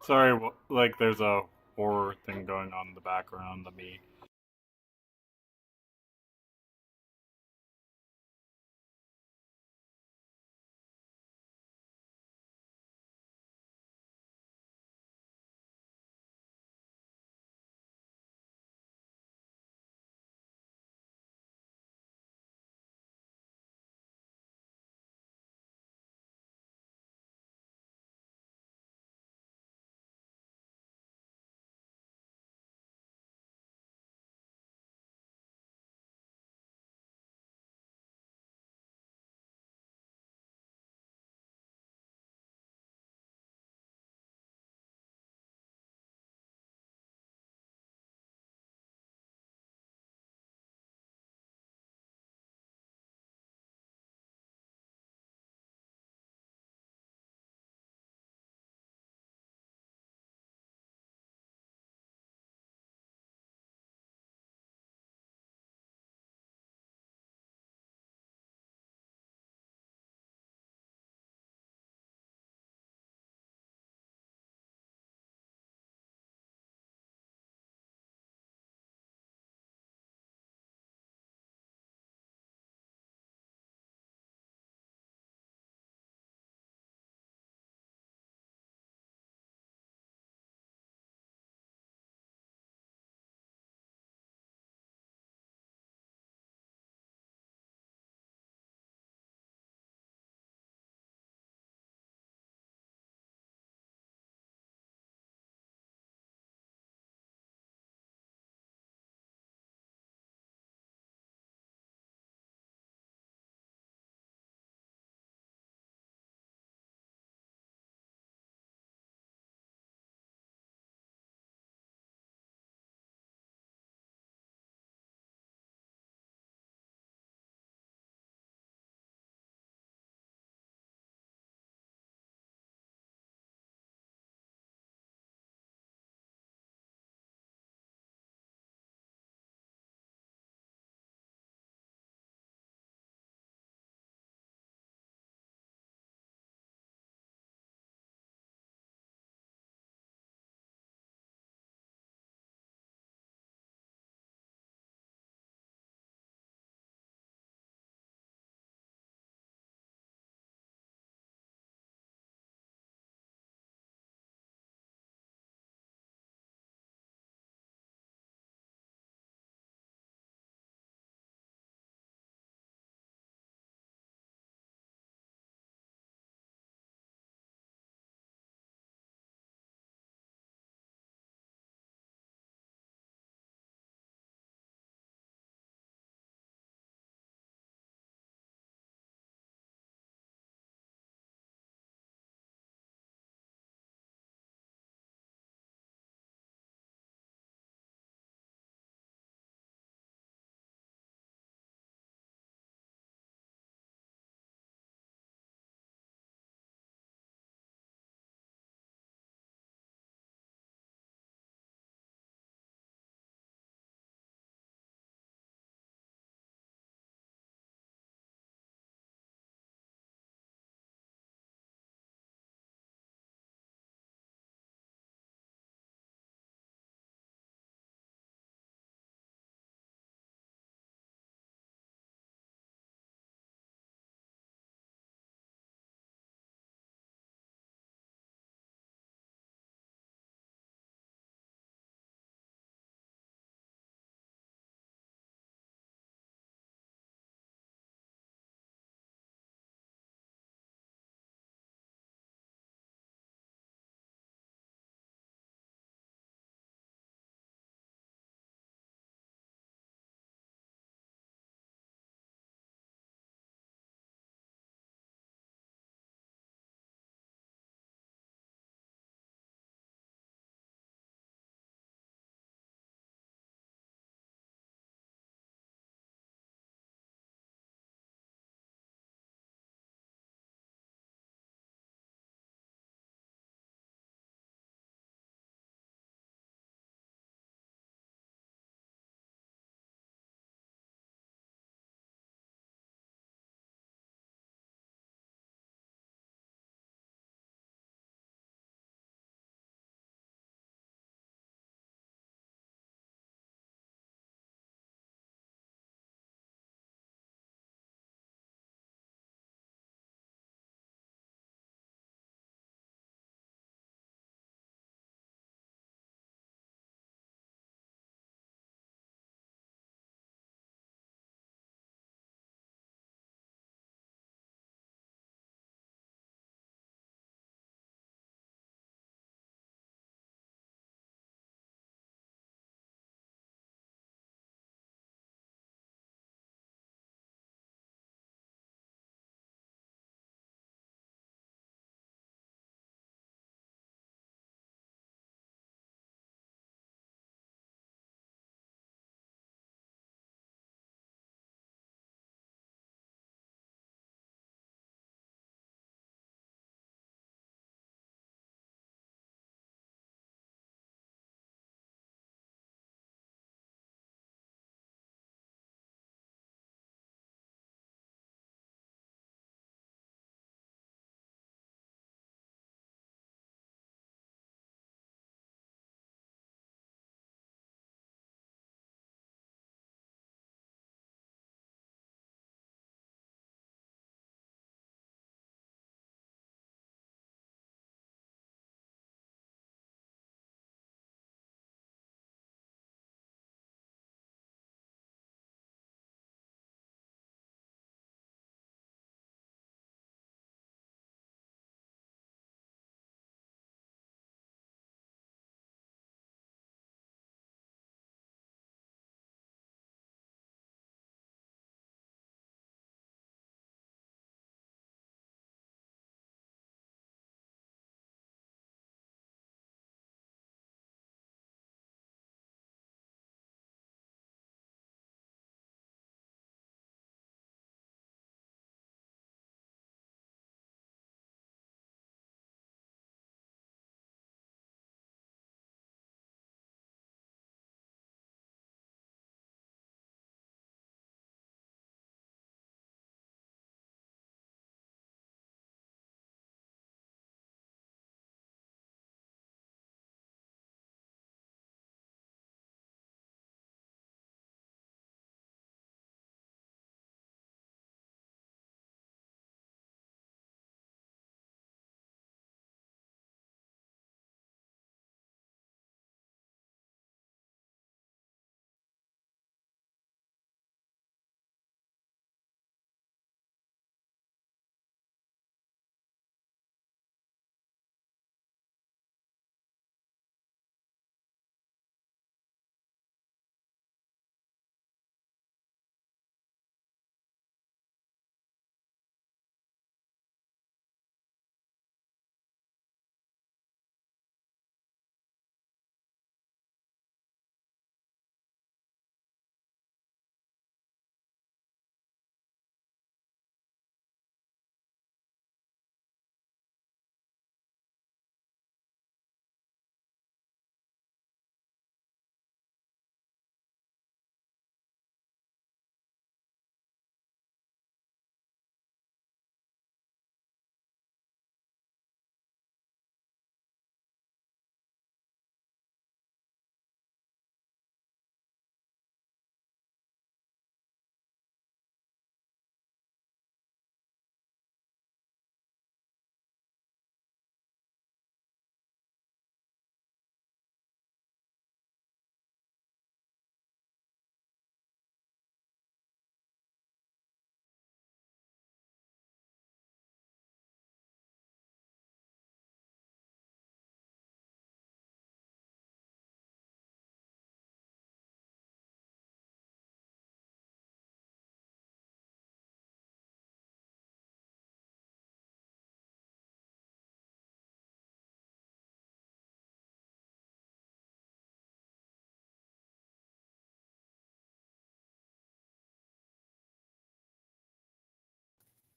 Sorry, like there's a horror thing going on in the background of me.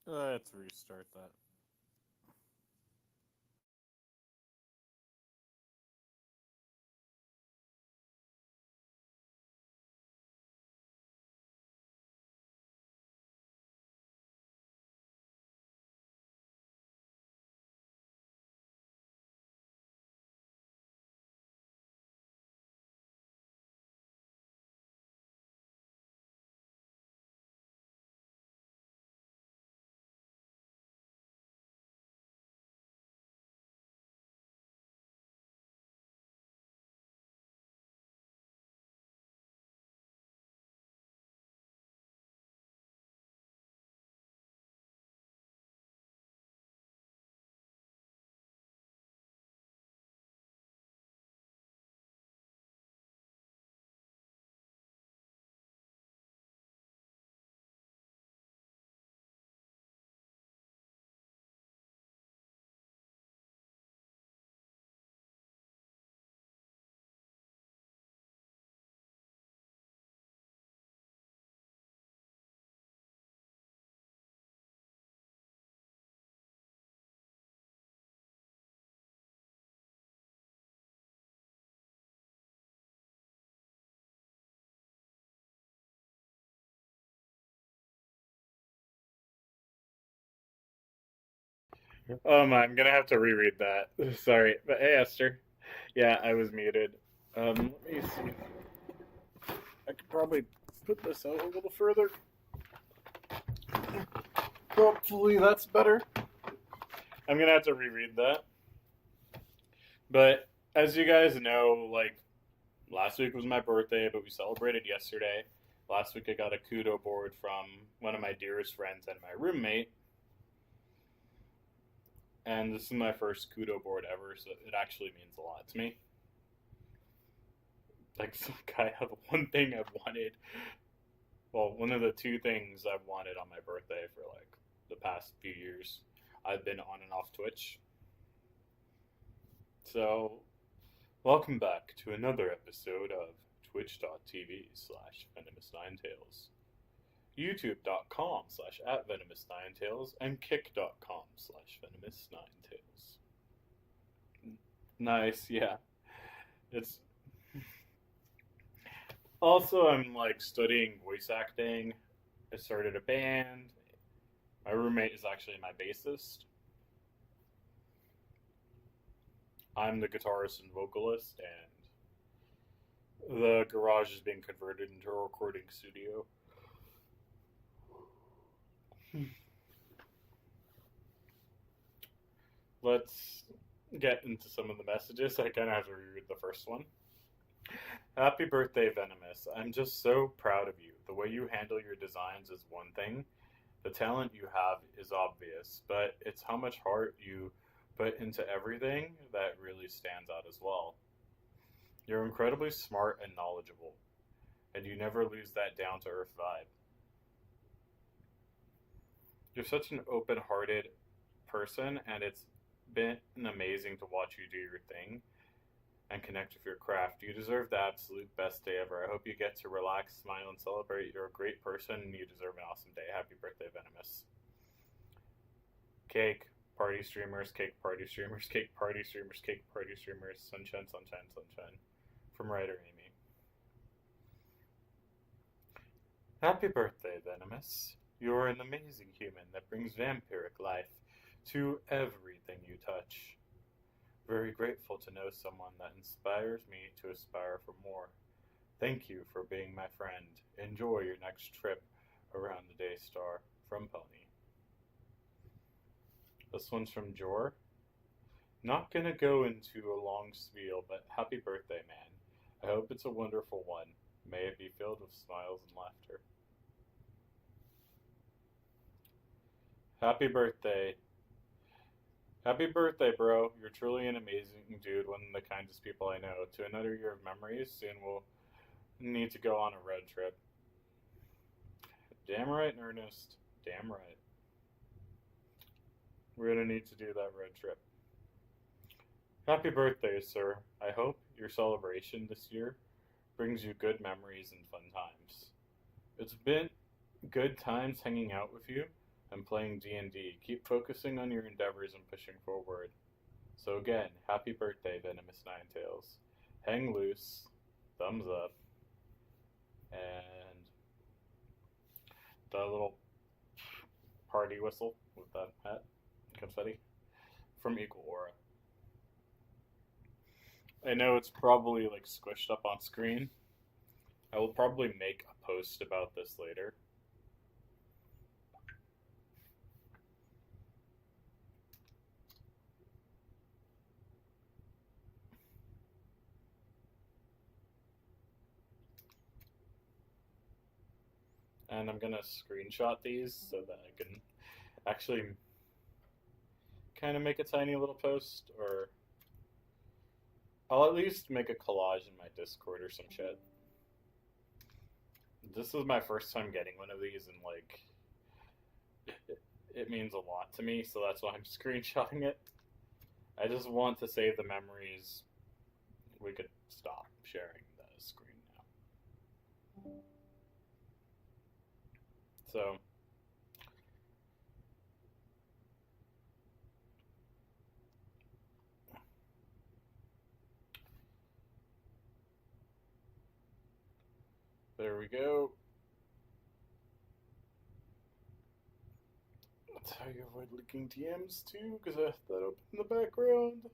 Let's restart that. I'm gonna have to reread that. Sorry, but hey, Esther. Yeah, I was muted. Let me see. I could probably put this out a little further. Hopefully, that's better. I'm gonna have to reread that. But as you guys know, like last week was my birthday, but we celebrated yesterday. Last week I got a Kudoboard from one of my dearest friends and my roommate. And this is my first Kudoboard ever, so it actually means a lot to me. Like, I have one thing I've wanted. Well, one of the two things I've wanted on my birthday for like the past few years. I've been on and off Twitch. So, welcome back to another episode of twitch.tv/venomous9tails, youtube.com/@venomous9tails, and kick.com/venomous9tails. Nice, yeah. It's also, I'm like studying voice acting. I started a band. My roommate is actually my bassist. I'm the guitarist and vocalist, and the garage is being converted into a recording studio. Let's get into some of the messages. I kind of have to reread the first one. Happy birthday, Venomous. I'm just so proud of you. The way you handle your designs is one thing. The talent you have is obvious, but it's how much heart you put into everything that really stands out as well. You're incredibly smart and knowledgeable, and you never lose that down to earth vibe. You're such an open hearted person, and it's been amazing to watch you do your thing and connect with your craft. You deserve the absolute best day ever. I hope you get to relax, smile, and celebrate. You're a great person, and you deserve an awesome day. Happy birthday, Venomous. Cake, party streamers, cake, party streamers, cake, party streamers, cake, party streamers, sunshine, sunshine, sunshine. From writer Amy. Happy birthday, Venomous. You're an amazing human that brings vampiric life to everything you touch. Very grateful to know someone that inspires me to aspire for more. Thank you for being my friend. Enjoy your next trip around the Daystar. From Pony. This one's from Jor. Not gonna go into a long spiel, but happy birthday, man. I hope it's a wonderful one. May it be filled with smiles and laughter. Happy birthday. Happy birthday, bro. You're truly an amazing dude, one of the kindest people I know. To another year of memories, soon we'll need to go on a road trip. Damn right, Ernest. Damn right. We're gonna need to do that road trip. Happy birthday, sir. I hope your celebration this year brings you good memories and fun times. It's been good times hanging out with you. I'm playing D&D. Keep focusing on your endeavors and pushing forward. So again, happy birthday, Venomous Ninetails. Hang loose, thumbs up, and the little party whistle with that hat, confetti, from Equal Aura. I know it's probably like squished up on screen. I will probably make a post about this later. And I'm gonna screenshot these so that I can actually kind of make a tiny little post, or I'll at least make a collage in my Discord or some shit. This is my first time getting one of these, and like, it means a lot to me, so that's why I'm screenshotting it. I just want to save the memories. We could stop sharing the screen now. So, there we go. That's how you avoid leaking DMs too, because I have that open in the background.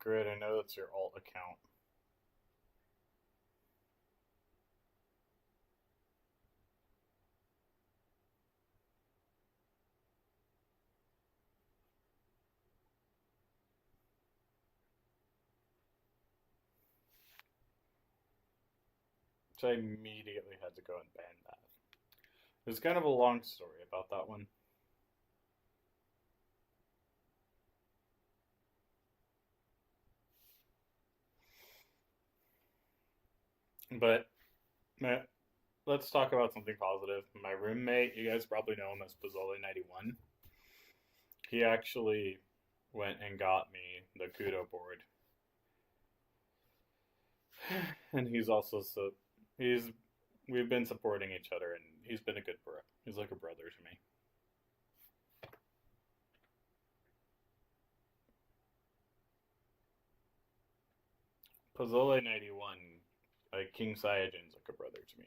Great, I know that's your alt account. So I immediately had to go and ban that. There's kind of a long story about that one. But let's talk about something positive. My roommate, you guys probably know him as Pozzoli91. He actually went and got me the Kudoboard. And he's also we've been supporting each other, and he's been a good bro. He's like a brother to me. Pozzoli91, like King Saiyajin's like a brother to me.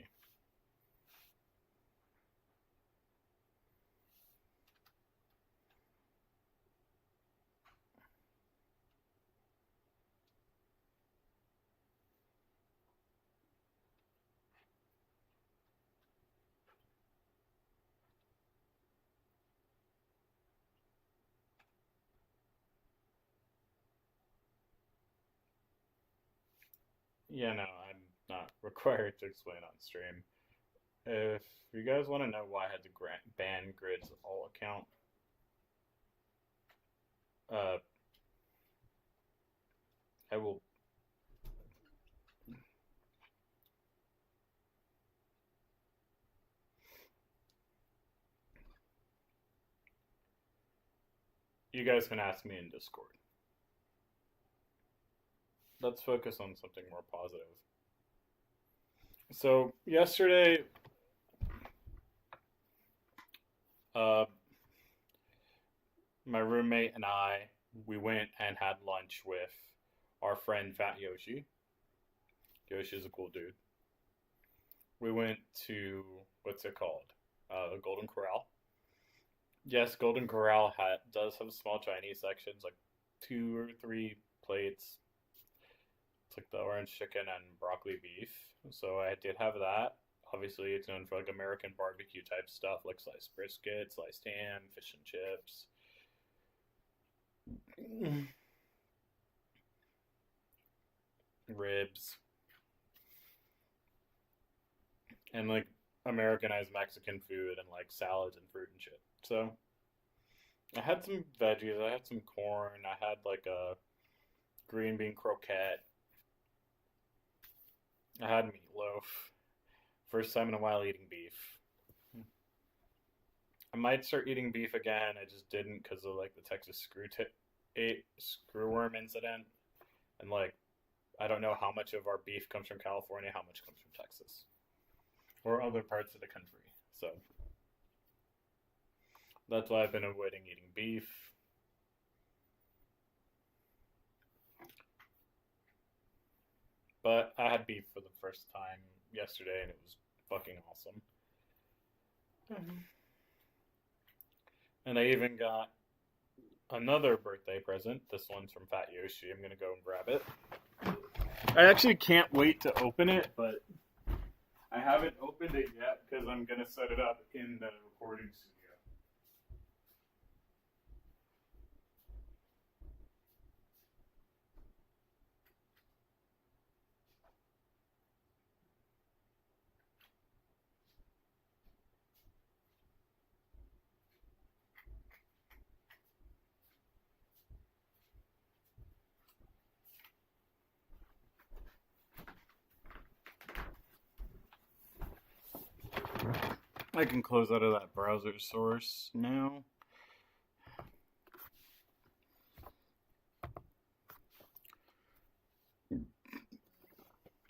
Yeah, no, I'm not required to explain on stream. If you guys want to know why I had to ban Grid's alt account, uh, I will. You guys can ask me in Discord. Let's focus on something more positive. So yesterday, uh, my roommate and we went and had lunch with our friend Fat Yoshi. Yoshi's a cool dude. We went to, what's it called? Golden Corral. Yes, Golden Corral does have small Chinese sections, like 2 or 3 plates. It's like the orange chicken and broccoli beef. So I did have that. Obviously, it's known for like American barbecue type stuff, like sliced brisket, sliced ham, fish and chips, ribs, and like Americanized Mexican food and like salads and fruit and shit. So I had some veggies. I had some corn. I had like a green bean croquette. I had meatloaf. First time in a while eating beef. I might start eating beef again. I just didn't because of like the Texas screwworm incident, and like I don't know how much of our beef comes from California, how much comes from Texas or other parts of the country. So that's why I've been avoiding eating beef. But I had beef for the first time yesterday, and it was fucking awesome. And I even got another birthday present. This one's from Fat Yoshi. I'm gonna go and grab it. I actually can't wait to open it, but I haven't opened it yet because I'm gonna set it up in the recording studio. I can close out of that browser source now.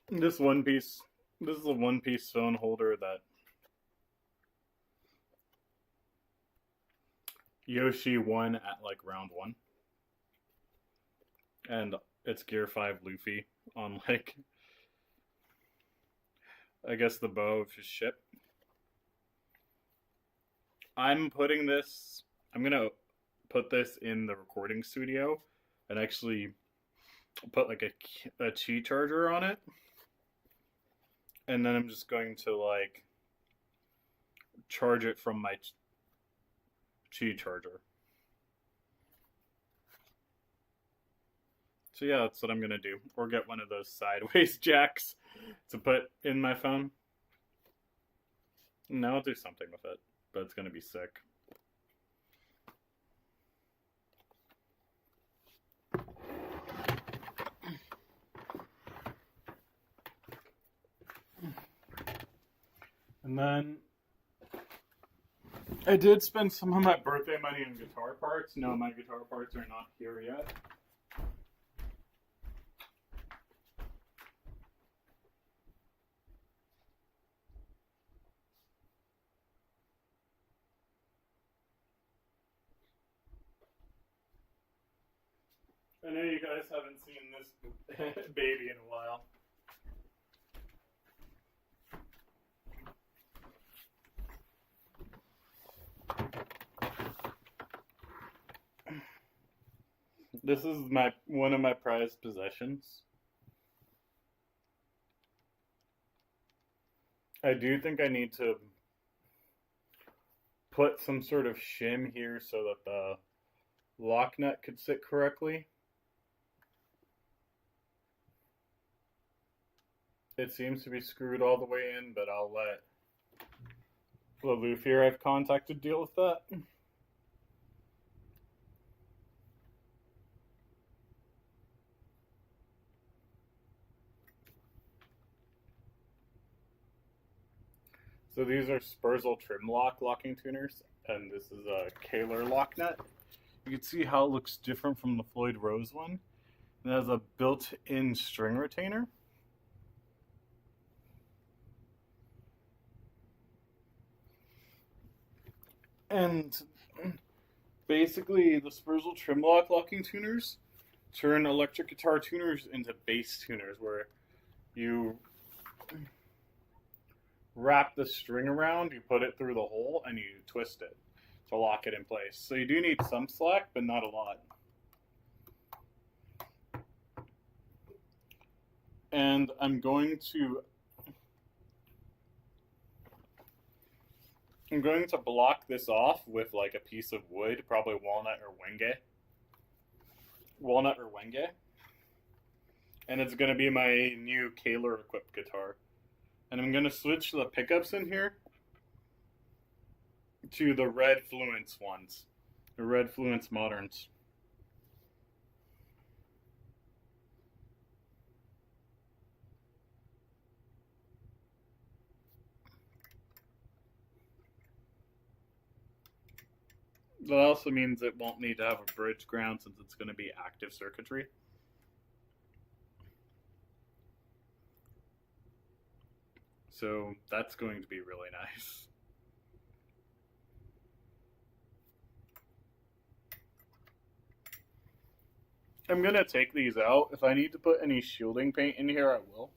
This is a one piece phone holder that Yoshi won at like round 1. And it's Gear 5 Luffy on like, I guess the bow of his ship. I'm gonna put this in the recording studio and actually put like a Qi charger on it. And then I'm just going to like charge it from my Qi charger. So yeah, that's what I'm gonna do. Or get one of those sideways jacks to put in my phone. No, I'll do something with it, but it's gonna be sick. And then I did spend some of my birthday money on guitar parts. No, my guitar parts are not here yet. I know you guys haven't seen this baby in a while. This is one of my prized possessions. I do think I need to put some sort of shim here so that the lock nut could sit correctly. It seems to be screwed all the way in, but I'll let the luthier I've contacted deal with that. So these are Spurzl trim lock locking tuners, and this is a Kaler lock nut. You can see how it looks different from the Floyd Rose one. It has a built-in string retainer. And basically, the Spurzl trim lock locking tuners turn electric guitar tuners into bass tuners, where wrap the string around, you put it through the hole, and you twist it to lock it in place. So you do need some slack, but not a lot. And I'm going to block this off with like a piece of wood, probably walnut or wenge. And it's going to be my new Kaler equipped guitar. And I'm going to switch the pickups in here to the red Fluence ones, the red Fluence Moderns. That also means it won't need to have a bridge ground since it's going to be active circuitry. So that's going to be really nice. I'm going to take these out. If I need to put any shielding paint in here, I will.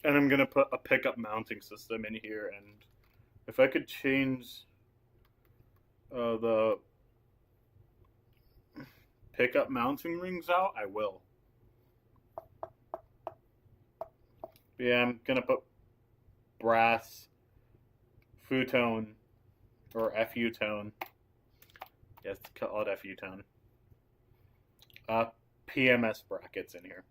And I'm going to put a pickup mounting system in here. And if I could change the pickup mounting rings out, I will. Yeah, I'm going to put brass Futone or FU tone. Yes, call it FU tone. PMS brackets in here.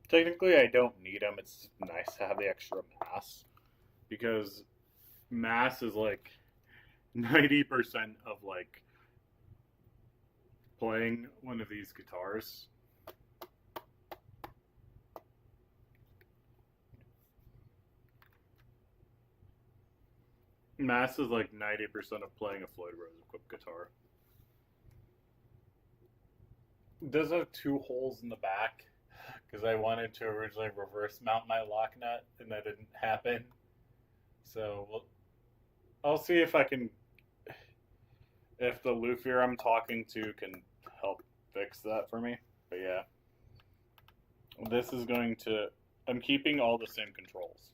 Technically, I don't need them. It's nice to have the extra mass because mass is like 90% of like playing one of these guitars. Mass is like 90% of playing a Floyd Rose equipped guitar. It does have 2 holes in the back because I wanted to originally reverse mount my lock nut and that didn't happen. So I'll see if I can, if the luthier I'm talking to can help fix that for me. But yeah, this is going to, I'm keeping all the same controls.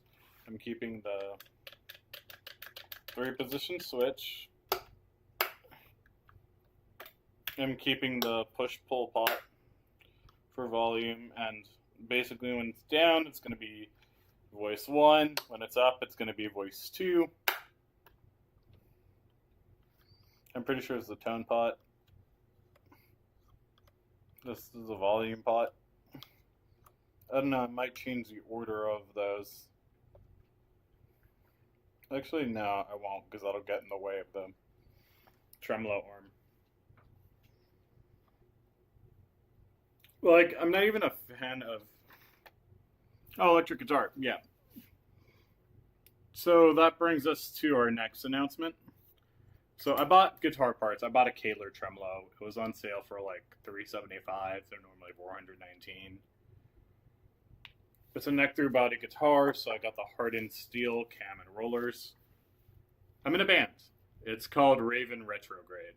I'm keeping the 3-position switch. I'm keeping the push-pull pot for volume, and basically when it's down, it's going to be voice 1. When it's up, it's going to be voice 2. I'm pretty sure it's the tone pot. This is the volume pot. I don't know, I might change the order of those. Actually, no, I won't, because that'll get in the way of the tremolo arm. Like, I'm not even a fan of... Oh, electric guitar, yeah. So that brings us to our next announcement. So I bought guitar parts. I bought a Kaler tremolo. It was on sale for like $375. They're normally $419. It's a neck-through body guitar, so I got the hardened steel cam and rollers. I'm in a band. It's called Raven Retrograde.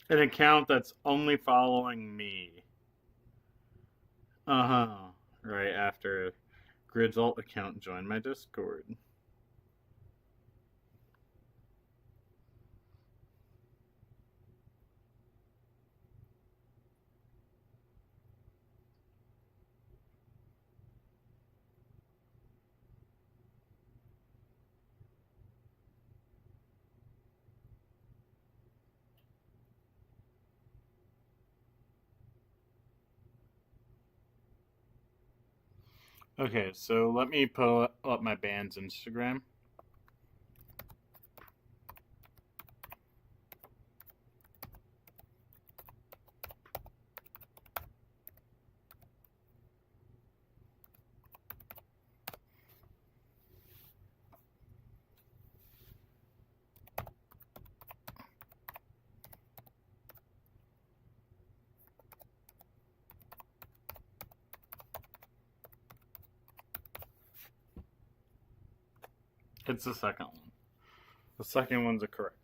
An account that's only following me. Right after Grid's alt account joined my Discord. Okay, so let me pull up my band's Instagram. It's the second one. The second one's a correct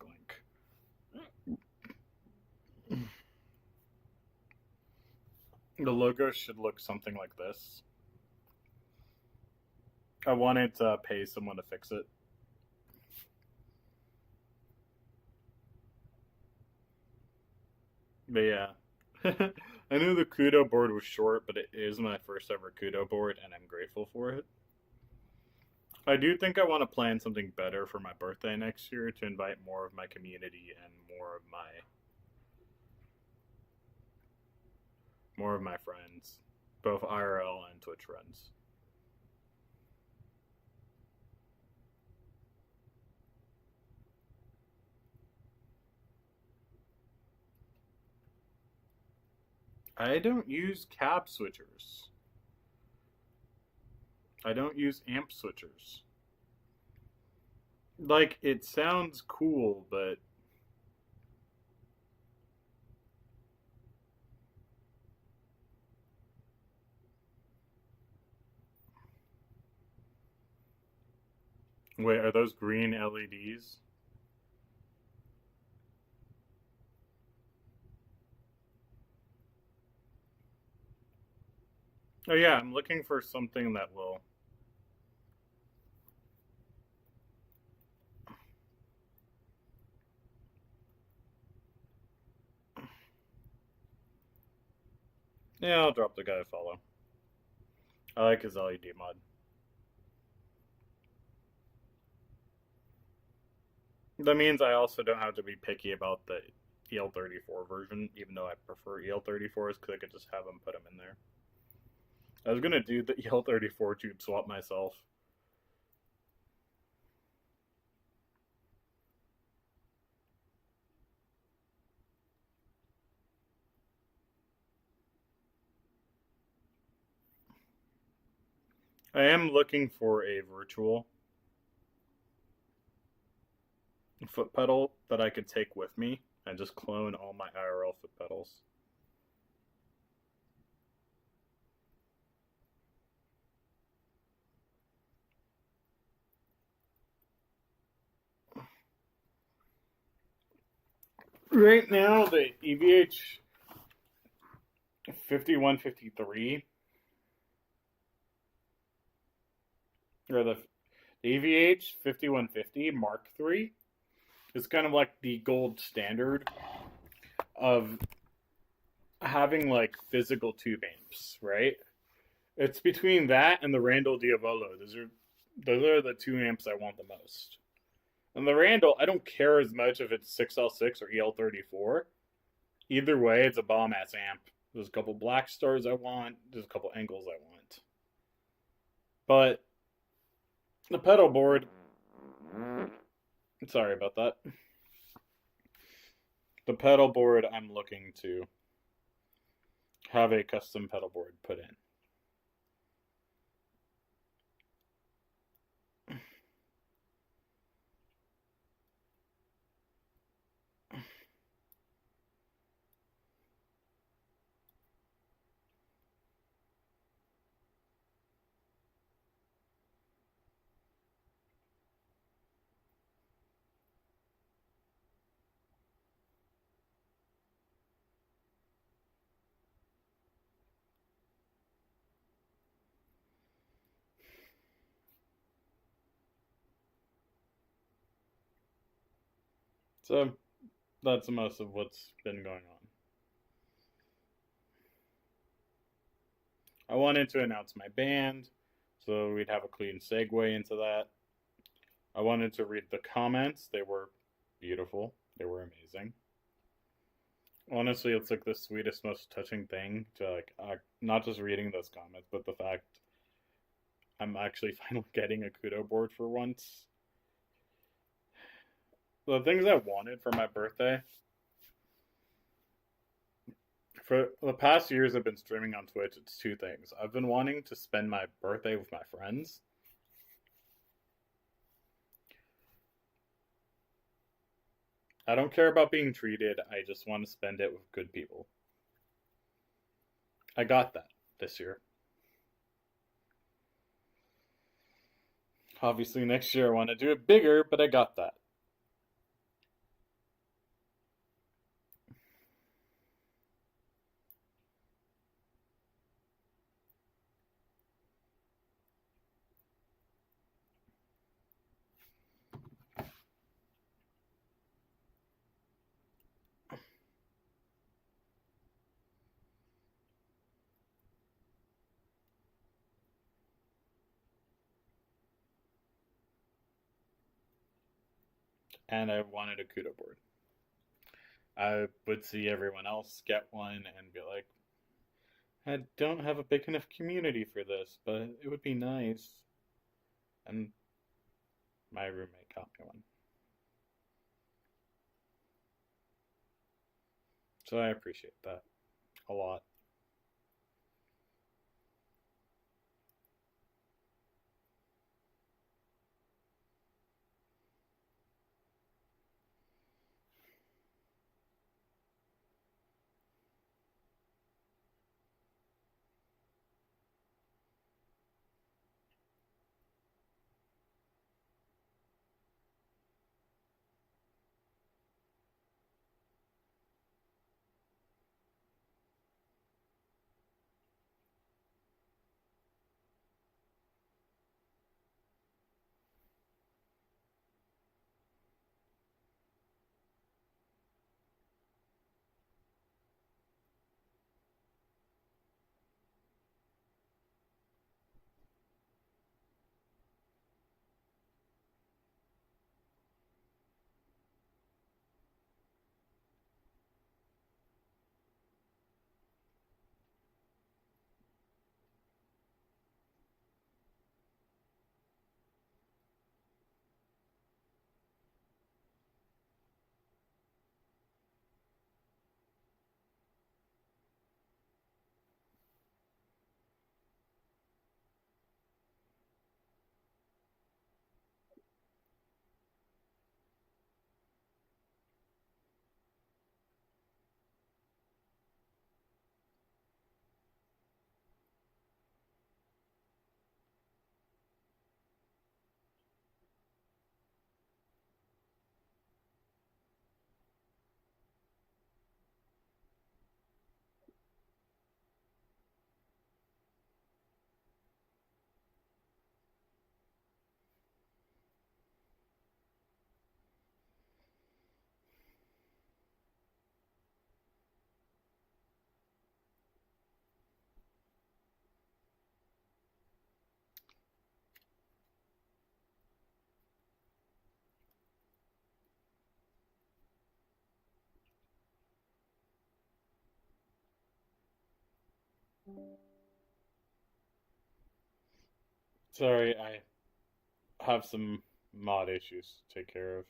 link. The logo should look something like this. I wanted to pay someone to fix it. But yeah. I knew the Kudoboard was short, but it is my first ever Kudoboard, and I'm grateful for it. I do think I want to plan something better for my birthday next year to invite more of my community and more of my friends, both IRL and Twitch friends. I don't use cab switchers. I don't use amp switchers. Like, it sounds cool, but wait, are those green LEDs? Oh yeah, I'm looking for something that will. Yeah, I'll drop the guy a follow. I like his LED mod. That means I also don't have to be picky about the EL34 version, even though I prefer EL34s because I could just have them put them in there. I was gonna do the EL34 tube swap myself. I am looking for a virtual foot pedal that I could take with me and just clone all my IRL foot pedals. Right now, the EVH 5153 or the EVH 5150 Mark III is kind of like the gold standard of having like physical tube amps, right? It's between that and the Randall Diavolo. Those are the two amps I want the most. And the Randall, I don't care as much if it's 6L6 or EL34. Either way, it's a bomb ass amp. There's a couple black stars I want. There's a couple angles I want. But the pedal board. Sorry about that. The pedal board, I'm looking to have a custom pedal board put in. So that's most of what's been going on. I wanted to announce my band, so we'd have a clean segue into that. I wanted to read the comments. They were beautiful. They were amazing. Honestly, it's like the sweetest, most touching thing to like not just reading those comments, but the fact I'm actually finally getting a Kudoboard for once. The things I wanted for my birthday. For the past years I've been streaming on Twitch, it's two things. I've been wanting to spend my birthday with my friends. I don't care about being treated, I just want to spend it with good people. I got that this year. Obviously, next year I want to do it bigger, but I got that. And I wanted a Kudo board. I would see everyone else get one and be like, I don't have a big enough community for this, but it would be nice. And my roommate got me one. So I appreciate that a lot. Sorry, I have some mod issues to take care of.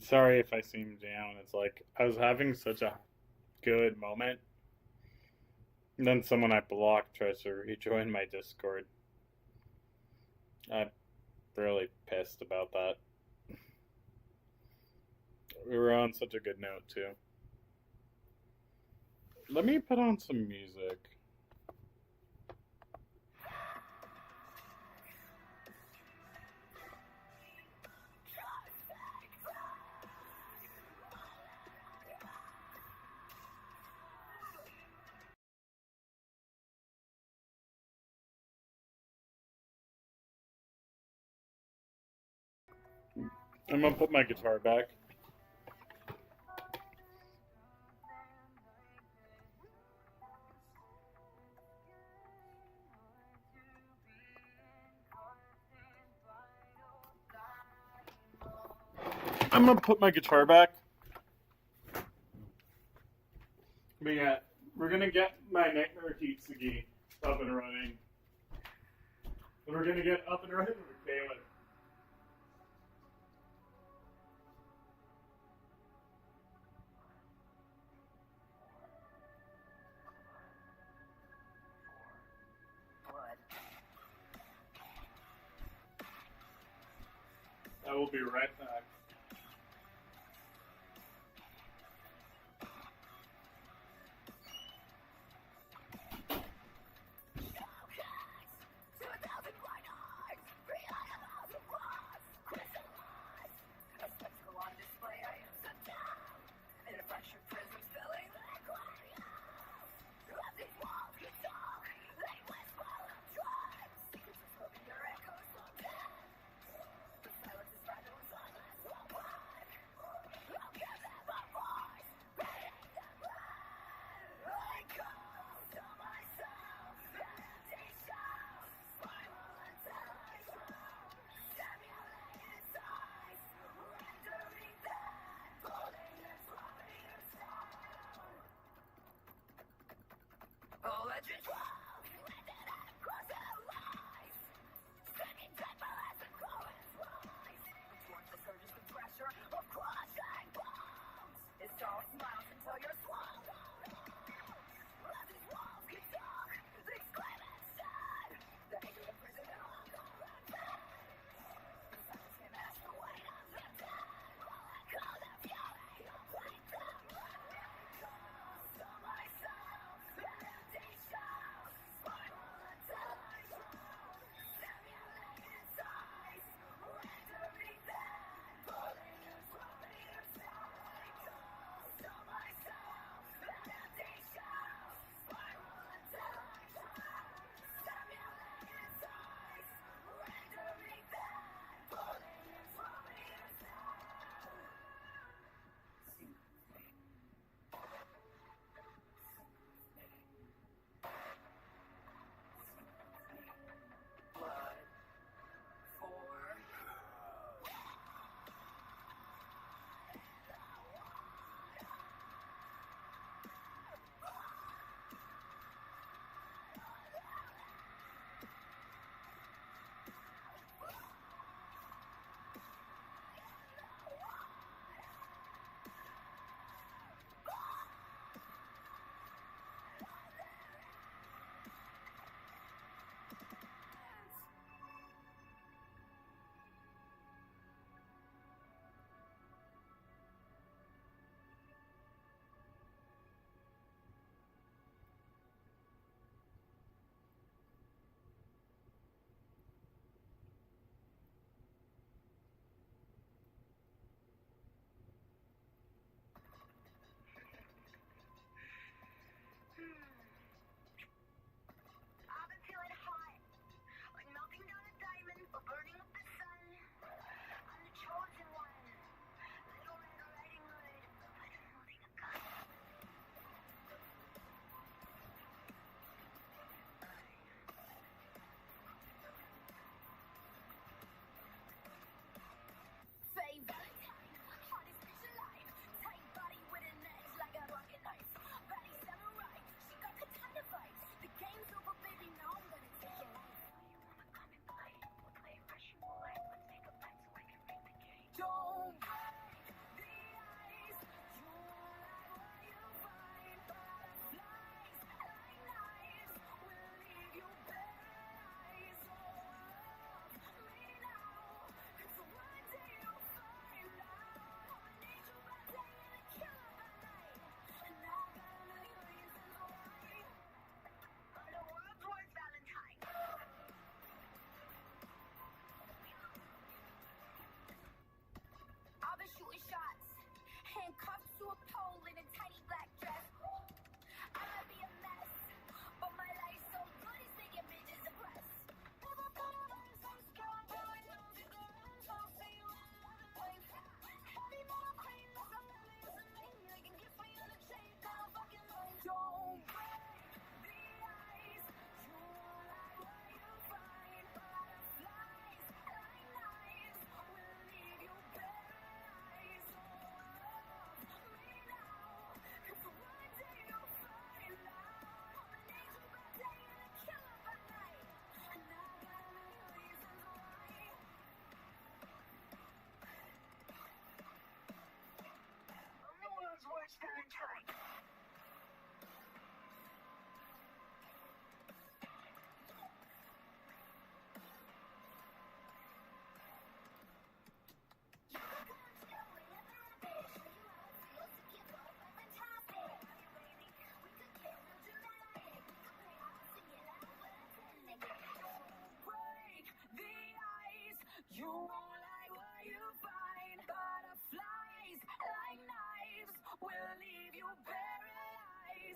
Sorry if I seem down. It's like I was having such a good moment. And then someone I blocked tries to rejoin my Discord. I'm really pissed about that. We were on such a good note, too. Let me put on some music. I'm gonna put my guitar back. I'm gonna put my guitar back. But yeah, we're gonna get my Nightmare Hitsugi up and running. And we're gonna get up and running with Kayla. I will be right back.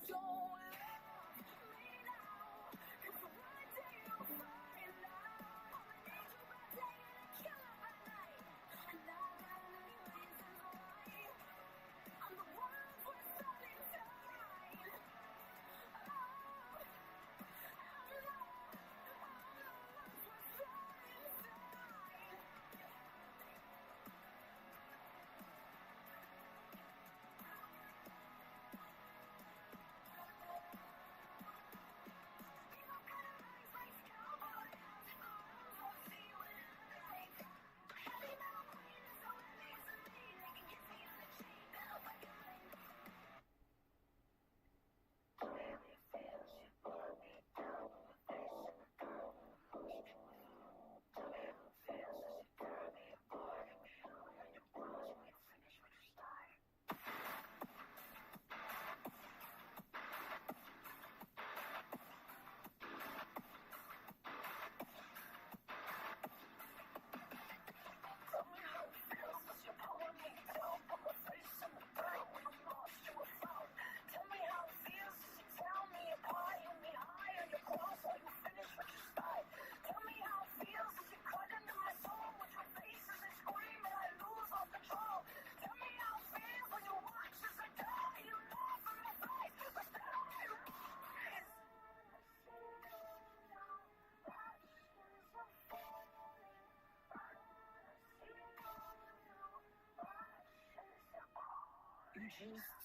Just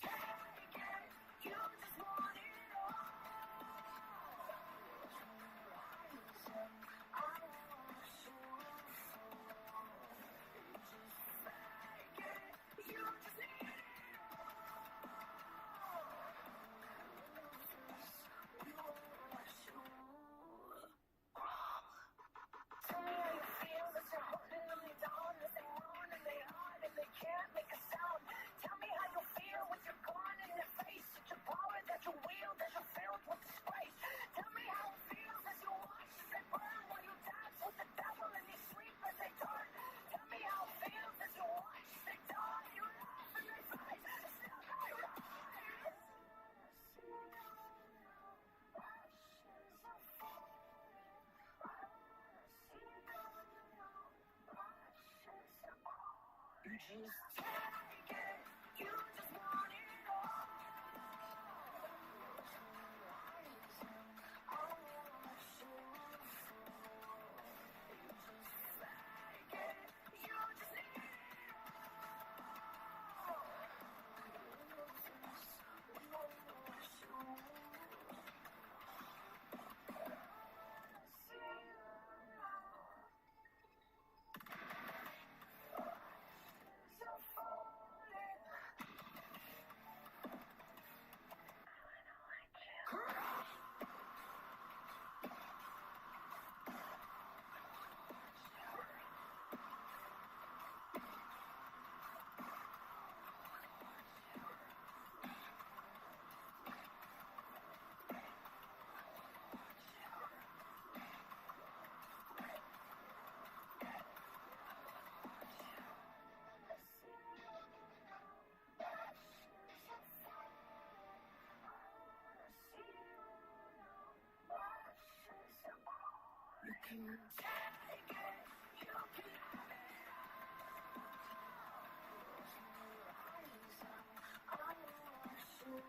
take it, you just want it all. I want you. Just take it, you just need it all. Tell me how you feel that you're holding them down as they moan and they hide and they can't make a sound. Tell me how you feel when you're gone in their face. Such a power that you wield as you're filled with disgrace. Tell me how it feels as you watch as they burn while you dance with the devil and you sleep as they turn. Tell me how it feels as you watch as they die. You laugh in their face and still they rise. Just take it, you just want it all. I want you. Just take it, you just need it all. You can take it, you can have it all. I want you.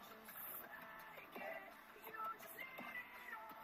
Just take it, you just need it all.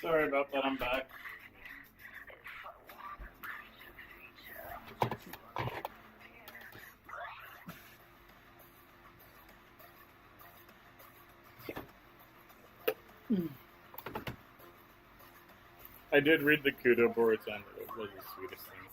Sorry about that, I'm back. I did read the Kudoboards and it was the sweetest thing.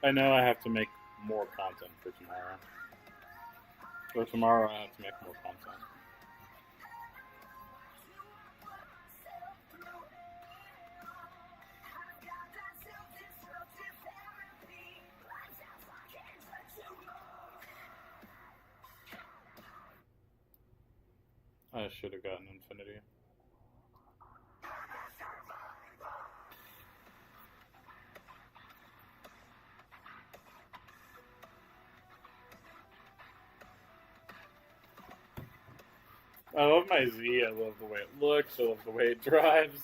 I know I have to make more content for tomorrow. Or tomorrow I have to make more content. I should have gotten Infinity. I love my Z, I love the way it looks, I love the way it drives.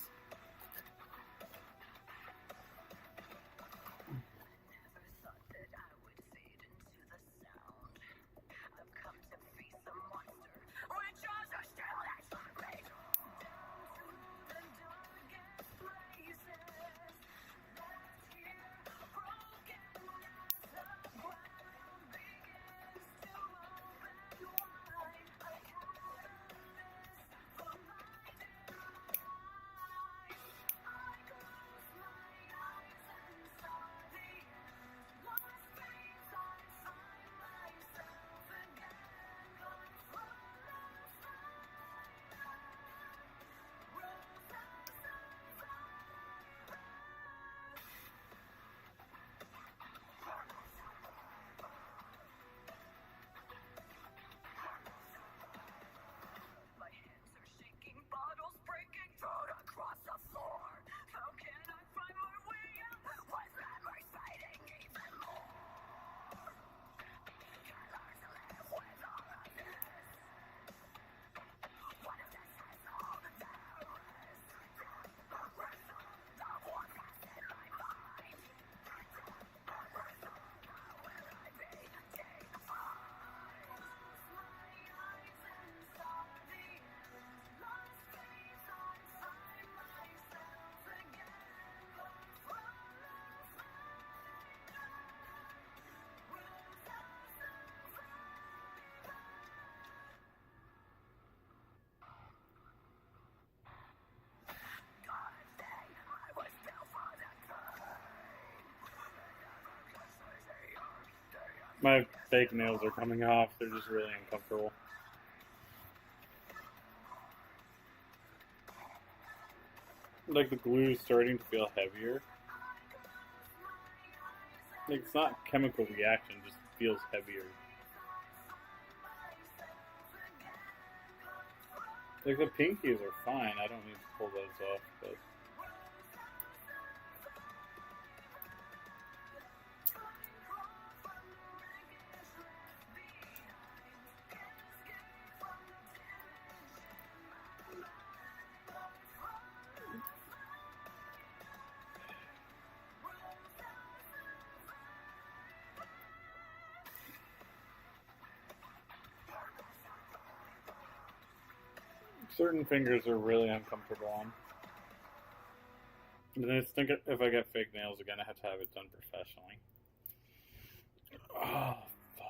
My fake nails are coming off, they're just really uncomfortable. Like the glue is starting to feel heavier. Like it's not chemical reaction, it just feels heavier. Like the pinkies are fine, I don't need to pull those off, but certain fingers are really uncomfortable on. And I think if I get fake nails again, I have to have it done professionally. Oh, fuck.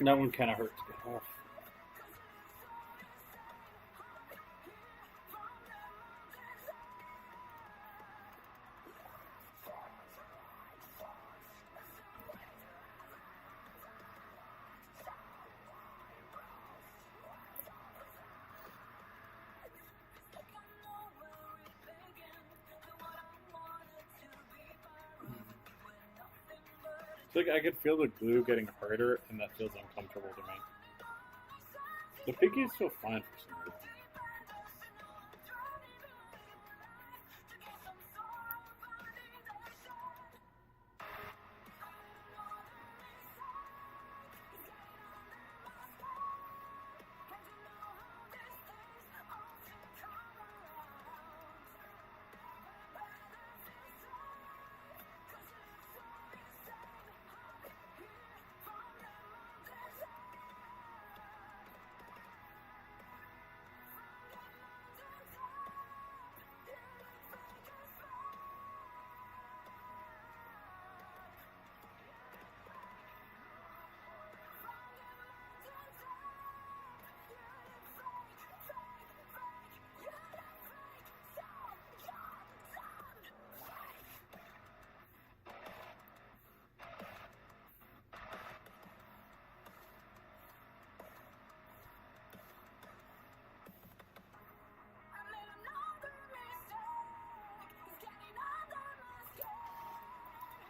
That one kind of hurts to get off. It's like I could feel the glue getting harder, and that feels uncomfortable to me. The piggies feel fine for some reason.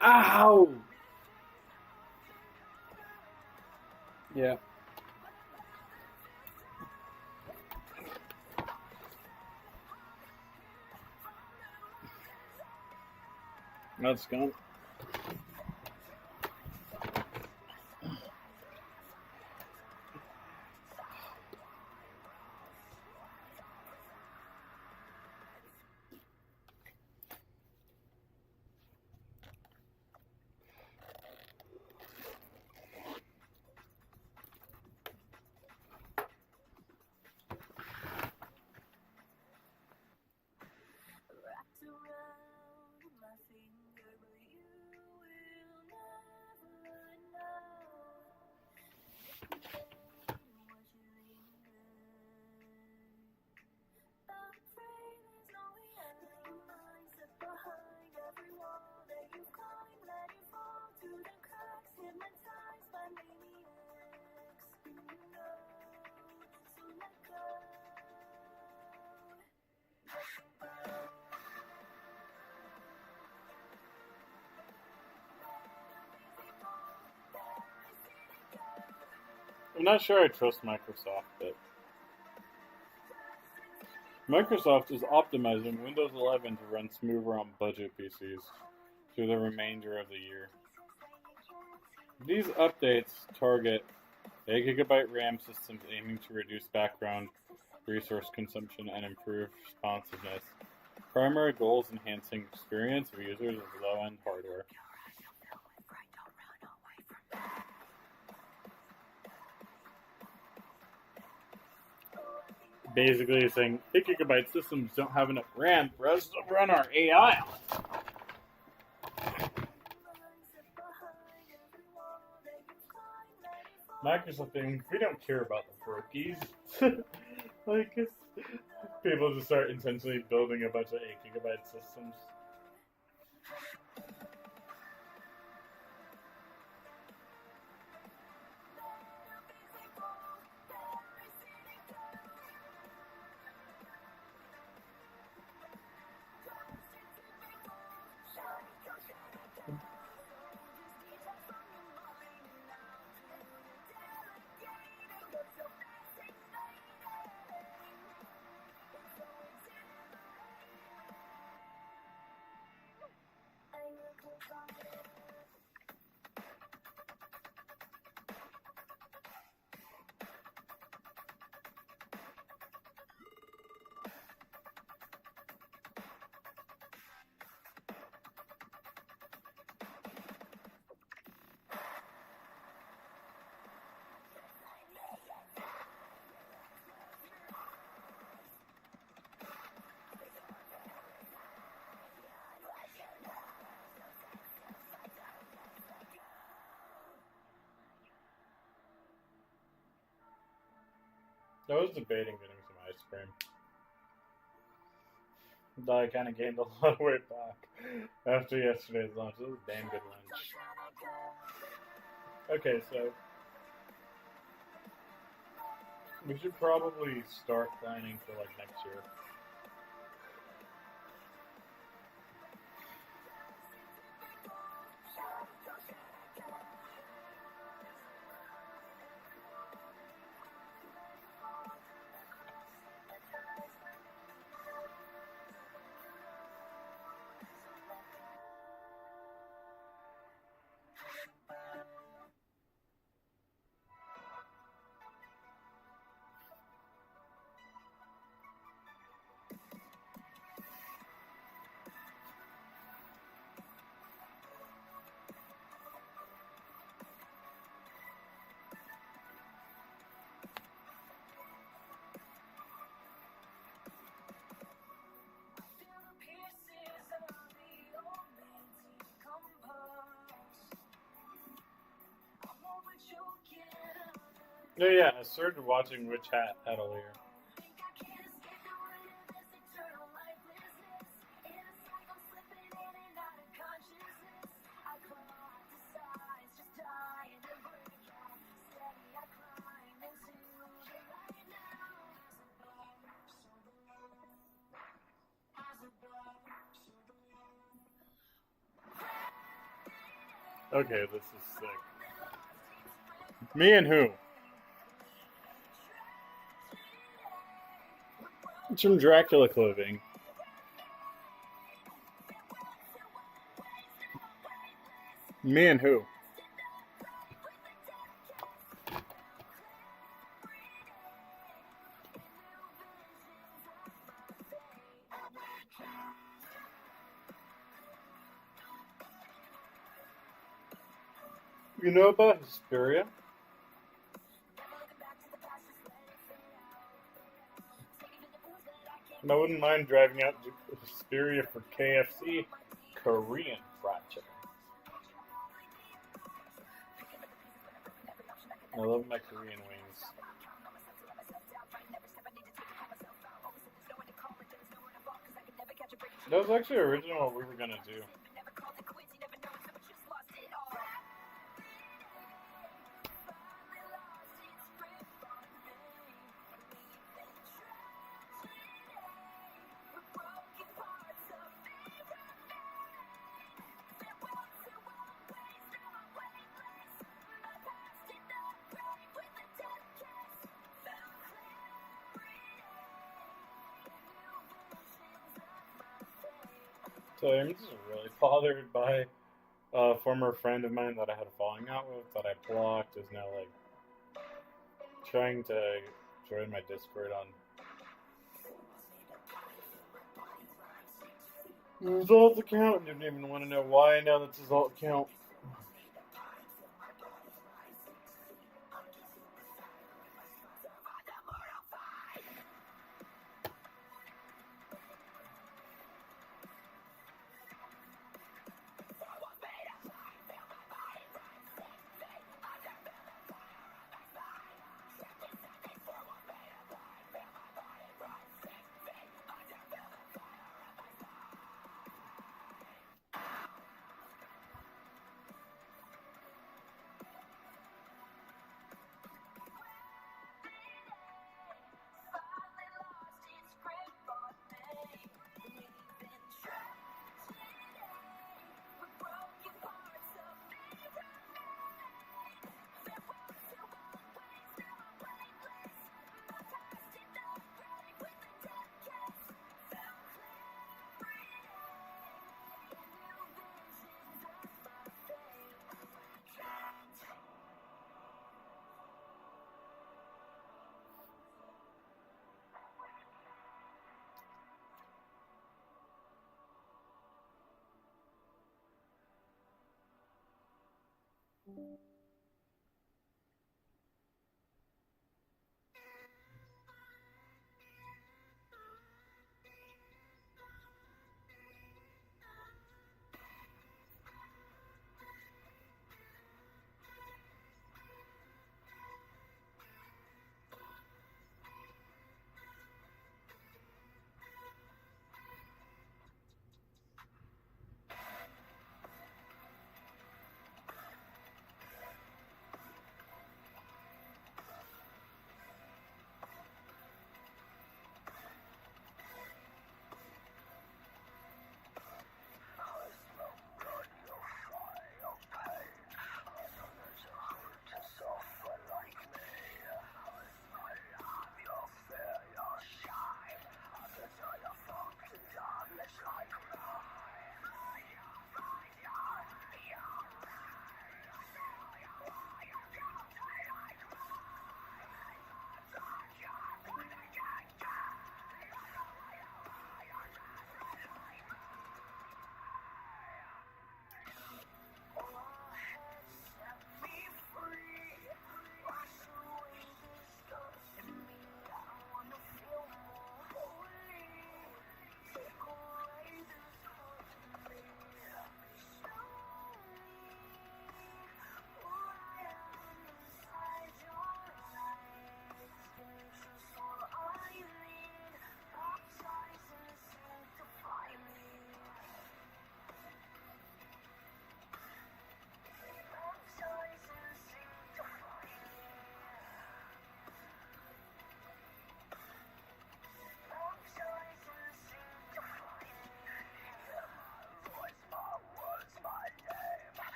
Ow! Yeah. That's gone. I'm not sure I trust Microsoft, but Microsoft is optimizing Windows 11 to run smoother on budget PCs through the remainder of the year. These updates target 8GB RAM systems aiming to reduce background resource consumption and improve responsiveness. Primary goals enhancing experience of users with low-end hardware. Basically saying 8GB systems don't have enough RAM for us to run our AI on. Microsoft thinks we don't care about the brokies. Like, people just start intentionally building a bunch of 8GB systems. I was debating getting some ice cream. Though I kind of gained a lot of weight back after yesterday's lunch. It was a damn good lunch. Okay, so we should probably start planning for like next year. Oh yeah, I started watching Witch Hat earlier. Okay, this is sick. Me and who? It's from Dracula clothing. Me and who? You know about Hesperia? I wouldn't mind driving out to Hesperia for KFC Korean fried chicken. I love my Korean wings. That was actually originally what we were gonna do. So I'm just really bothered by a former friend of mine that I had a falling out with that I blocked is now like trying to join my Discord on his old account. Didn't even want to know why now that's his old account.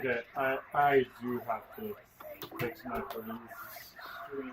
Okay, I do have to fix my friend's stream.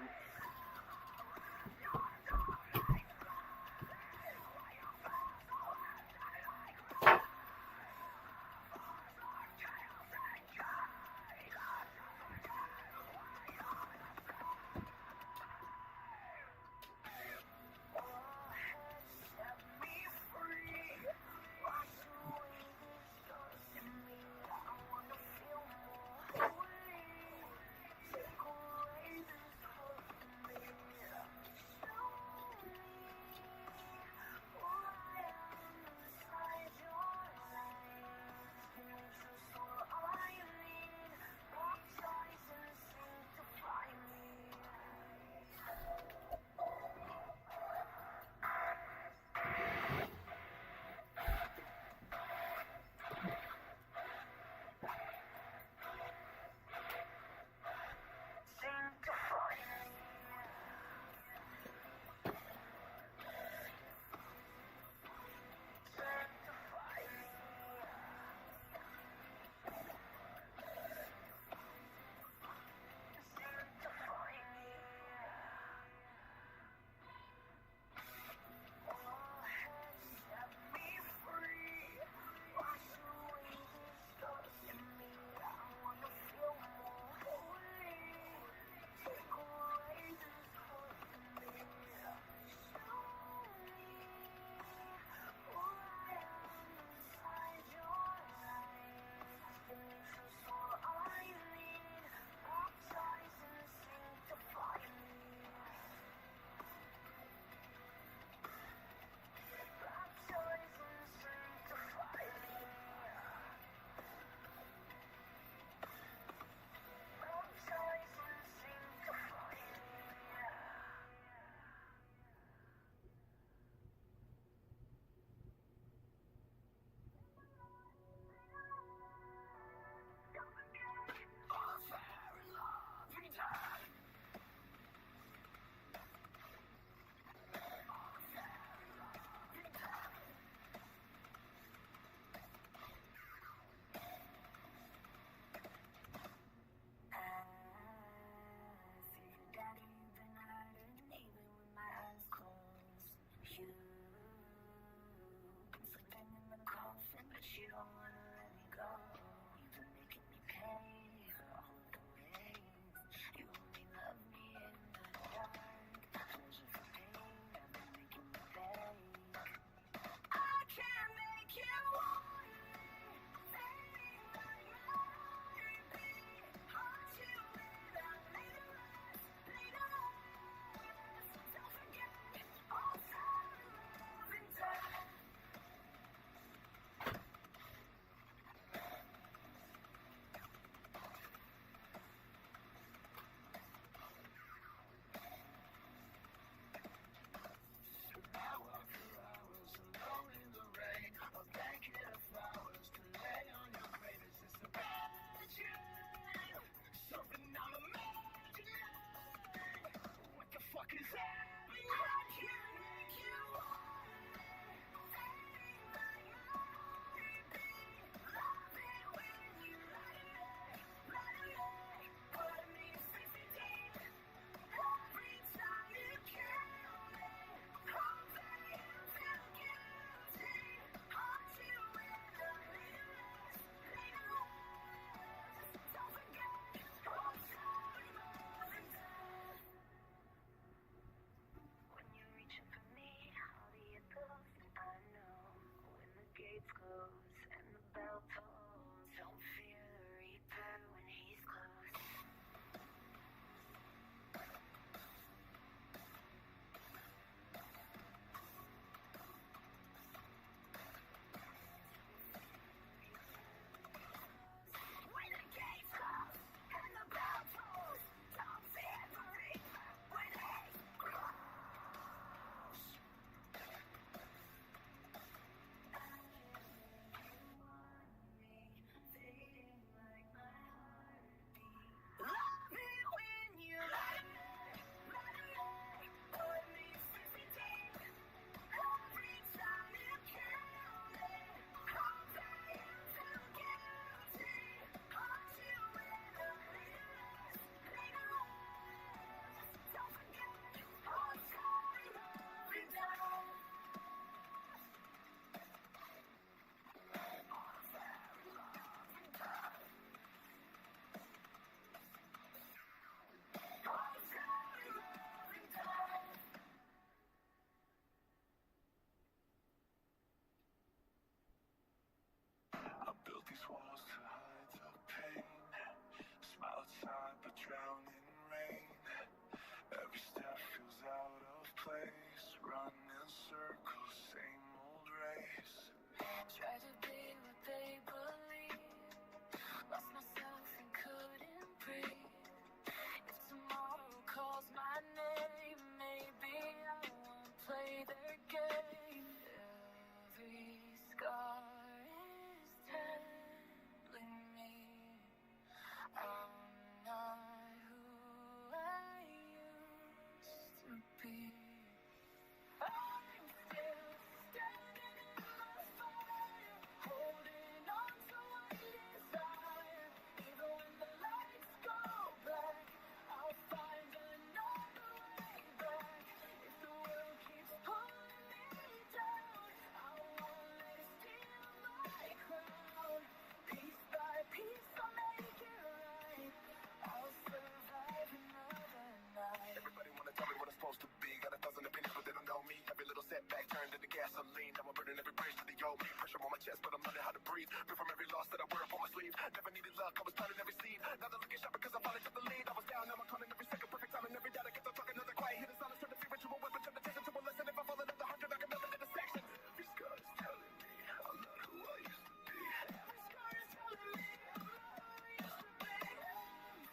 gasoline. Now I'm burning every bridge to the old me. Pressure on my chest, but I'm learning how to breathe. Been from every loss that I wear up on my sleeve. Never needed luck, I was planting every seed. Now they're looking sharp because I finally took the lead. I was down, now I'm calling every second perfect time. And every doubt I kept on talking, another quiet hit is honest. Turn the fever to a weapon, turn the tension to a lesson. If I fall another 100, I can melt it into sections. Every scar is telling me I'm not who I used to be. Every scar is telling me I'm not who I used to be.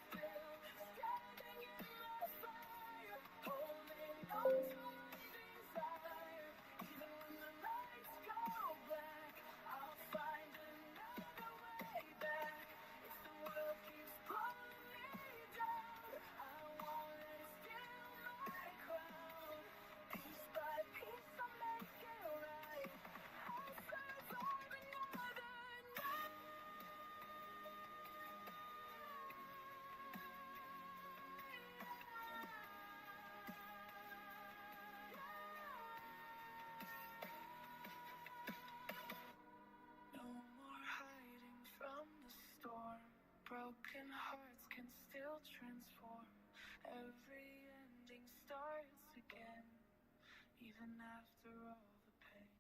Still standing in my fire, holding on to my desire. Even when the lights go black, I'll find another way back. If the world keeps pulling me down, I won't let it steal my crown. Piece by piece, I'll make it right. I'll survive another night. No more hiding from the storm. Broken hearts can still transform. Every ending starts again, even after all the pain.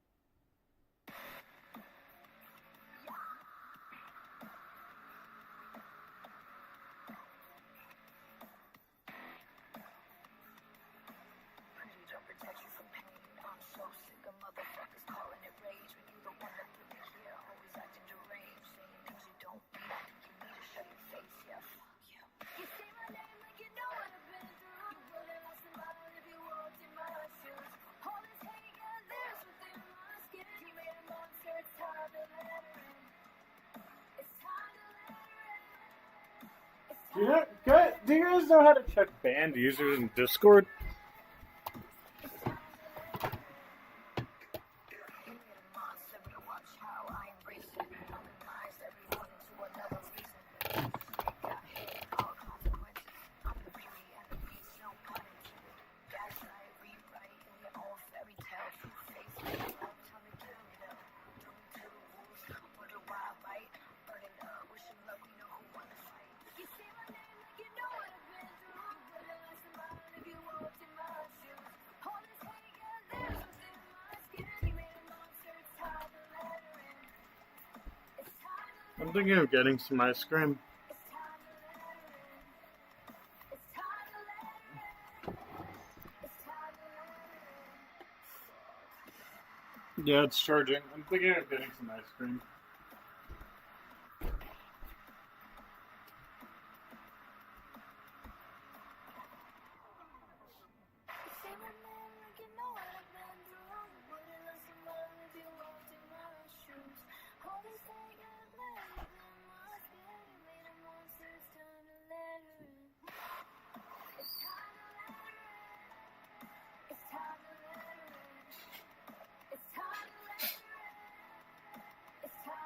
Pretty don't protect you from pain. I'm so sick of motherfuckers calling it rage when you the one that put me here, always acting deranged, saying things you don't mean. I think you need to show your face, yeah, fuck you. You say my name like you know what I've been through. You wouldn't lost a mind if you walked in my shoes. All this hate got lives within my skin. You made a monster, it's time to let her in. It's time to let her in. It's Do time do you guys know how to check banned users in Discord? You made a monster, but watch how I embrace it. I'm demised everyone into another reason. It got hit, all consequences. I'm the beauty and the beast, no pun intended. Gaslight, rewrite in your own fairy tale. Two-faced, love, time to kill them. Do me to the wolves, wonder why I bite. Burning up, wishing luck, we know who won the fight. You say my name like you know what I've been through. You wouldn't lost a mind if you walked in my shoes. All this hate got lives within my skin. You made a monster, it's time to let her in. It's time to I'm thinking of getting some ice cream. It's time to let her in. It's time to let her in. It's time to let her in. Yeah, it's charging. I'm thinking of getting some ice cream. You say my name like you know what I've been through. You wouldn't lost a mind if you walked in my shoes. All this hate got lives within my skin. You made a monster, it's time to let her in. It's time to let her in. It's time to let her in. It's time to let her in. It's time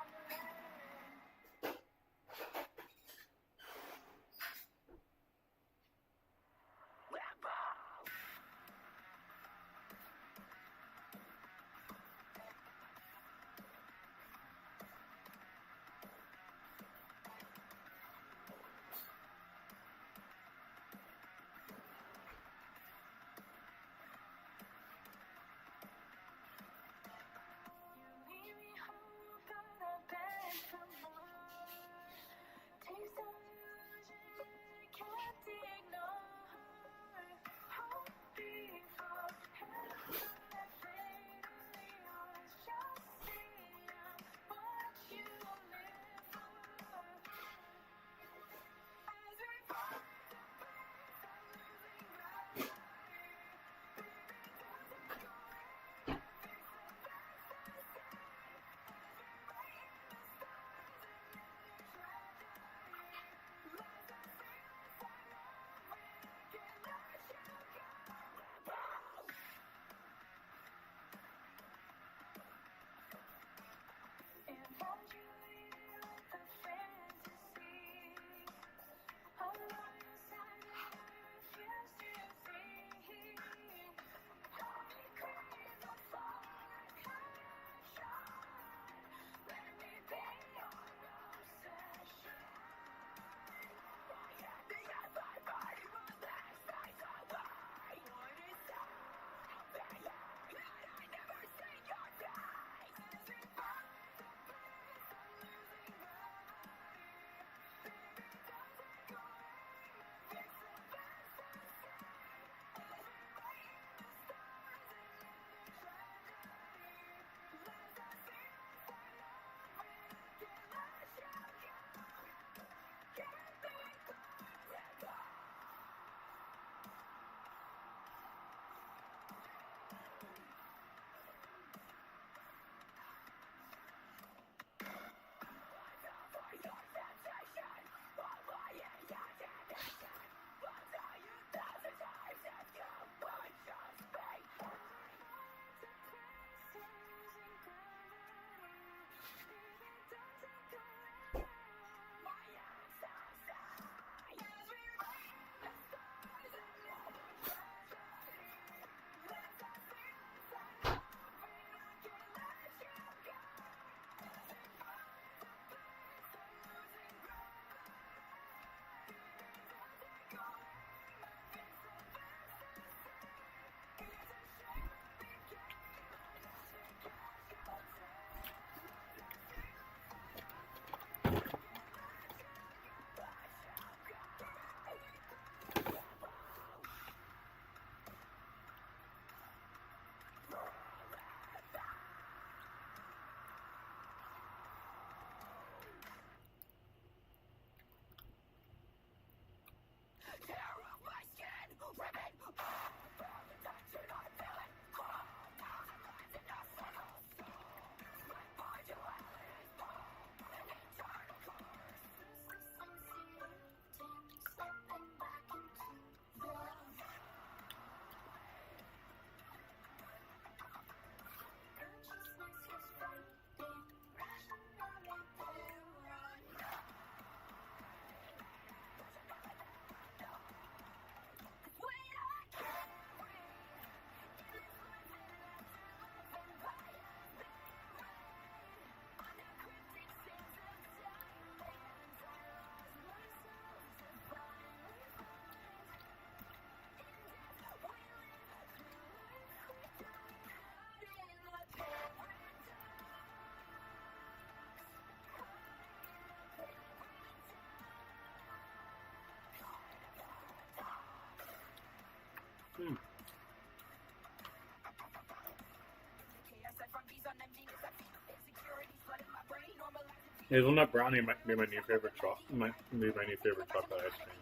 Hazelnut brownie might be my new favorite chocolate ice cream.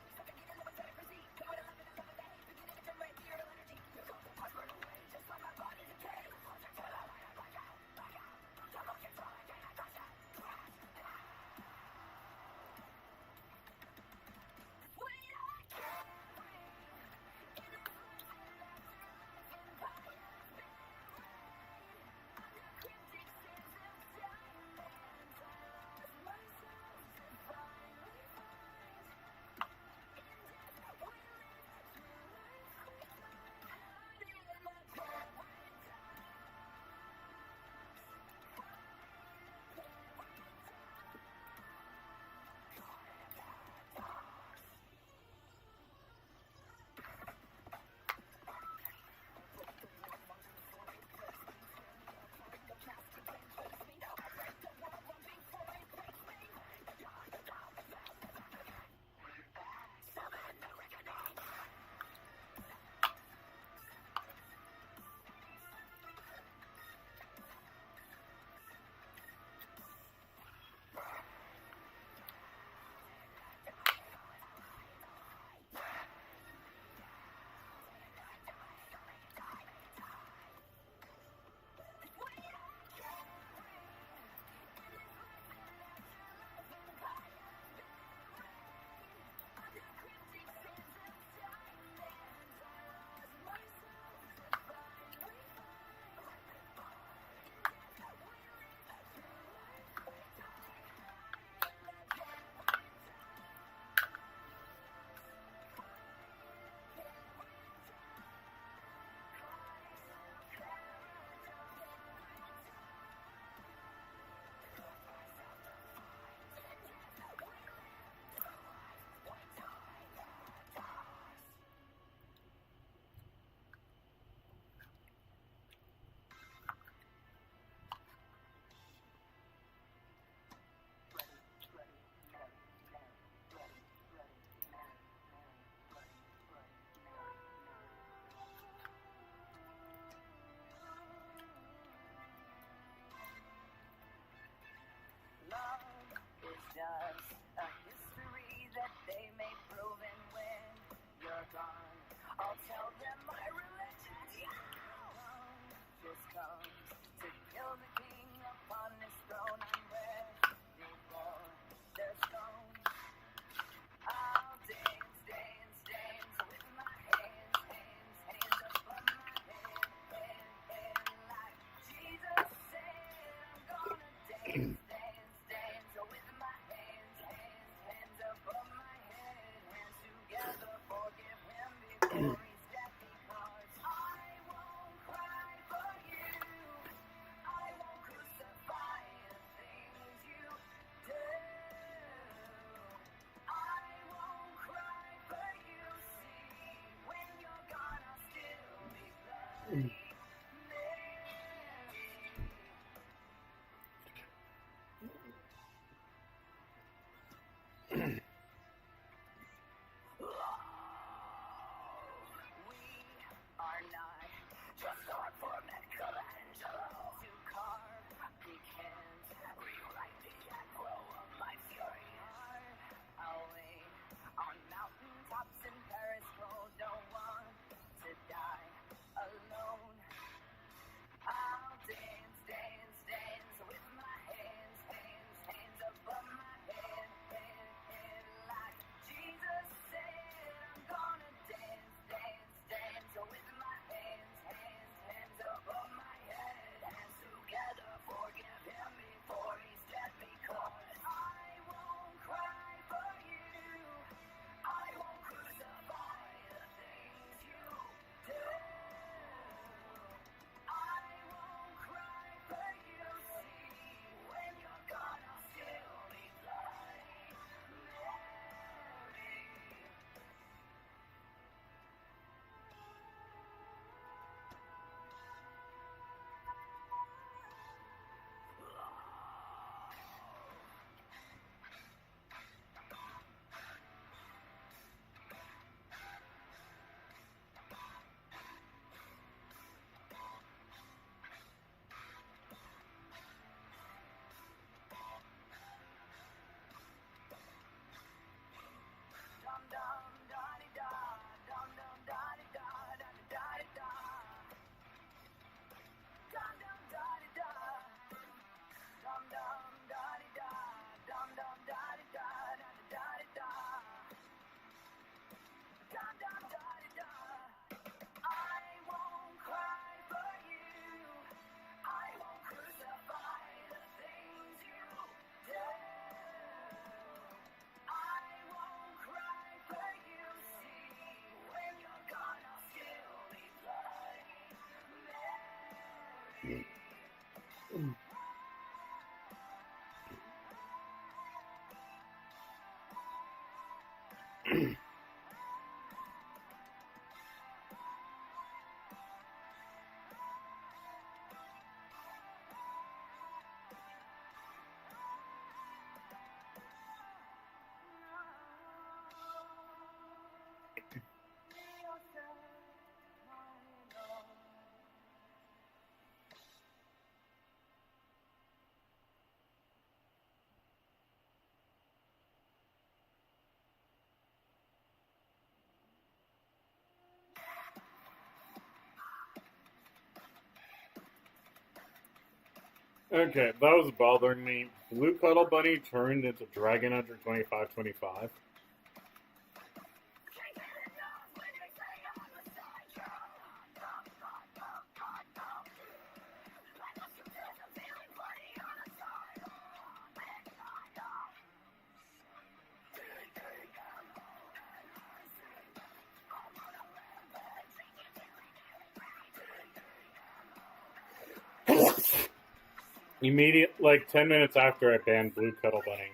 Okay, that was bothering me. Blue Cuddle Bunny turned into Dragon Hunter 2525. Immediate, like 10 minutes after I banned Blue Cuddle Bunny.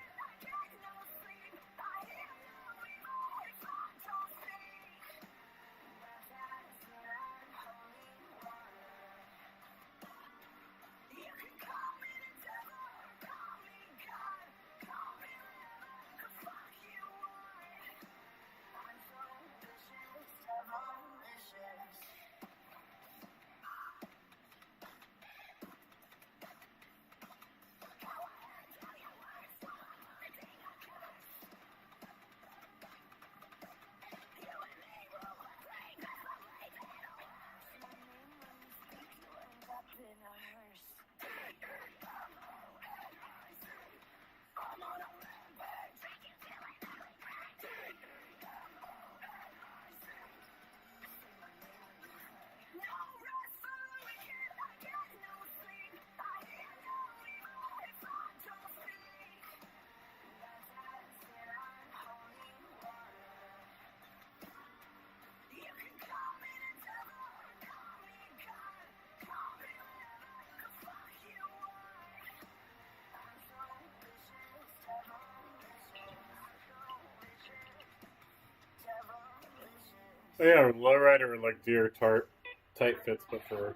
Oh, yeah, Lowrider would like deer tight fits, but for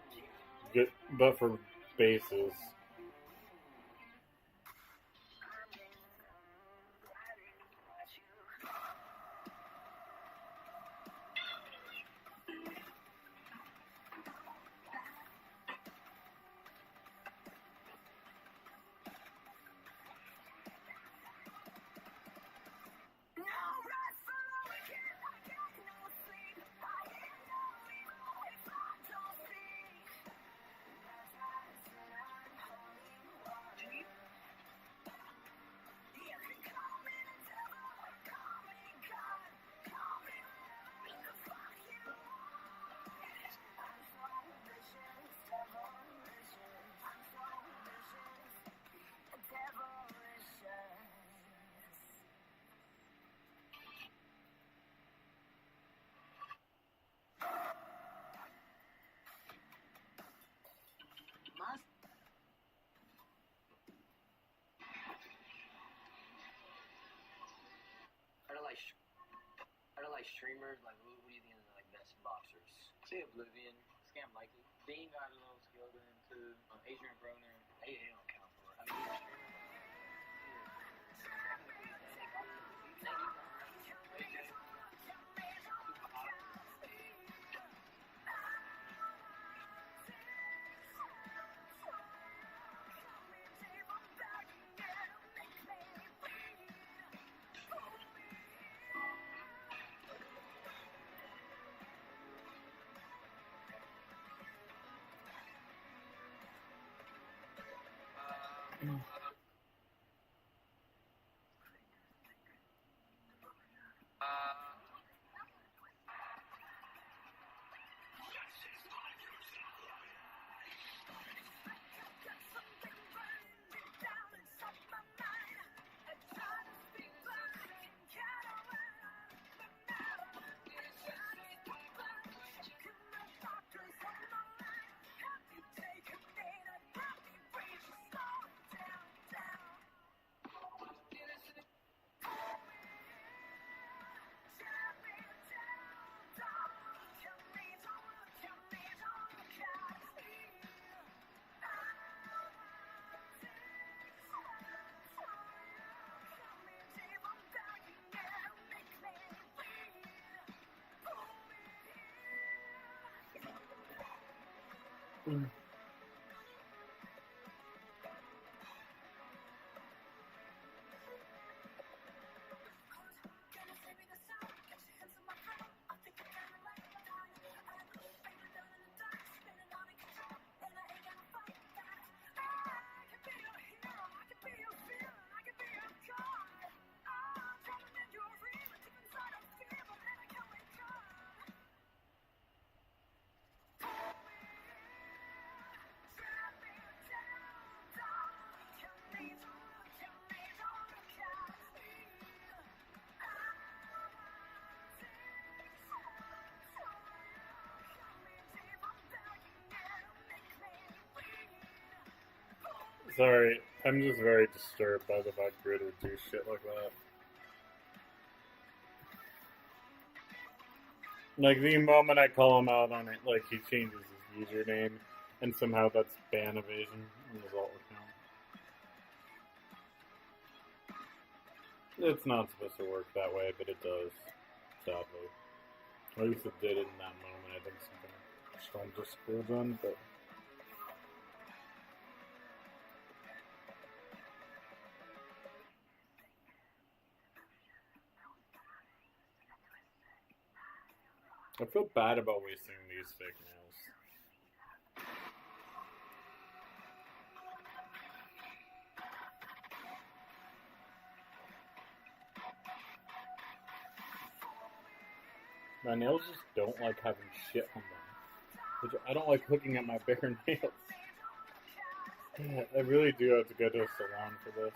bases. Are there like streamers? Like, what do you think are the like best boxers? Say Oblivion, Scam Likely. Dean got a little skill to him too. Adrian Broner, they don't count for it. I mean, Sorry, I'm just very disturbed by the fact Grid would do shit like that. Like, the moment I call him out on it, like, he changes his username, and somehow that's ban evasion in his alt account. It's not supposed to work that way, but it does, sadly. At least it did in that moment. I think something strong just screwed on, but... I feel bad about wasting these fake nails. My nails just don't like having shit on them. Which I don't like looking at my bare nails. I really do have to go to a salon for this.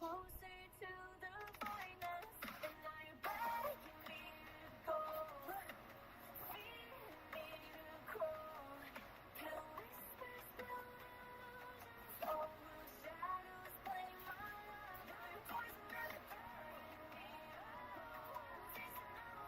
closer to the voidness, and now you're begging me to go. Feeding me to crawl. Till whispers build illusions. All the shadows play my love. Now you're poison and carrying me alone. Chasing no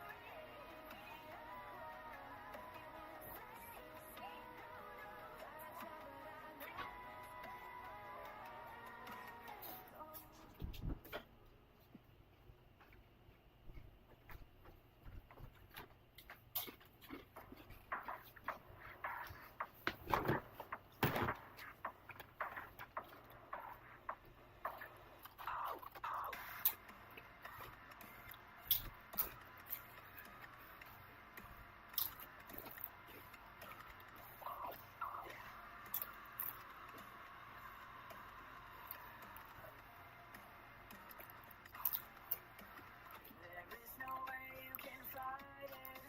There is no way you can fight it.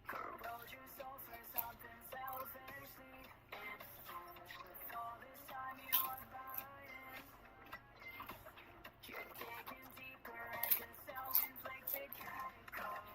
Corrode your soul for something selfishly. With all this time you are buying, you're digging deeper into self-inflicted catacombs.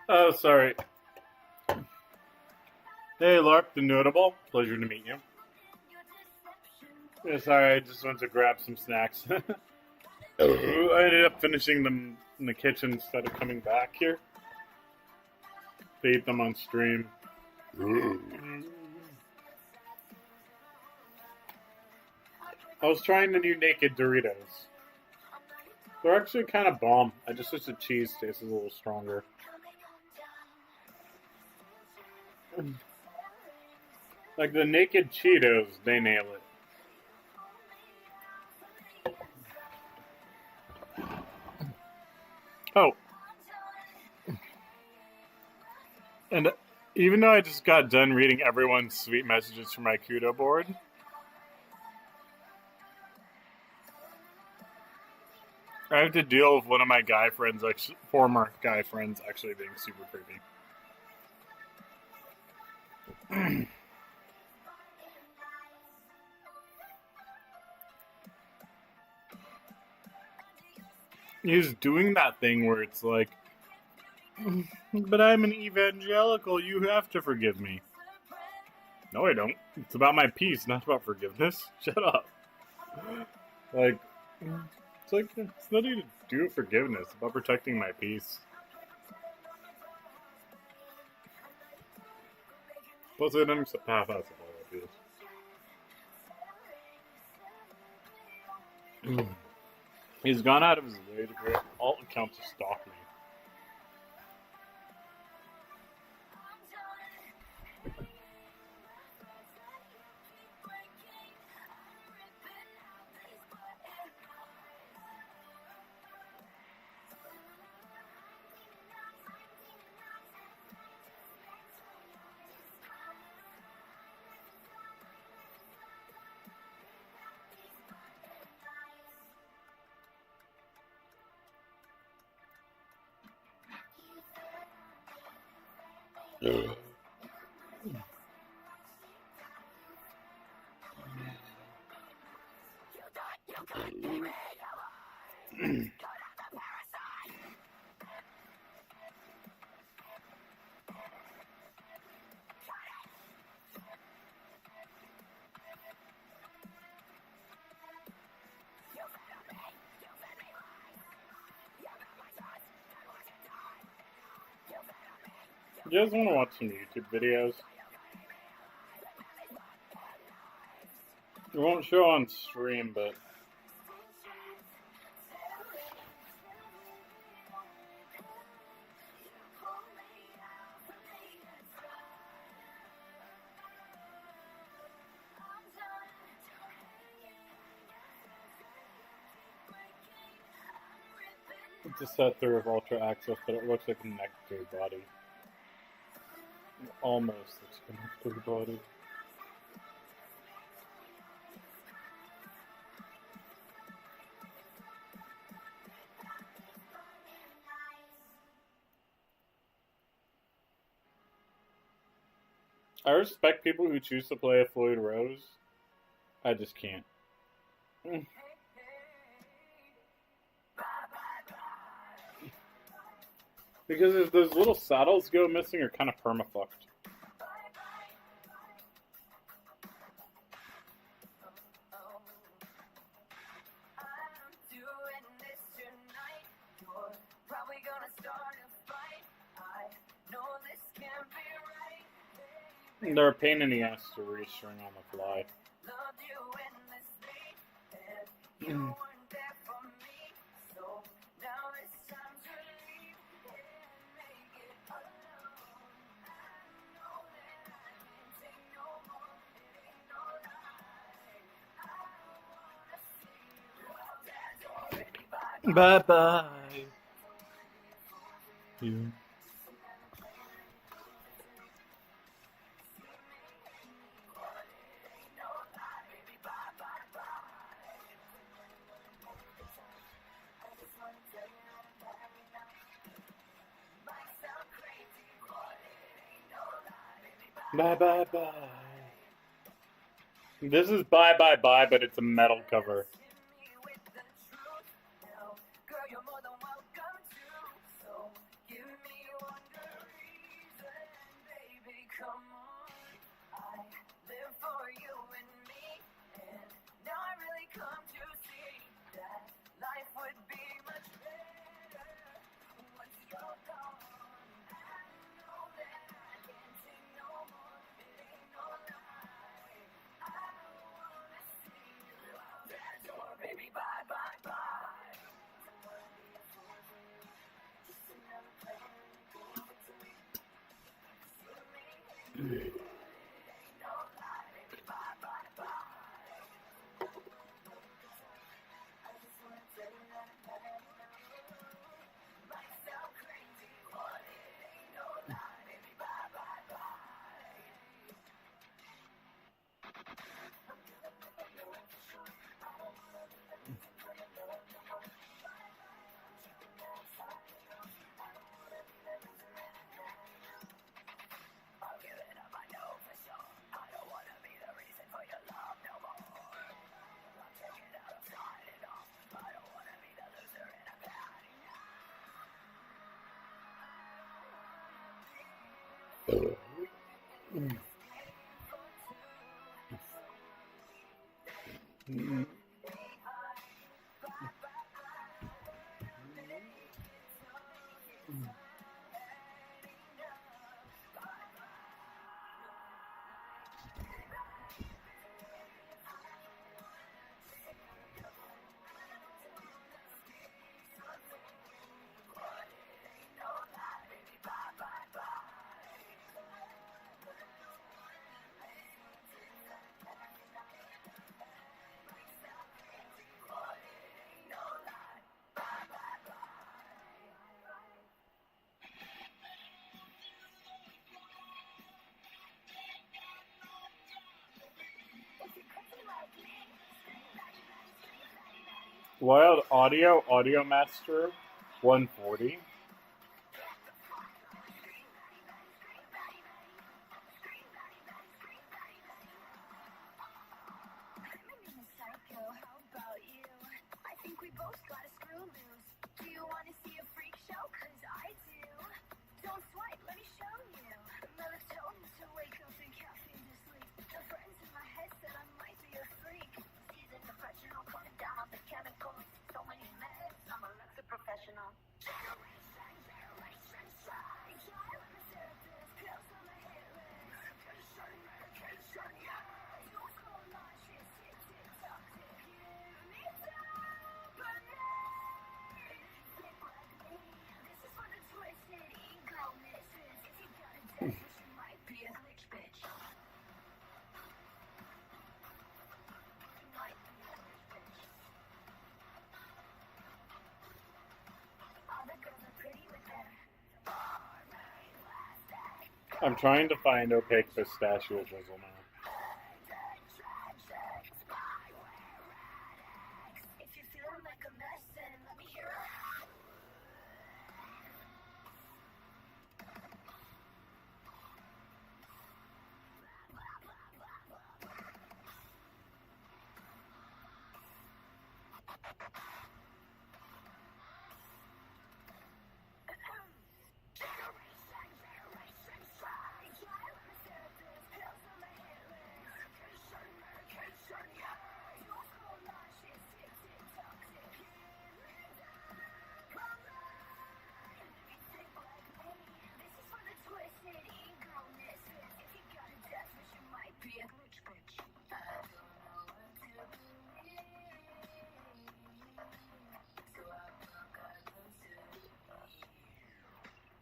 Oh, sorry. Hey, Lark, the Notable. Pleasure to meet you. Yeah, sorry, I just went to grab some snacks. I ended up finishing them in the kitchen instead of coming back here. They eat them on stream. I was trying the new Naked Doritos. They're actually kind of bomb. I just wish the cheese tastes a little stronger. Like the Naked Cheetos, they nail it. Oh. And even though I just got done reading everyone's sweet messages from my Kudoboard, I have to deal with one of my guy friends, former guy friends, actually being super creepy. He's doing that thing where it's like, but I'm an evangelical, you have to forgive me. No, I don't. It's about my peace, not about forgiveness. Shut up. Like, it's like, it's nothing to do with forgiveness. It's about protecting my peace. Plus, I don't accept half-ass apologies. He's gone out of his way to create alt accounts to stalk me. You guys want to watch some YouTube videos? It won't show on stream, but it's a set through of Ultra Access, but it looks like a nectar body. It almost looks like a nectar body. I respect people who choose to play a Floyd Rose. I just can't. Because if those little saddles go missing, you're kind of perma-fucked. They're a pain in the ass to restring on the fly. Bye bye. You. Bye bye bye. This is Bye Bye Bye, but it's a metal cover. Wild Audio Master 140. Professional. I'm trying to find opaque pistachio drizzle now. If you're feeling like a mess, then let me hear it.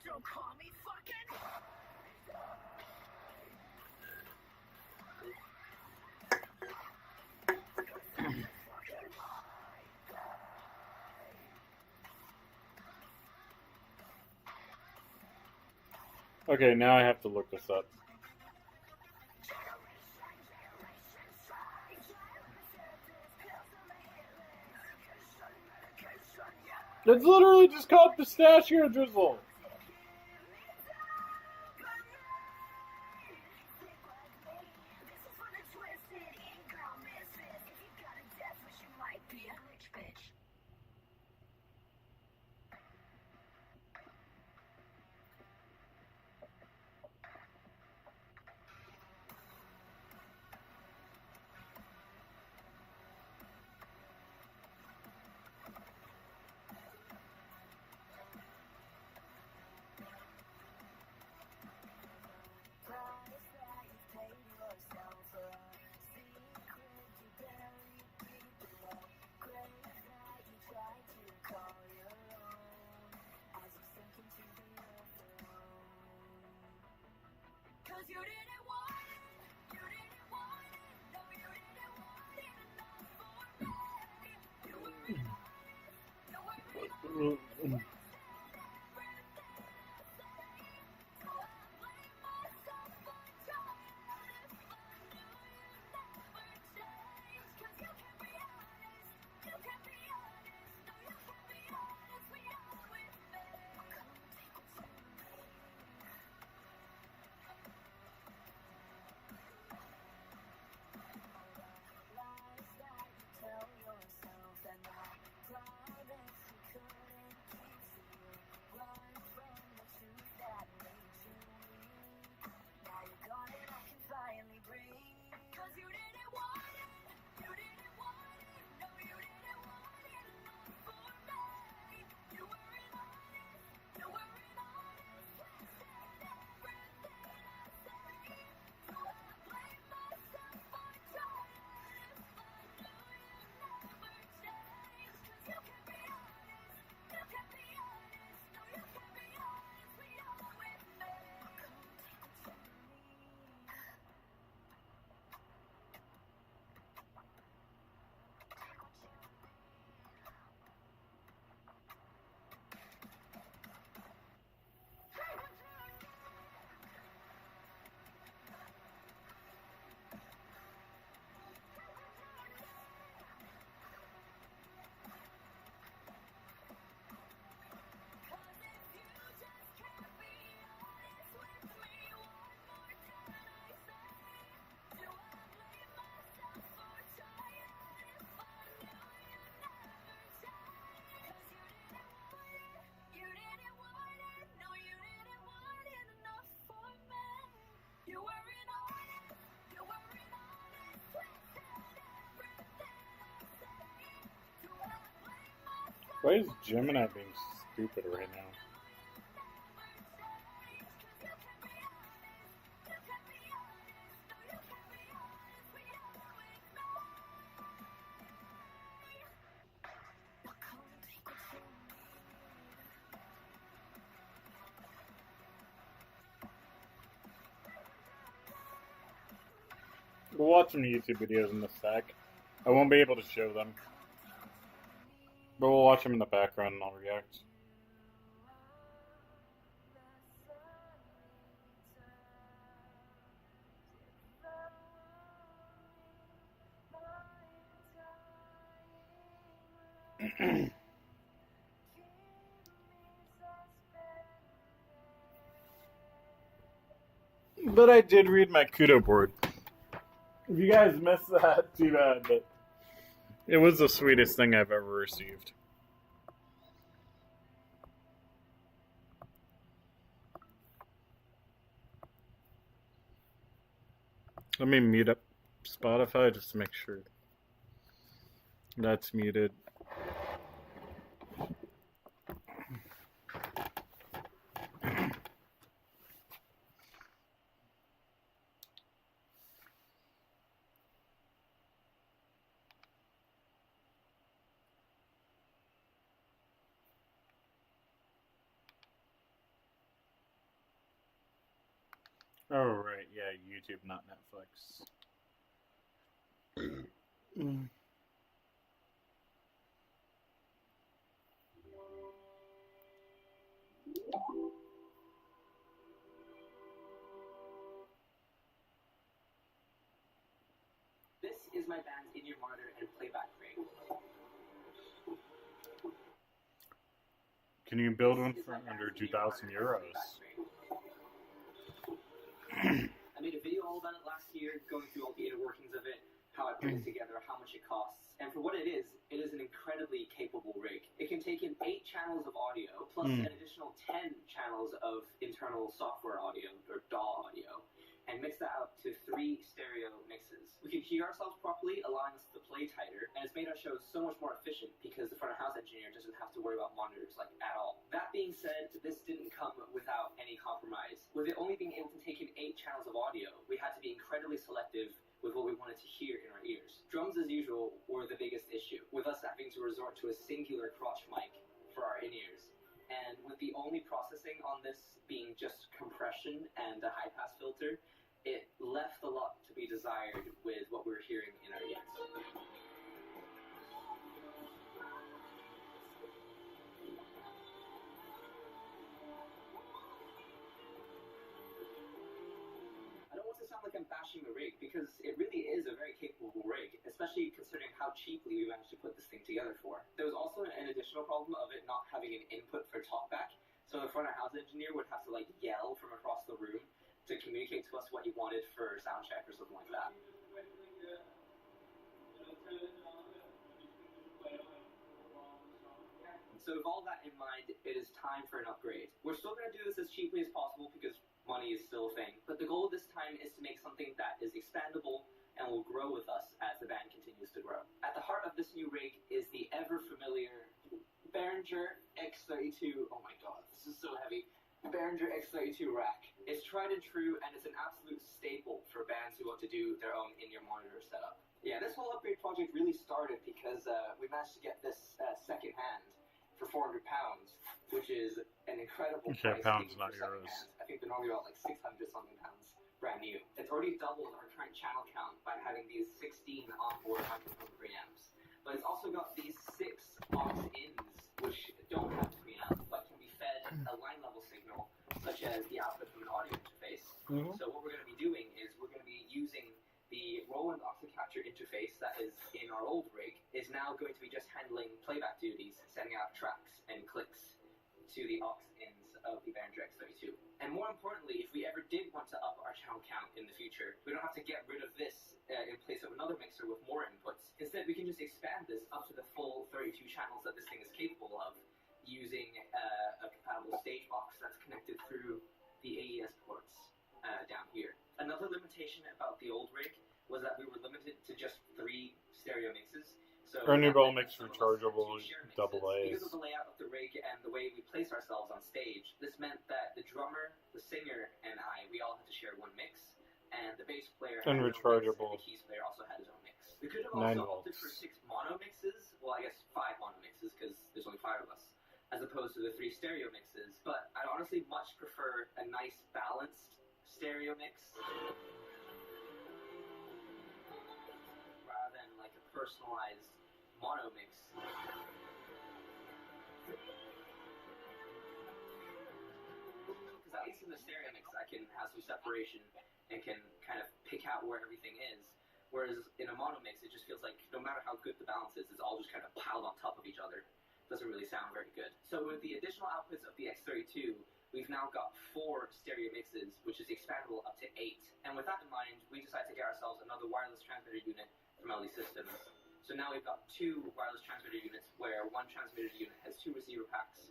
Don't call me fucking. Okay, now I have to look this up. It's literally just called pistachio drizzle. You didn't want it, you didn't want it, no, you didn't want it enough for me. You were in love, Why is Gemini being stupid right now? We'll watch some YouTube videos in the sec. I won't be able to show them. But we'll watch them in the background and I'll react. But I did read my Kudoboard. If you guys missed that, too bad, but it was the sweetest thing I've ever received. Let me mute up Spotify just to make sure that's muted. Oh, right, yeah, YouTube, not Netflix. This is my band's in-ear monitor and playback rig. Can you build one for under 2,000 euros? I made a video all about it last year, going through all the inner workings of it, how I put it together, how much it costs. And for what it is an incredibly capable rig. It can take in 8 channels of audio, plus an additional 10 channels of internal software audio, or DAW audio, and mix that out to 3 stereo mixes. We can hear ourselves properly, allowing us to play tighter, and it's made our shows so much more efficient because the front of house engineer doesn't have to worry about monitors like at all. That being said, this didn't come without any compromise. With it only being able to take in 8 channels of audio, we had to be incredibly selective with what we wanted to hear in our ears. Drums, as usual, were the biggest issue, with us having to resort to a singular crotch mic for our in-ears. And with the only processing on this being just compression and a high-pass filter, it left a lot to be desired with what we were hearing in our ears. I don't want to sound like I'm bashing the rig, because it really is a very capable rig, especially considering how cheaply we managed to put this thing together for. There was also an additional problem of it not having an input for talkback, so the front of house engineer would have to like yell from across the room to communicate to us what he wanted for sound check or something like that. So with all that in mind, it is time for an upgrade. We're still going to do this as cheaply as possible because money is still a thing, but the goal this time is to make something that is expandable and will grow with us as the band continues to grow. At the heart of this new rig is the ever familiar Behringer X32. Oh my god, this is so heavy. Behringer X32 rack. It's tried and true, and it's an absolute staple for bands who want to do their own in-ear monitor setup. Yeah, this whole upgrade project really started because we managed to get this second-hand for £400, which is an incredible price. Pounds, not euros. I think they're normally about like 600-something pounds, brand new. It's already doubled our current channel count by having these 16 onboard microphone preamps. But it's also got these 6 aux ins, which don't have preamp, but can be fed a line level signal, such as the output from an audio interface. So what we're going to be doing is we're going to be using the Roland Octacapture interface that is in our old rig is now going to be just handling playback duties, sending out tracks and clicks to the aux ins of the Behringer X32. And more importantly, if we ever did want to up our channel count in the future, we don't have to get rid of this in place of another mixer with more inputs. Instead, we can just expand this up to the full 32 channels that this thing is capable of using a compatible stage box that's connected through the AES ports down here. Another limitation about the old rig was that we were limited to just 3 stereo mixes. So Ernie that Ball meant makes that some of us had to rechargeable share mixes. double Because of A's. the layout of the rig and the way we place ourselves on stage, this meant that the drummer, the singer, and we all had to share one mix, and the bass player had And his own mix, rechargeable. and the keys player also had his own mix. We could have 9 also opted for volts. 6 mono mixes, well, I guess 5 mono mixes, because there's only 5 of us, as opposed to the 3 stereo mixes, but I'd honestly much prefer a nice balanced stereo mix rather than like a personalized mono mix. Because at least in the stereo mix I can have some separation and can kind of pick out where everything is. Whereas in a mono mix, it just feels like no matter how good the balance is, it's all just kind of piled on top of each other. Doesn't really sound very good. So with the additional outputs of the X32, we've now got 4 stereo mixes, which is expandable up to 8. And with that in mind, we decided to get ourselves another wireless transmitter unit from LD Systems. So now we've got 2 wireless transmitter units, where one transmitter unit has 2 receiver packs,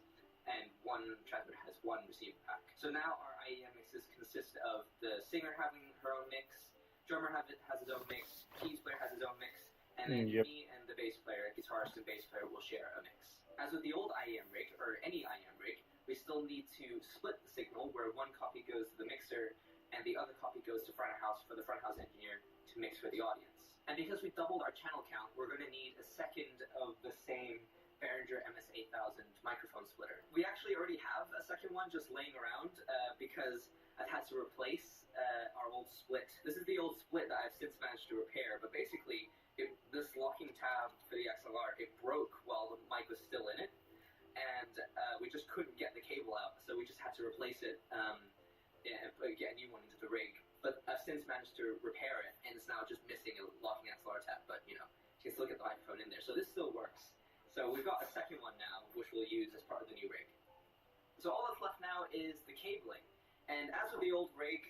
and one transmitter has 1 receiver pack. So now our IEM mixes consist of the singer having her own mix, drummer has his own mix, keys player has his own mix, and then me and the bass player, guitarist and bass player will share a mix. As with the old IEM rig, or any IEM rig, we still need to split the signal, where one copy goes to the mixer and the other copy goes to front of house for the front house engineer to mix for the audience. And because we doubled our channel count, we're going to need a second of the same Behringer MS-8000 microphone splitter. We actually already have a second one just laying around because I've had to replace our old split. This is the old split that I've since managed to repair, but basically this locking tab for the XLR, it broke while the mic was still in it, and we just couldn't get the cable out, so we just had to replace it and get a new one into the rig. But I've since managed to repair it, and it's now just missing a locking XLR tab, but you know, you can still get the microphone in there, so this still works. So we've got a second one now, which we'll use as part of the new rig. So all that's left now is the cabling. And as with the old rig,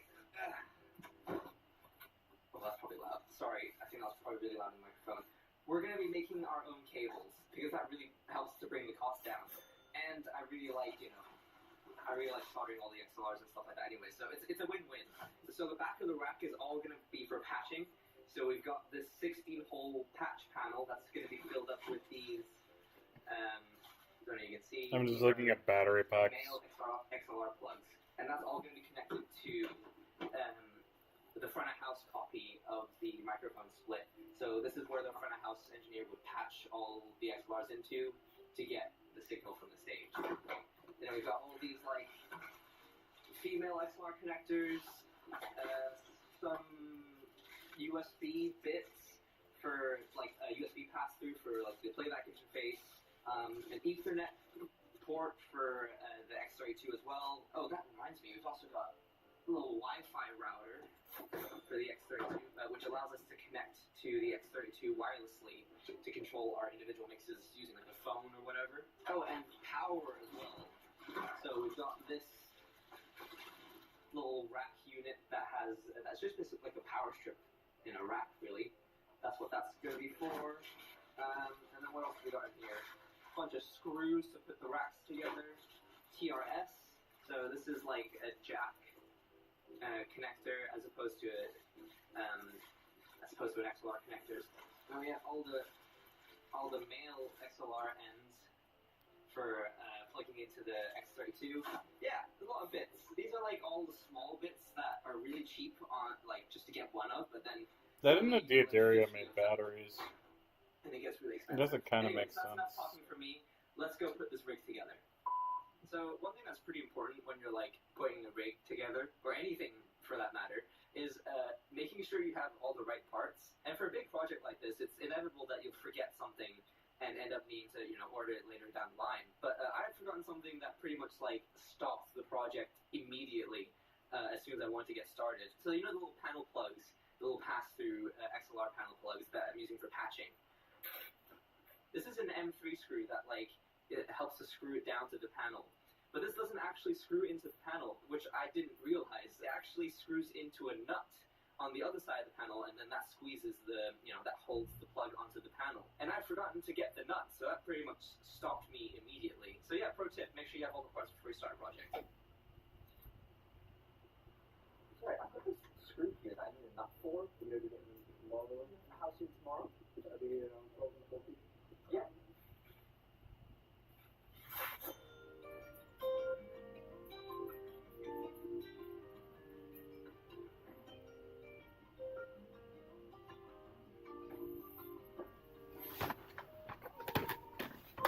well, that's probably loud. Sorry, I think that was probably really loud in the microphone. We're going to be making our own cables, because that really helps to bring the cost down. And I really like, soldering all the XLRs and stuff like that anyway, so it's a win-win. So the back of the rack is all going to be for patching. So we've got this 16-hole patch panel that's going to be filled up with these, I don't know, you can see. I'm just looking at battery packs. Male XLR plugs. And that's all going to be connected to the front of house copy of the microphone split. So this is where the front of house engineer would patch all the XLRs into to get the signal from the stage. Then we've got all these like female XLR connectors, some USB bits for like a USB pass-through for like the playback interface, an Ethernet port for the X32 as well. Oh, that reminds me, we've also got a little Wi-Fi router for the X32, which allows us to connect to the X32 wirelessly to control our individual mixes using like a phone or whatever. Oh, and power as well. So we've got this little rack unit that's just like a power strip in a rack, really. That's what that's going to be for. And then what else have we got in here? A bunch of screws to put the racks together. TRS. So this is like a jack connector as opposed to an XLR connectors. And we have all the male XLR ends for plugging into the X32. Yeah, a lot of bits. These are like all the small bits that are really cheap on like just to get one of, but then That didn't the Diateria made batteries. And it gets really It expensive. doesn't kind of Anyways, make sense. That's talking for me. Let's go put this rig together. So one thing that's pretty important when you're like putting a rig together, or anything for that matter, is making sure you have all the right parts. And for a big project like this, it's inevitable that you'll forget something and end up needing to, order it later down the line. But I had forgotten something that pretty much like stopped the project immediately as soon as I wanted to get started. So the little panel plugs, the little pass-through XLR panel plugs that I'm using for patching. This is an M3 screw that it helps to screw it down to the panel. But this doesn't actually screw into the panel, which I didn't realize. It actually screws into a nut on the other side of the panel, and then that squeezes that holds the plug onto the panel. And I'd forgotten to get the nut, so that pretty much stopped me immediately. So yeah, pro tip, make sure you have all the parts before you start a project. Sorry, I've got this screw here that I need a nut for. We're going to be getting more of it. How soon tomorrow? That'll be around 12 and 14.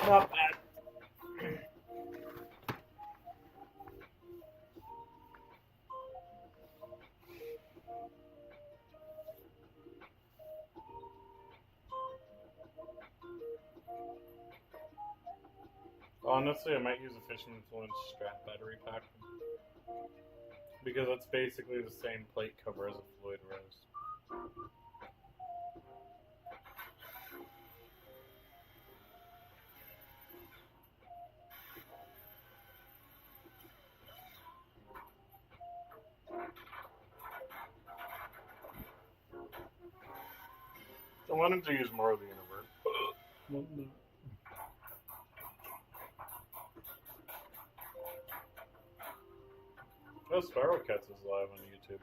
Not bad. Honestly, I might use a Fishing Influence strap battery pack because it's basically the same plate cover as a Floyd Rose. I wanted to use more of the Invert. Oh, Spiral Cats is live on YouTube.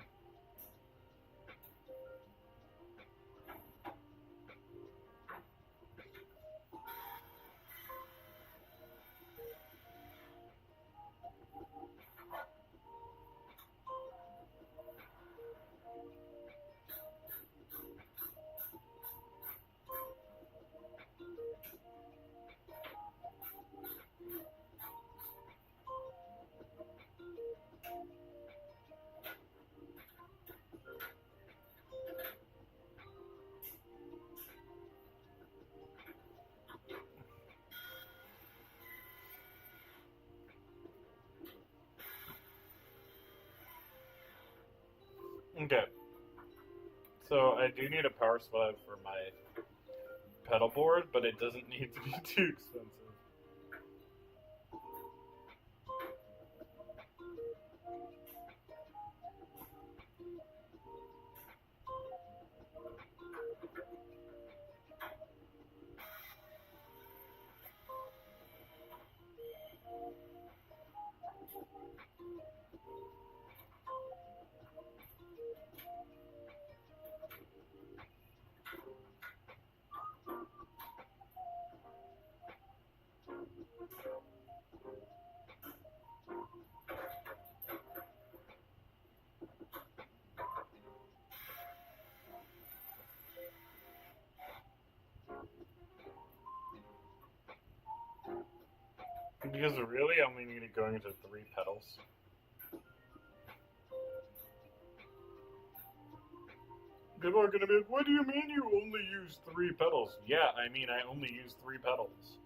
Okay. So I do need a power supply for my pedal board, but it doesn't need to be too expensive. Because really, I only need it going into 3 pedals. People are gonna be like, what do you mean you only use 3 pedals? Yeah, I mean I only use 3 pedals.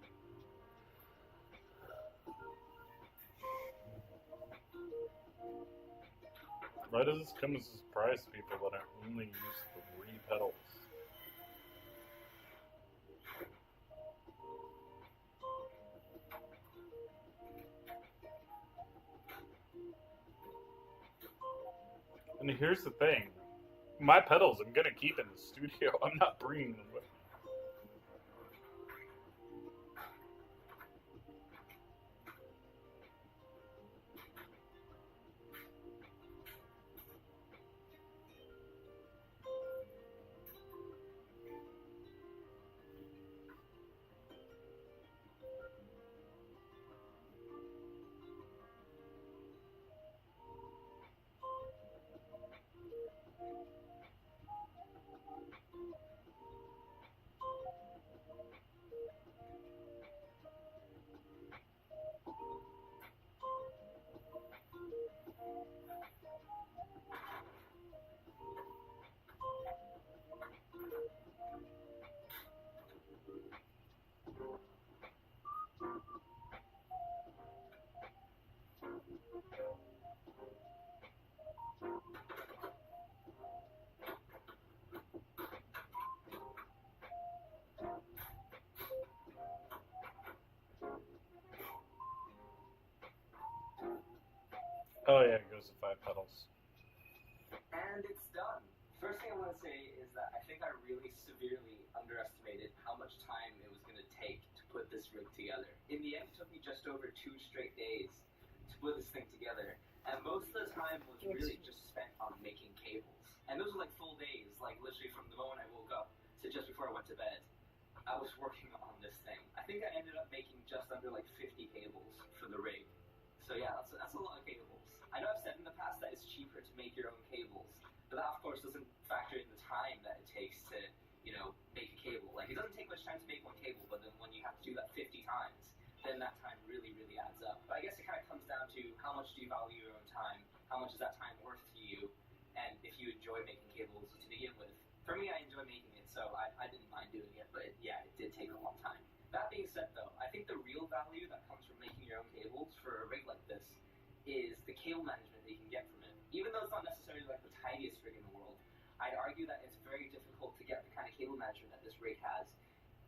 Why does this come as a surprise to people that I only use 3 pedals? And here's the thing. My pedals I'm gonna keep in the studio. I'm not bringing them with me. Oh yeah, it goes to 5 pedals. And it's done. First thing I want to say is that I think I really severely underestimated how much time it was going to take to put this rig together. In the end, it took me just over 2 straight days to put this thing together. And most of the time was really just spent on making cables. And those were like full days, like literally from the moment I woke up to just before I went to bed. I was working on this thing. I think I ended up making just under like 50 cables for the rig. So yeah, that's a lot of cables. I know I've said in the past that it's cheaper to make your own cables, but that of course doesn't factor in the time that it takes to, make a cable. Like it doesn't take much time to make one cable, but then when you have to do that 50 times, how much is that time worth to you, and if you enjoy making cables to begin with. For me, I enjoy making it, so I didn't mind doing it, but yeah, it did take a long time. That being said, though, I think the real value that comes from making your own cables for a rig like this is the cable management that you can get from it. Even though it's not necessarily like the tidiest rig in the world, I'd argue that it's very difficult to get the kind of cable management that this rig has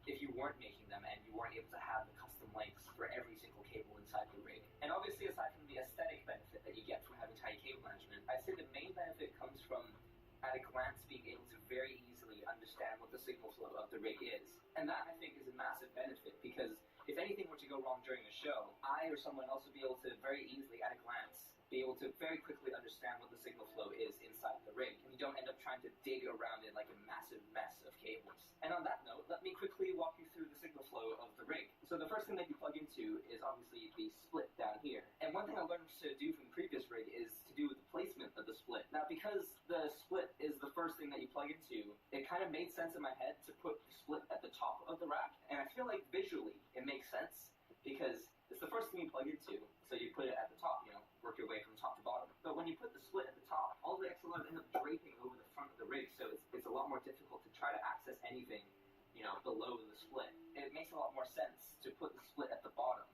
if you weren't making them and you weren't able to have the custom lengths for every single cable inside the rig. And obviously, aside from the aesthetic benefit that you get from having tight cable management, I'd say the main benefit comes from, at a glance, being able to very easily understand what the signal flow of the rig is. And that, I think, is a massive benefit, because if anything were to go wrong during a show, I or someone else would be able to very easily, at a glance, be able to very quickly understand what the signal flow is inside the rig, and you don't end up trying to dig around it like a massive mess of cables. And on that note, let me quickly walk you through the signal flow of the rig. So the first thing that you plug into is obviously the split down here. And one thing I learned to do from the previous rig is to do with the placement of the split. Now, because the split is the first thing that you plug into, it kind of made sense in my head to put the split at the top of the rack, and I feel like visually it makes sense, because it's the first thing you plug into, so you put it at the top, work your way from top to bottom. But when you put the split at the top, all the XLRs end up draping over the front of the rig, so it's a lot more difficult to try to access anything, below the split. It makes a lot more sense to put the split at the bottom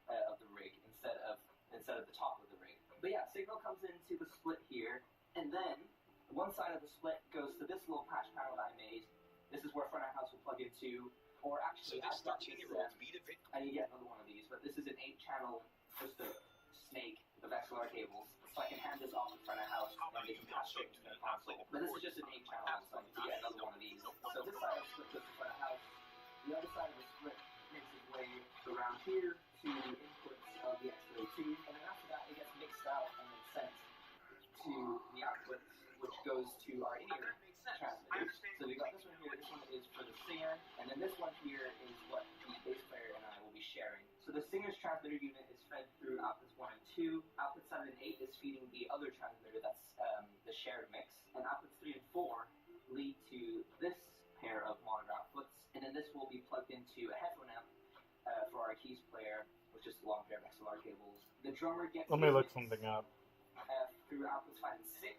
of the rig instead of the top of the rig. But yeah, signal comes into the split here, and then one side of the split goes to this little patch panel that I made. This is where front of house will plug into, or actually, So this 13-year-old I need to get another one of these, but this is an 8-channel, just a snake of XLR cables, so I can hand this off in front of house, and they can pass straight to the console. But this is just an 8-channel, so I need to get another one of these. So this side of the split goes to front of house. The other side of the split makes its way around here to the inputs of the X32, and then after that, it gets mixed out and then sent to the outputs, which goes to our in-ear transmitters. So we got this one here. This one is for the singer, and then this one here is what the bass player and I will be sharing. So the singer's transmitter unit is fed through outputs 1 and 2. Output 7 and 8 is feeding the other transmitter, that's the shared mix. And outputs 3 and 4 lead to this pair of monitor outputs, and then this will be plugged into a headphone amp for our keys player, with just a long pair of XLR cables. The drummer gets Let me look something up. through outputs 5 and 6,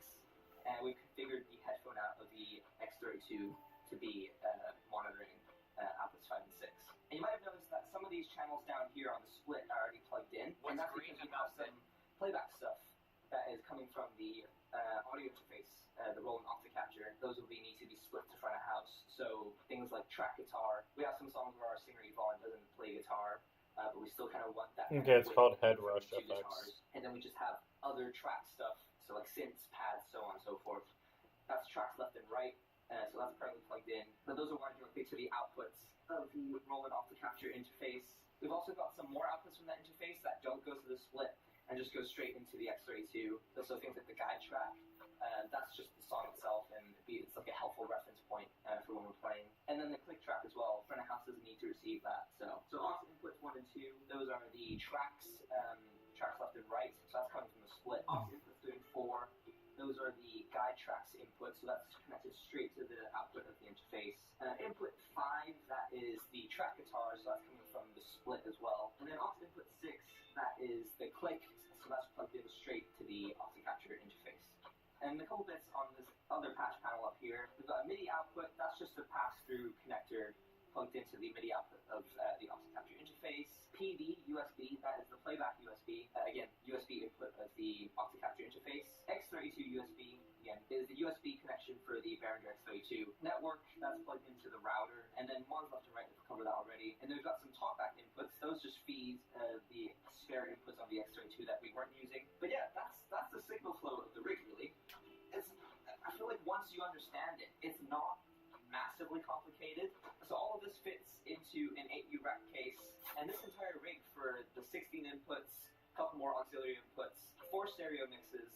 and we configured the headphone out of the X32 to be monitoring outputs 5 and 6. And you might have noticed that some of these channels down here on the split are already plugged in, and that's because we have some playback stuff that is coming from the audio interface, the Roland Octacapture. Those will need to be split to front of house. So things like track guitar. We have some songs where our singer Yvonne doesn't play guitar, but we still kind of want that. Okay, it's called Head Rush two FX. guitars. And then we just have other track stuff, so like synths, pads, so on and so forth. That's tracks left and right, so that's currently plugged in. But those are wired directly to the outputs of the Roland Octacapture interface. We've also got some more outputs from that interface that don't go to the split and just go straight into the X32. So things like the guide track, that's just the song itself, and it's like a helpful reference point for when we're playing. And then the click track as well. Front of house doesn't need to receive that. So aux inputs 1 and 2, those are the tracks, tracks left and right. So that's coming from the split. Aux inputs 3 and 4, those are the guide tracks inputs. So that's connected straight to the output of the interface. Input 5, that is the track guitar. So that's coming from the split as well. And then aux input 6, that is the click. So that's plugged in straight to the Octacapture interface. And a couple bits on this other patch panel up here. We've got a MIDI output. That's just a pass-through connector plugged into the MIDI output of the Octacapture interface. PD USB, that is the playback USB. Again, USB input of the Octacapture interface. X32 USB, again, is the USB connection for the Behringer X32 network. That's plugged into the router. And then one's left and right, we've covered that already. And then we've got some talkback inputs. Those just feed the spare inputs on the X32 that we weren't using. But yeah, that's the signal flow of the rig, really. I feel like once you understand it, it's not massively complicated. So all of this fits into an 8U rack case, and this entire rig for the 16 inputs, a couple more auxiliary inputs, 4 stereo mixes,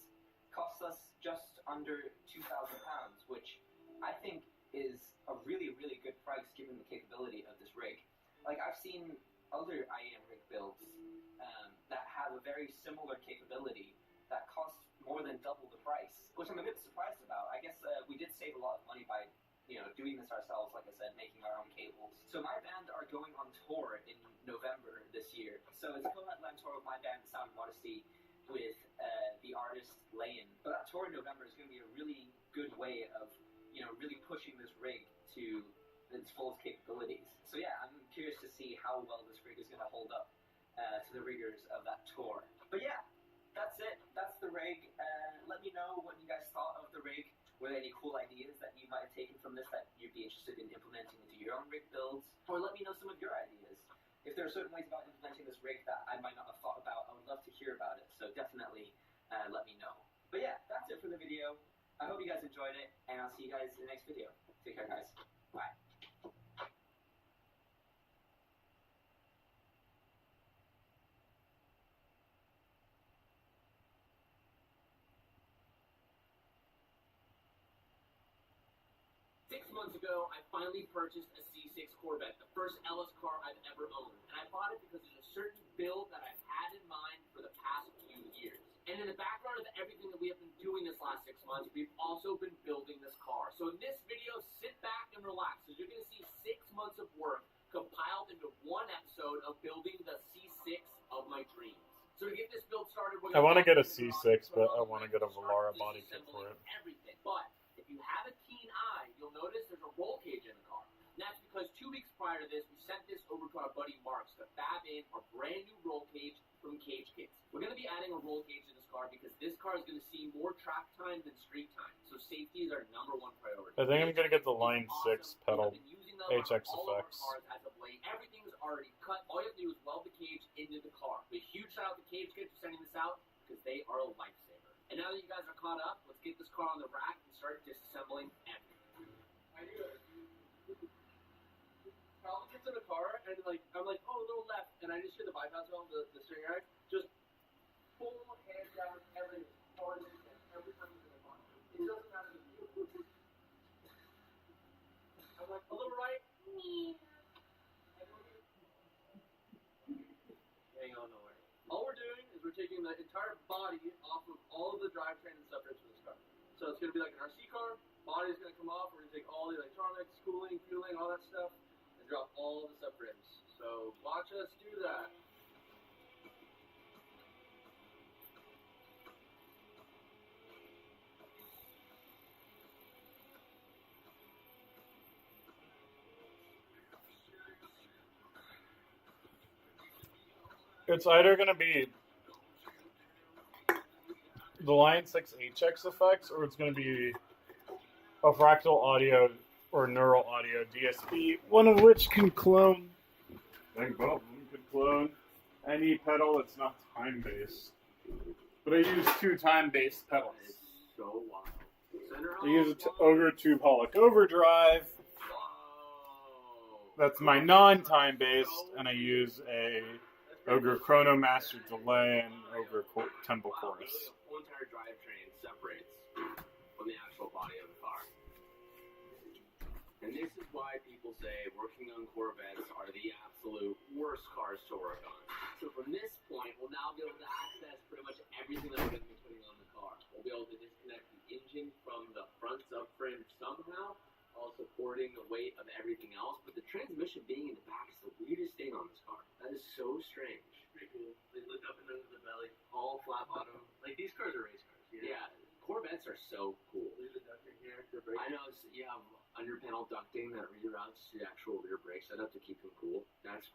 costs us just under £2,000, which I think is a really, really good price given the capability of this rig. Like, I've seen other IEM rig builds that have a very similar capability that cost more than double the price, which I'm a bit surprised about. I guess we did save a lot of money by doing this ourselves, like I said, making our own cables. So my band are going on tour in November this year. So it's a co-headline tour of my band, Sound of Modesty, with the artist Layan good way of, really pushing this rig to its fullest capabilities. So yeah, I'm curious to see how well this rig is going to hold up to the rigors of that tour. But yeah, that's it. That's the rig. Let me know what you guys thought of the rig. Were there any cool ideas that you might have taken from this that you'd be interested in implementing into your own rig builds? Or let me know some of your ideas. If there are certain ways about implementing this rig that I might not have thought about, I would love to hear about it. So definitely let me know. But yeah, that's it for the video. I hope you guys enjoyed it, and I'll see you guys in the next video. Take care, guys. Bye. 6 months ago, I finally purchased a C6 Corvette, the first LS car I've ever owned. And I bought it because there's a certain build that I've had in mind for the past few years. And in the background of everything that we have been doing this last 6 months, we've also been building this car. So in this video, sit back and relax, because you're going to see 6 months of work compiled into one episode of building the C6 of my dreams. So to get this build started, I want to get a C6, but I want to get a Velara body kit for it. Everything. But if you have a keen eye, you'll notice there's a roll cage in the car. And that's because 2 weeks prior to this, we sent this over to our buddy Marks to fab in our brand new roll cage from Cage Kits. We're going to be adding a roll cage to this car because this car is going to see more track time than street time. So safety is our #1 priority. I think I'm going to get the Line 6 pedal HX effects. Everything is already cut. All you have to do is weld the cage into the car. A huge shout out to Cage Kits for sending this out because they are a lifesaver. And now that you guys are caught up, let's get this car on the rack and start disassembling everything. I do it. Carl gets in the car and I'm like, oh, a little left, and I just hear the bypass valve, the steering rack, just full hands down, everything hard as it can, every time he's in the car. It doesn't matter to you. I'm like, a little right. Hang on, nowhere. All we're doing is we're taking the entire body off of all of the drivetrain and subframes for this car. So it's going to be like an RC car. Body's going to come off. We're going to take all the electronics, cooling, fueling, all that stuff, and drop all the subframes. So watch us do that. It's either going to be the Line 6 HX effects, or it's going to be a fractal audio or neural audio DSP, one of which can clone. I think both of them could clone any pedal that's not time-based. But I use 2 time-based pedals. It's so wild. I use a Ogre Tube Holic Overdrive. That's my non-time-based, and I use a Ogre Chrono Master Delay and Ogre Tempo Chorus. The whole entire drivetrain separates from the actual body of the car. And this is why people say working on Corvettes are the absolute worst cars to work on. So from this point, we'll now be able to access pretty much everything that we're going to be putting on the car. We'll be able to disconnect the engine from the front subframe somehow, while supporting the weight of everything else. But the transmission being in the back is the weirdest thing on this car. That is so strange. Pretty cool. They look up and under the belly, all flat bottom. Like, these cars are race cars. Yeah. Corvettes are so cool. Leave the ducting here. I know, you have under panel ducting that reroutes the actual rear brake setup to keep them cool. That's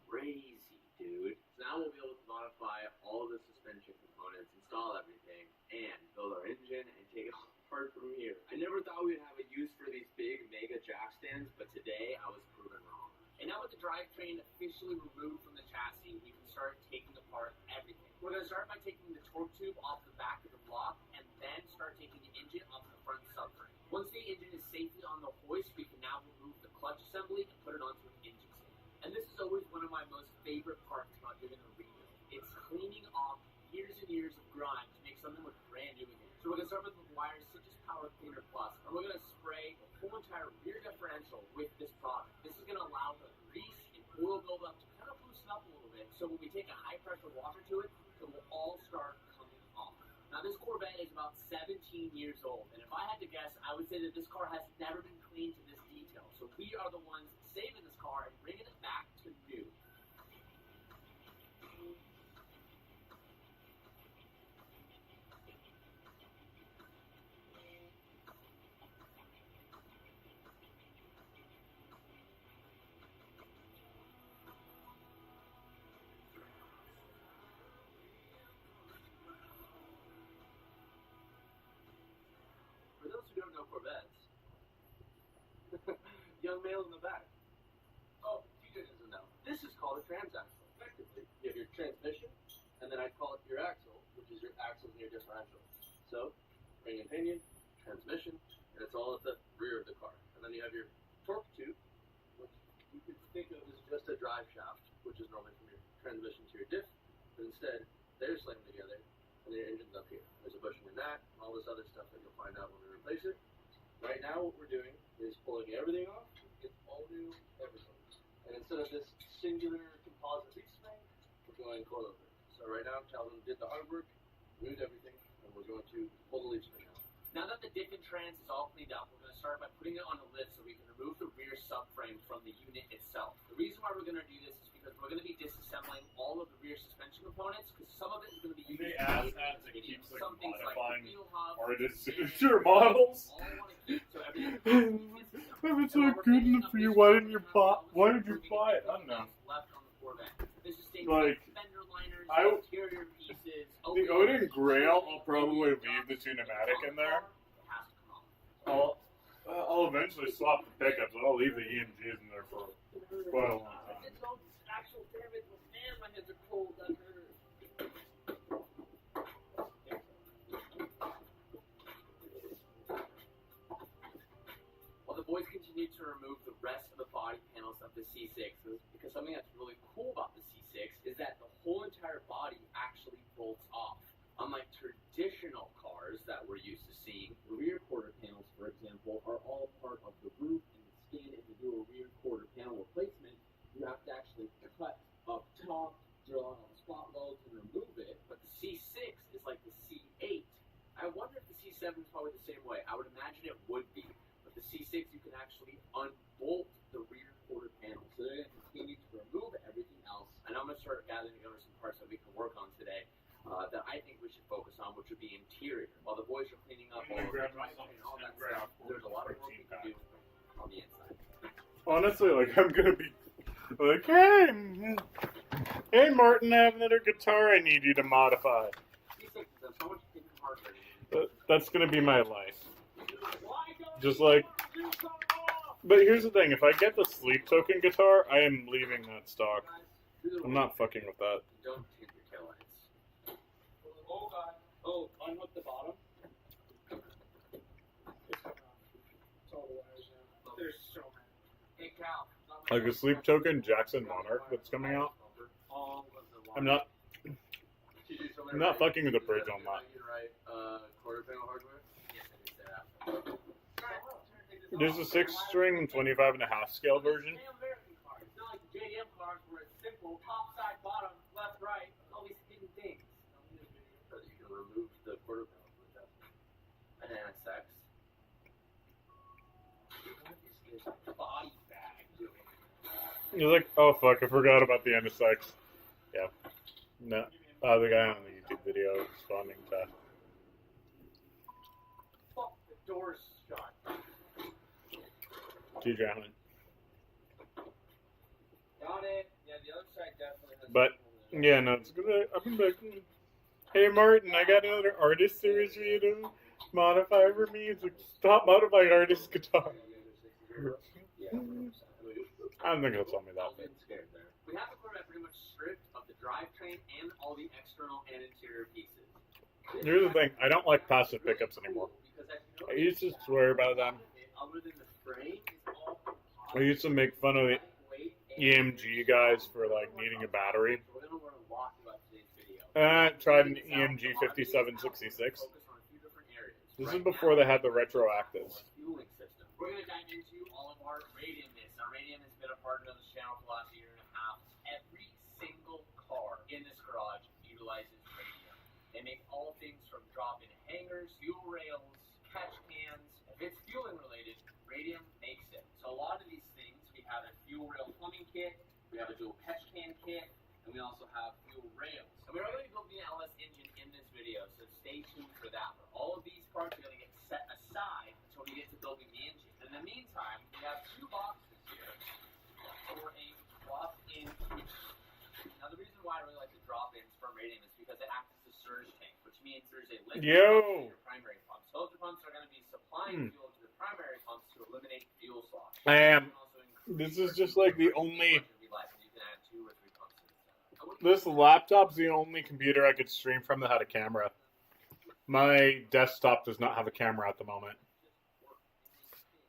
crazy, dude. So now we'll be able to modify all of the suspension components, install everything, and build our engine and take it apart from here. I never thought we'd have a use for these big mega jack stands, but today I was proven wrong. And now with the drivetrain officially removed from the chassis, we can start taking apart everything. We're going to start by taking the torque tube off the back of the block, and then start taking the engine off the front subframe. Once the engine is safely on the hoist, we can now remove the clutch assembly and put it onto an engine stand. And this is always one of my most favorite parts about doing a rebuild. It's cleaning off years and years of grime to make something look brand new again. So we're going to start with the Wire Citrus Power Cleaner Plus, and we're going to spray the whole entire rear differential with this product. This is going to allow the grease and oil buildup to kind of loosen up a little bit, so when we take a high pressure washer to it, it will all start coming off. Now this Corvette is about 17 years old, and if I had to guess, I would say that this car has never been cleaned to this detail. So we are the ones saving this car and bringing it back to new. Corvettes. Young male in the back. Oh, TJ doesn't know. This is called a transaxle. Effectively, you have your transmission, and then I call it your axle, which is your axles and your differential. So, ring and pinion, transmission, and it's all at the rear of the car. And then you have your torque tube, which you could think of as just a drive shaft, which is normally from your transmission to your diff, but instead, they're slammed together, and your engine's up here. There's a bushing in that, and all this other stuff that you'll find out when we replace it. Right now, what we're doing is pulling everything off. It's all new, everything. And instead of this singular composite leaf spring, we're going coilover. So right now, Calvin did the hard work, moved everything, and we're going to pull the leaf spring out. Now that the diff and trans is all cleaned up, we're going to start by putting it on a lift so we can remove the rear subframe from the unit itself. The reason why we're going to do this is because we're going to be disassembling all of the rear suspension components, because some of it is going to be used They in ask the that to keep like some things like modifying the wheel hub, artists' signature models. all I want to keep, so everything If it's not good enough for you, why did you buy it? I don't know. left on the Corvette. This is things Like, fender liners, I- interior pieces. The Odin Grail, I'll probably leave the 2 pneumatic in there. I'll eventually swap the pickups, but I'll leave the EMGs in there for quite a long time. It's all actual damage, but man, my hands are cold. That hurt. While the boys continue to remove the rest of the body panels of the C6, because something that's really cool about the C6 is that the whole entire body actually bolts off. Unlike traditional cars that we're used to seeing, the rear quarter panels, for example, are all part of the roof and the skin. If you do a rear quarter panel replacement, you have to actually cut up top, drill out all the spot welds, and remove it. But the C6 is like the C8. I wonder if the C7 is probably the same way. I would imagine it would be. But the C6, you can actually unbolt the rear quarter panel. So they're going to continue to remove everything else. And I'm going to start gathering together some parts that we can work on today. That I think we should focus on, which would be interior. While the boys are cleaning up all of the drivetrain and all that stuff, there's a lot of work we can do on the inside. Honestly, like, I'm gonna be like, hey, Martin, I have another guitar I need you to modify. So much hidden hardware. That's gonna be my life. Just like, but here's the thing: if I get the sleep token guitar, I am leaving that stock. I'm not fucking with that. Don't tint your taillights. Oh god. Oh, unhook the bottom. It's all the wires now. There's so many. Hey Cal. Like a sleep token Jackson Monarch that's coming out. I'm not fucking with the bridge on that. Quarter panel hardware? Yes, I did say that. There's a 6-string 25 and a half scale version. American cars. It's not like the JDM cars where it's simple, top, side, bottom, left, right, all these hidden things. But you can remove the quarter panel with that. And then it's sex. What is this body bag doing? You're like, oh fuck, I forgot about the NSX. Yeah. No. The guy on the YouTube video responding to. Fuck, the door's shut. G drowning. Got it. Yeah, the other side definitely has. But yeah, no, it's gonna. I've been like, hey Martin, I got another artist series for you to modify for me. It's like, stop modifying artist guitar. I don't think he'll tell me that. We have the Corvette pretty much stripped of the drivetrain and all the external and interior pieces. Here's the thing: I don't like passive pickups anymore. I used to swear about them. Other than the frame, it's all I used to make fun of the EMG guys for like needing a battery. We're going to learn a lot about today's video. I tried an EMG 5766. Focus on a few different areas. This is before they had the retroactives. Fueling system. We're going to dive into all of our radium bits. Our radium has been a part of this channel for the last year and a half. Every single car in this garage utilizes radium. They make all things from drop-in hangers, fuel rails, catch cans. If it's fueling related, radium makes it. So a lot of these things, we have a fuel rail plumbing kit, we have a dual catch can kit, and we also have fuel rails. And we're going to be building an LS engine in this video, so stay tuned for that. But all of these parts are going to get set aside until we get to building the engine. In the meantime, we have 2 boxes here for a drop-in kit. Now the reason why I really like the drop-ins from radium is because it acts as a surge tank, which means there's a liquid in your primary pump. So those pumps are going to be supplying fuel to the eliminate fuel slosh. I am. You can also increase This is just like the only. you can add 2 or 3 pumps to the setup. I wouldn't This laptop's the only computer I could stream from that had a camera. My desktop does not have a camera at the moment.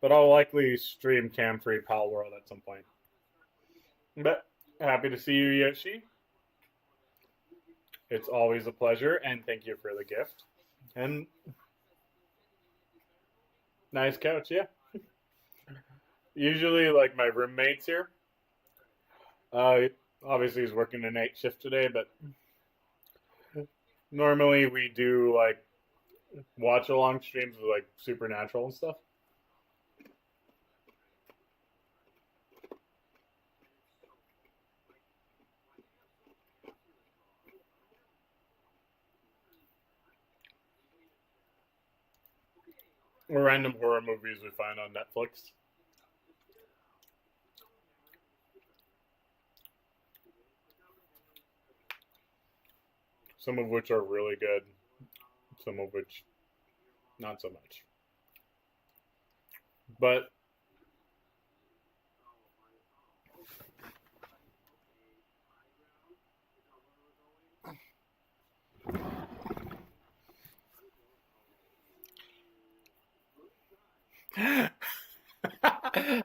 But I'll likely stream cam-free Pal World at some point. But happy to see you, Yoshi. It's always a pleasure, and thank you for the gift. And nice couch, yeah. Usually, like, my roommate's here. Obviously, he's working a night shift today, but normally we do, like, watch-along streams with, like, Supernatural and stuff. Or random horror movies we find on Netflix. Some of which are really good, some of which not so much. But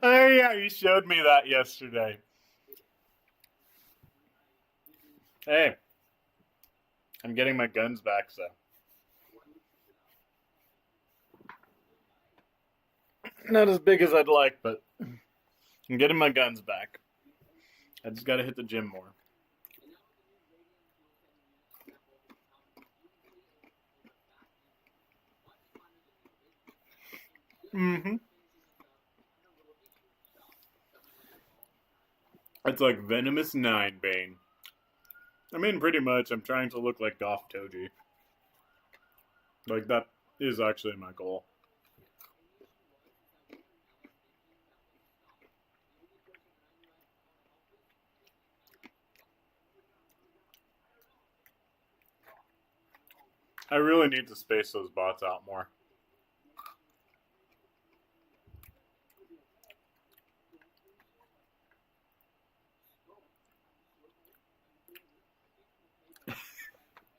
oh yeah, you showed me that yesterday. Hey, I'm getting my guns back, so. Not as big as I'd like, but I'm getting my guns back. I just gotta hit the gym more. Mm-hmm. It's like Venomous 9 Bane. I mean, pretty much, I'm trying to look like Goth Toji. Like, that is actually my goal. I really need to space those bots out more.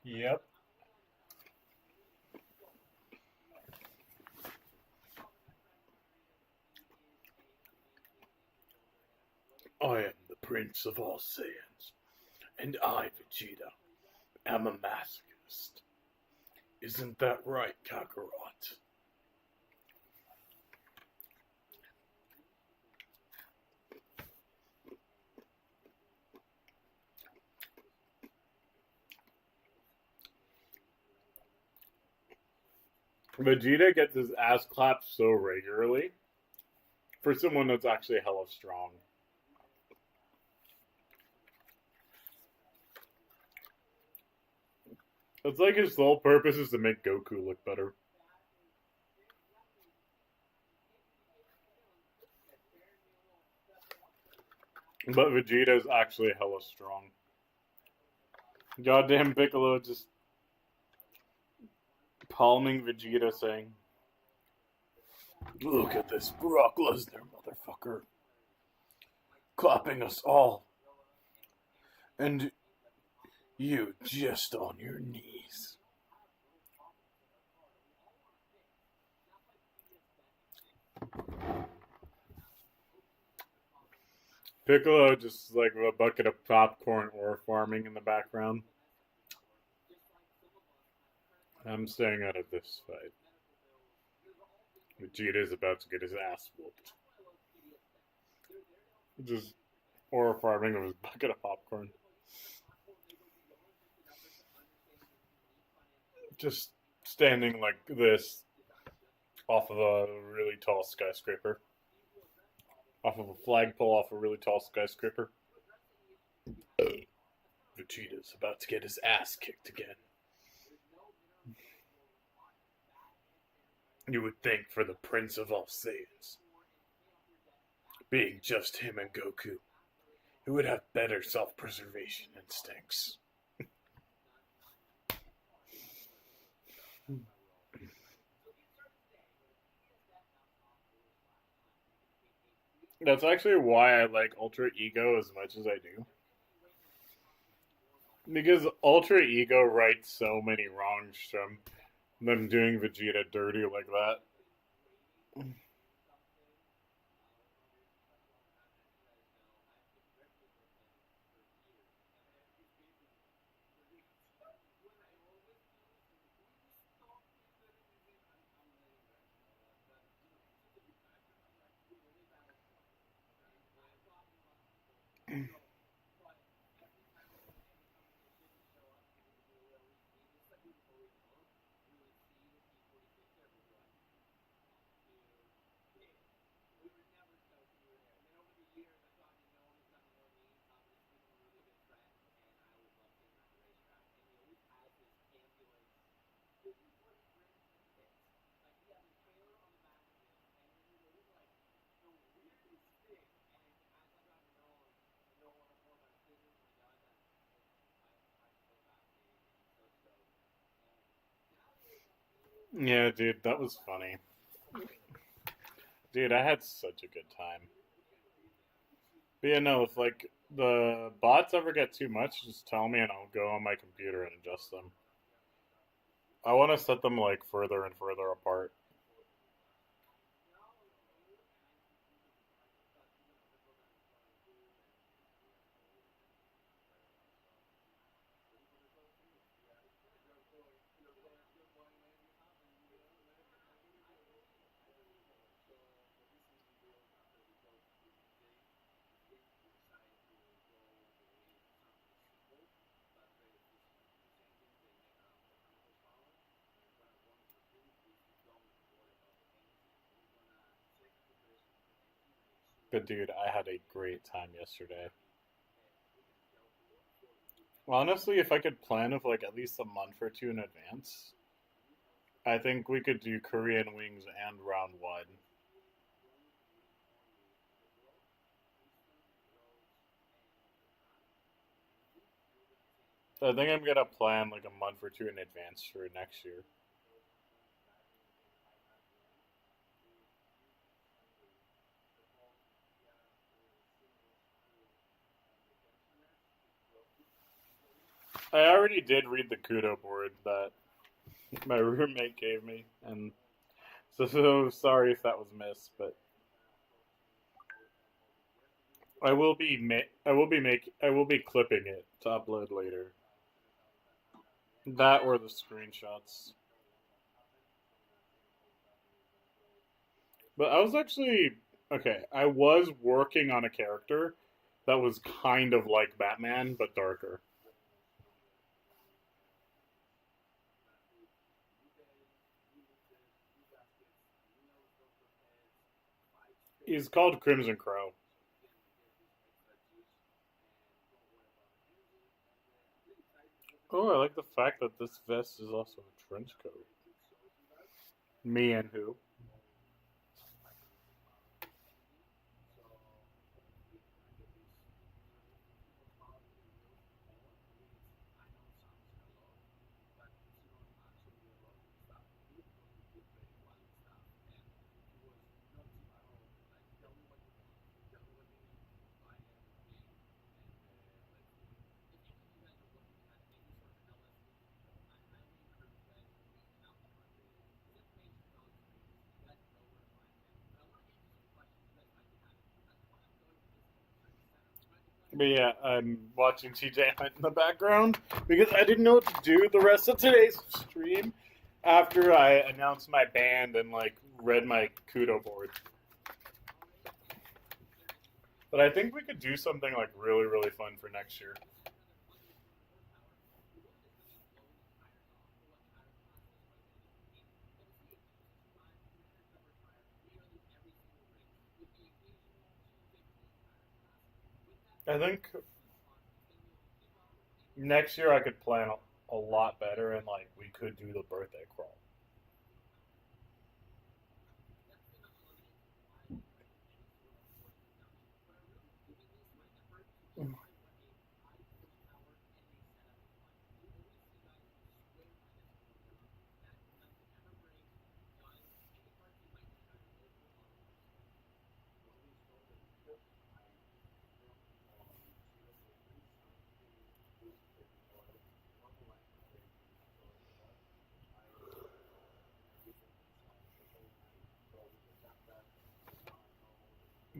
Yep. I am the Prince of all Saiyans, and I, Vegeta, am a masochist. Isn't that right, Kakarot? Vegeta gets his ass clapped so regularly for someone that's actually hella strong. It's like his sole purpose is to make Goku look better. But Vegeta's actually hella strong. Goddamn Piccolo just palming Vegeta saying, "Look at this Brock Lesnar motherfucker. Clapping us all. And you just on your knees." Piccolo just like with a bucket of popcorn or farming in the background. I'm staying out of this fight. Vegeta's about to get his ass whooped. Just or farming of his bucket of popcorn. Just standing like this off of a really tall skyscraper. Off of a flagpole off a really tall skyscraper. Vegeta's about to get his ass kicked again. You would think for the Prince of all Saiyans, being just him and Goku, he would have better self-preservation instincts. That's actually why I like Ultra Ego as much as I do. Because Ultra Ego rights so many wrongs from them doing Vegeta dirty like that. Yeah, dude, that was funny. Dude, I had such a good time. But yeah, no, if like the bots ever get too much, just tell me and I'll go on my computer and adjust them. I want to set them like further and further apart. But dude, I had a great time yesterday. Honestly, if I could plan with like at least a month or two in advance, I think we could do Korean wings and round one. I think I'm gonna plan like a month or two in advance for next year. I already did read the Kudoboard that my roommate gave me, and so sorry if that was missed, but I will be clipping it to upload later. That or the screenshots. But I was actually okay. I was working on a character that was kind of like Batman but darker. He's called Crimson Crow. Oh, I like the fact that this vest is also a trench coat. Me and who? But yeah, I'm watching TJ Hunt in the background because I didn't know what to do the rest of today's stream after I announced my band and like read my Kudoboard. But I think we could do something like really, really fun for next year. I think next year I could plan a lot better and like we could do the birthday crawl.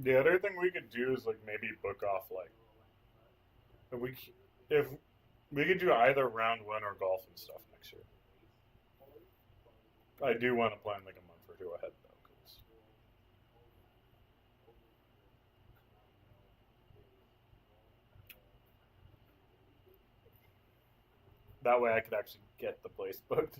The other thing we could do is like maybe book off like if we could do either round one or golf and stuff next year. I do want to plan like a month or two ahead though, 'cause that way I could actually get the place booked.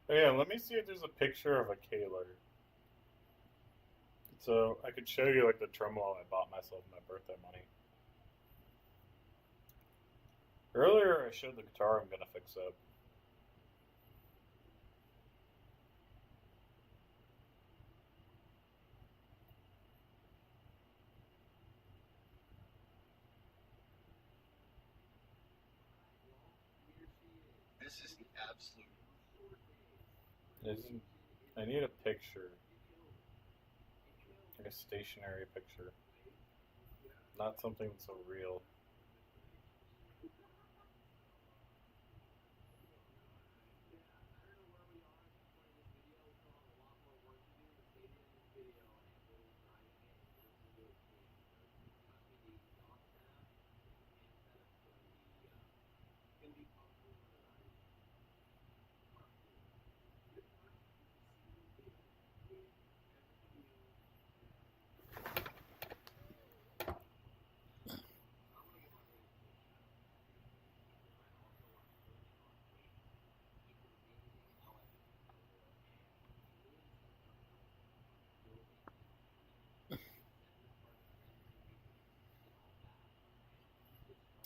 Oh, yeah, let me see if there's a picture of a Kaler. So I could show you like the tremolo I bought myself with my birthday money. Earlier I showed the guitar I'm gonna fix up. This is the absolute. I need a picture. Like a stationary picture. Not something that's so real.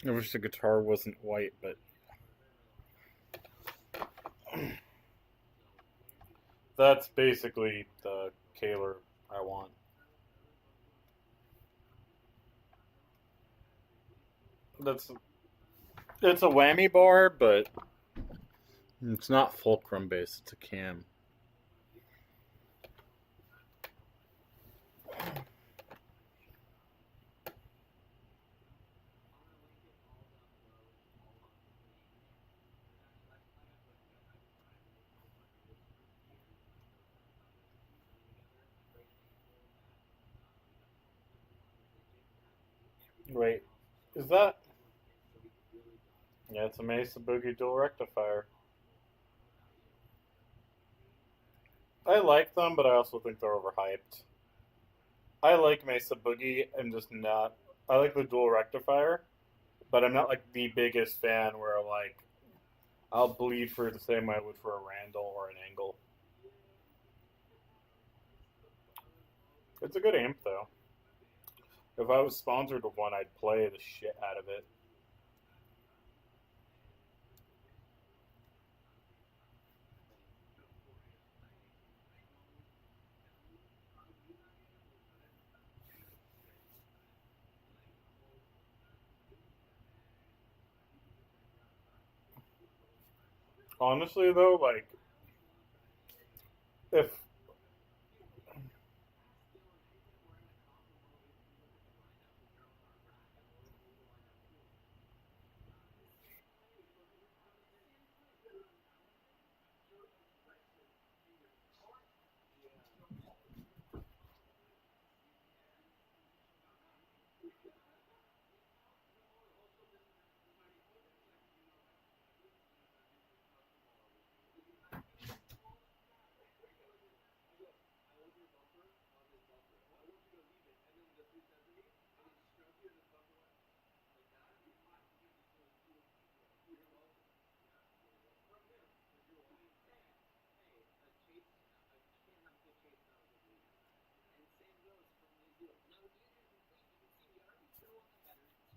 I wish the guitar wasn't white, but that's basically the Kaler I want. It's a whammy bar, but it's not fulcrum based. It's a cam. Wait, is that? Yeah, it's a Mesa Boogie dual rectifier. I like them, but I also think they're overhyped. I like Mesa Boogie. I'm just not. I like the dual rectifier, but I'm not like the biggest fan where like I'll bleed for the same way I would for a Randall or an Angle. It's a good amp though. If I was sponsored with one, I'd play the shit out of it. Honestly though, like if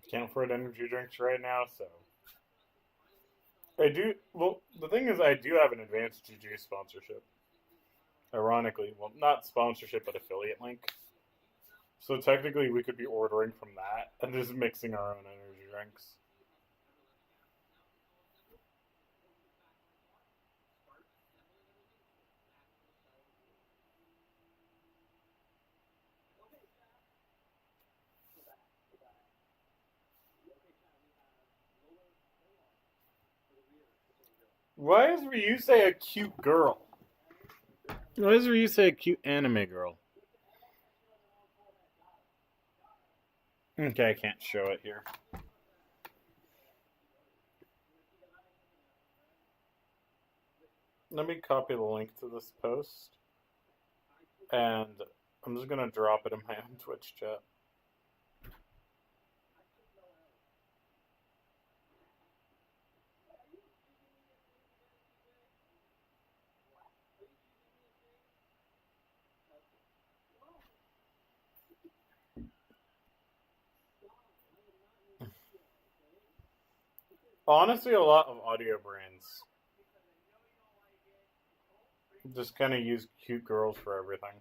can't afford energy drinks right now, so I do. Well, the thing is, I do have an advanced GG sponsorship. Ironically, well, not sponsorship, but affiliate link. So technically, we could be ordering from that and just mixing our own energy drinks. Why is Ryusei a cute girl? Why is Ryusei a cute anime girl? Okay, I can't show it here. Let me copy the link to this post. And I'm just going to drop it in my own Twitch chat. Honestly, a lot of audio brands just kind of use cute girls for everything.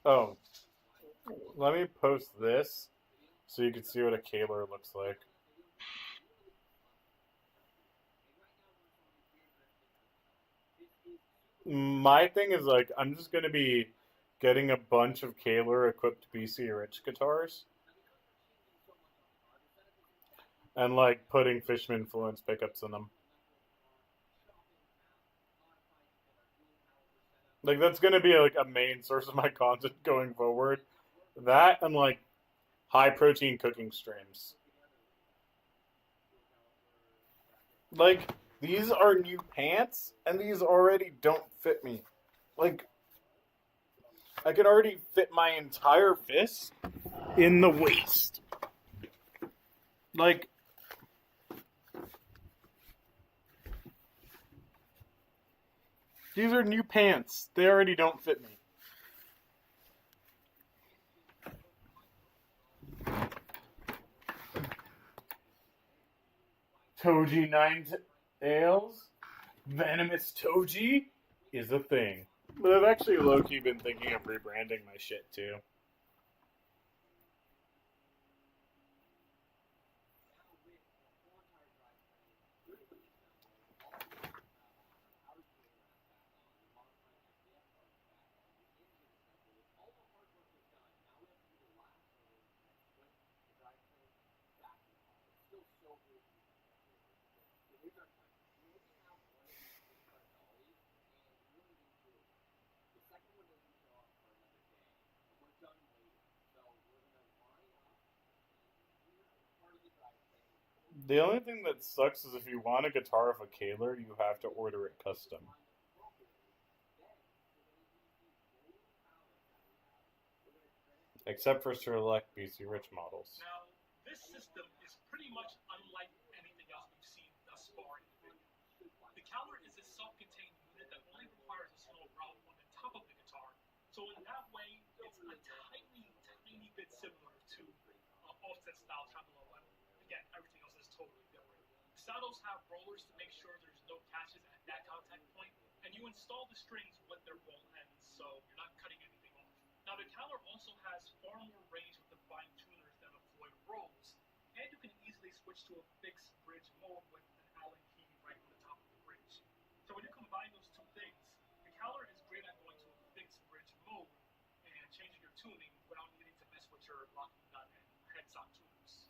Oh, let me post this so you can see what a Kaler looks like. My thing is, like, I'm just going to be getting a bunch of Kaler equipped BC Rich guitars and, like, putting Fishman influence pickups in them. Like, that's going to be, like, a main source of my content going forward. That and, like, high protein cooking streams. Like, these are new pants, and these already don't fit me. Like, I could already fit my entire fist in the waist. Like, these are new pants. They already don't fit me. Toji Nine Tails, Venomous Toji is a thing. But I've actually low-key been thinking of rebranding my shit too. The only thing that sucks is if you want a guitar of a Kaler, you have to order it custom. Except for select BC Rich models. Now, this system is pretty much unlike anything else we've seen thus far in the video. The Kaler is a self-contained unit that only requires a small route on the top of the guitar, so in that way, it's a tiny bit similar to offset-style tremolo, but again, everything else is totally different. Saddles have rollers to make sure there's no catches at that contact point, and you install the strings with their roll ends, so you're not cutting anything off. Now, the Kaler also has far more range with the fine tuners than the Floyd rolls, and you can easily switch to a fixed bridge mode with an Allen key right on the top of the bridge. So when you combine those two things, the Kaler is great at going to a fixed bridge mode and changing your tuning without needing to mess with your locking nut and headstock tuners.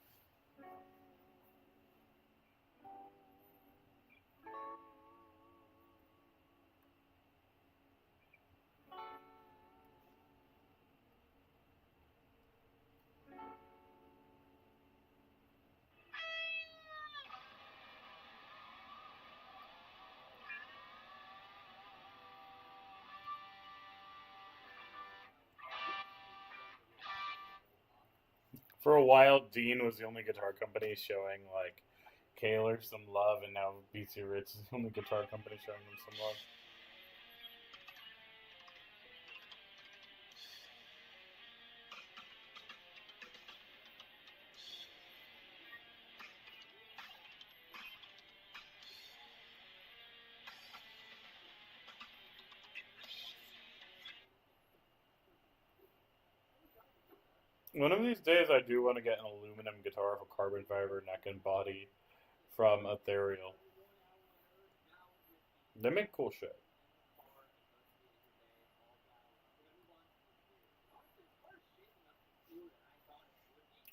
For a while, Dean was the only guitar company showing like Kaylor some love, and now BC Rich is the only guitar company showing them some love. One of these days, I do want to get an aluminum guitar with a carbon fiber neck and body from Ethereal. They make cool shit.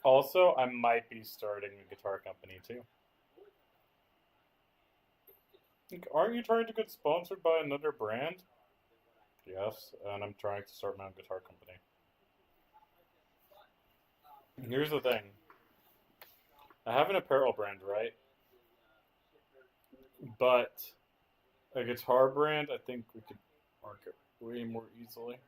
Also, I might be starting a guitar company too. Aren't you trying to get sponsored by another brand? Yes, and I'm trying to start my own guitar company. Here's the thing. I have an apparel brand, right? But a guitar brand, I think we could market way more easily.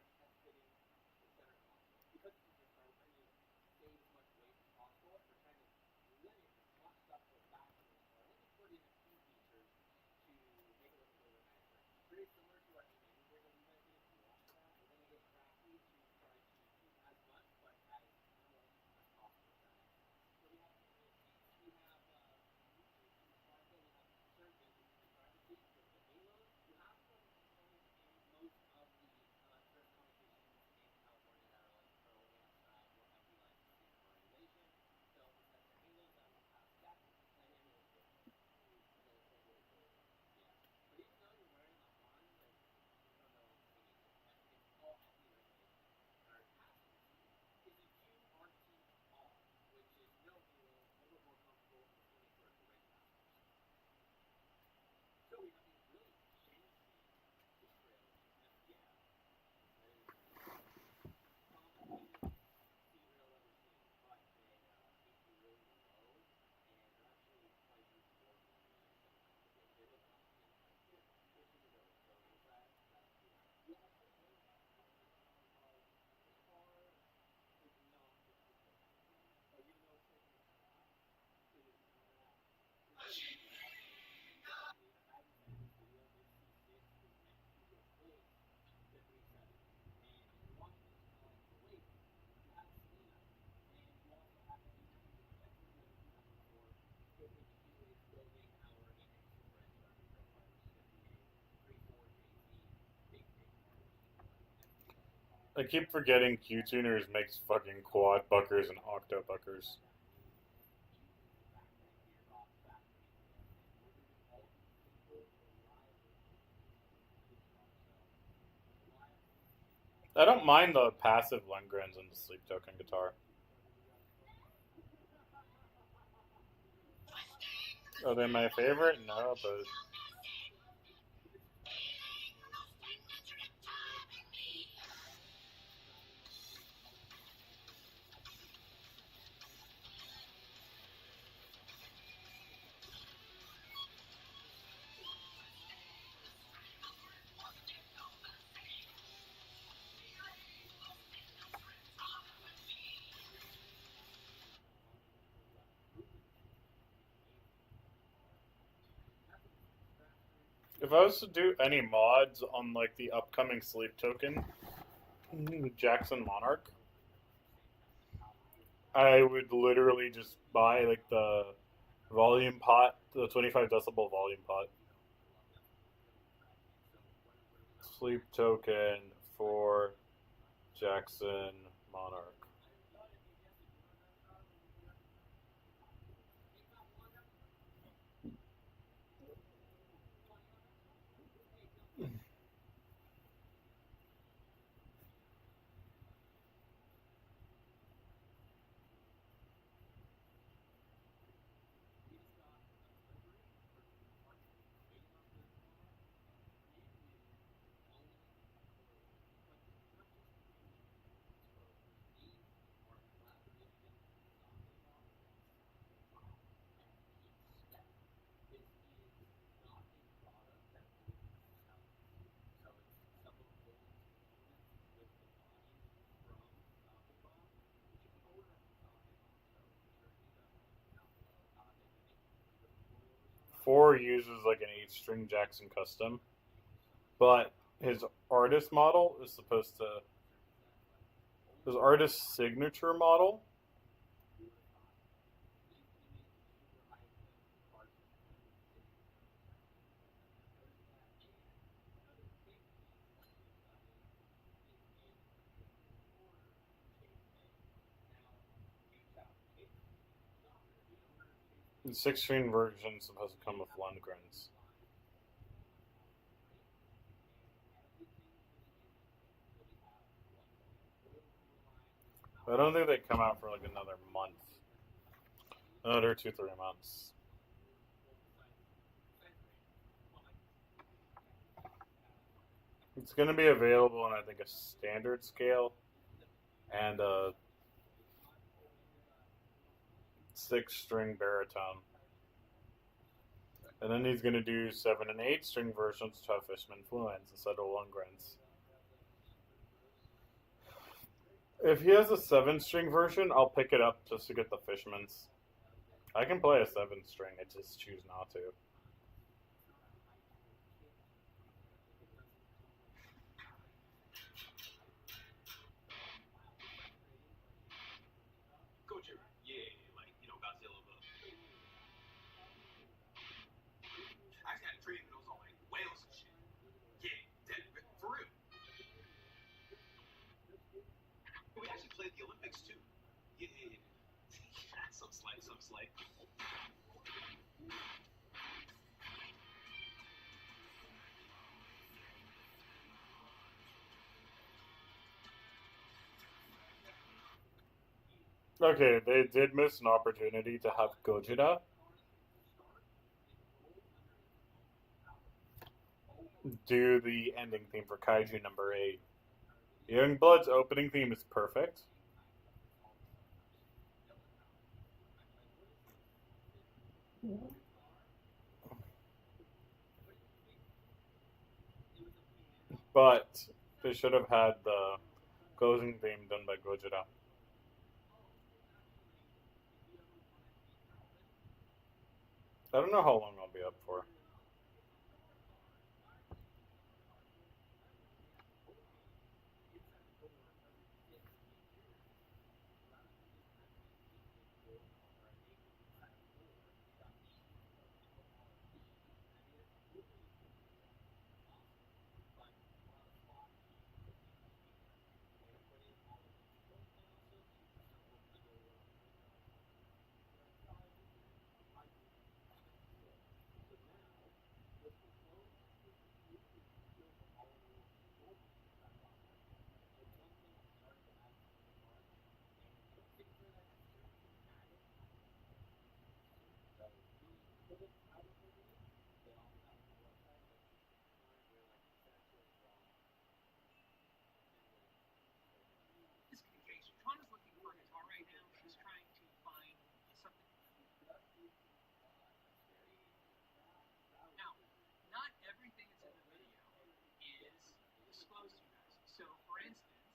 I keep forgetting Q-Tuners makes fucking quad buckers and octo buckers. I don't mind the passive Lundgrens and the Sleep Token guitar. Are they my favorite? No, but if I was to do any mods on like the upcoming Sleep Token Jackson Monarch, I would literally just buy like the volume pot, the 25 decibel volume pot. Sleep Token for Jackson Monarch. 4 uses like an 8-string Jackson Custom, but his artist model is supposed to. His artist signature model. The 6-string version is supposed to come with Lundgrens. I don't think they come out for like another month. Another 2-3 months. It's going to be available in, I think, a standard scale and a 6-string baritone. And then he's going to do 7 and 8-string versions to have Fishman Fluens instead of Lundgrens. If he has a 7-string version, I'll pick it up just to get the Fishmans. I can play a 7-string, I just choose not to. Gojira, yeah, like, you know, Godzilla. I actually had a dream that was on like whales and shit. Yeah, for real. We actually played the Olympics too. Yeah. Some slight. Okay, they did miss an opportunity to have Gojira do the ending theme for Kaiju number 8. Youngblood's opening theme is perfect. But they should have had the closing theme done by Gojira. I don't know how long I'll be up for. Miscommunication. Tana's looking for a guitar right now. She's trying to find something. Now, not everything that's in the video is disclosed to you guys. So, for instance,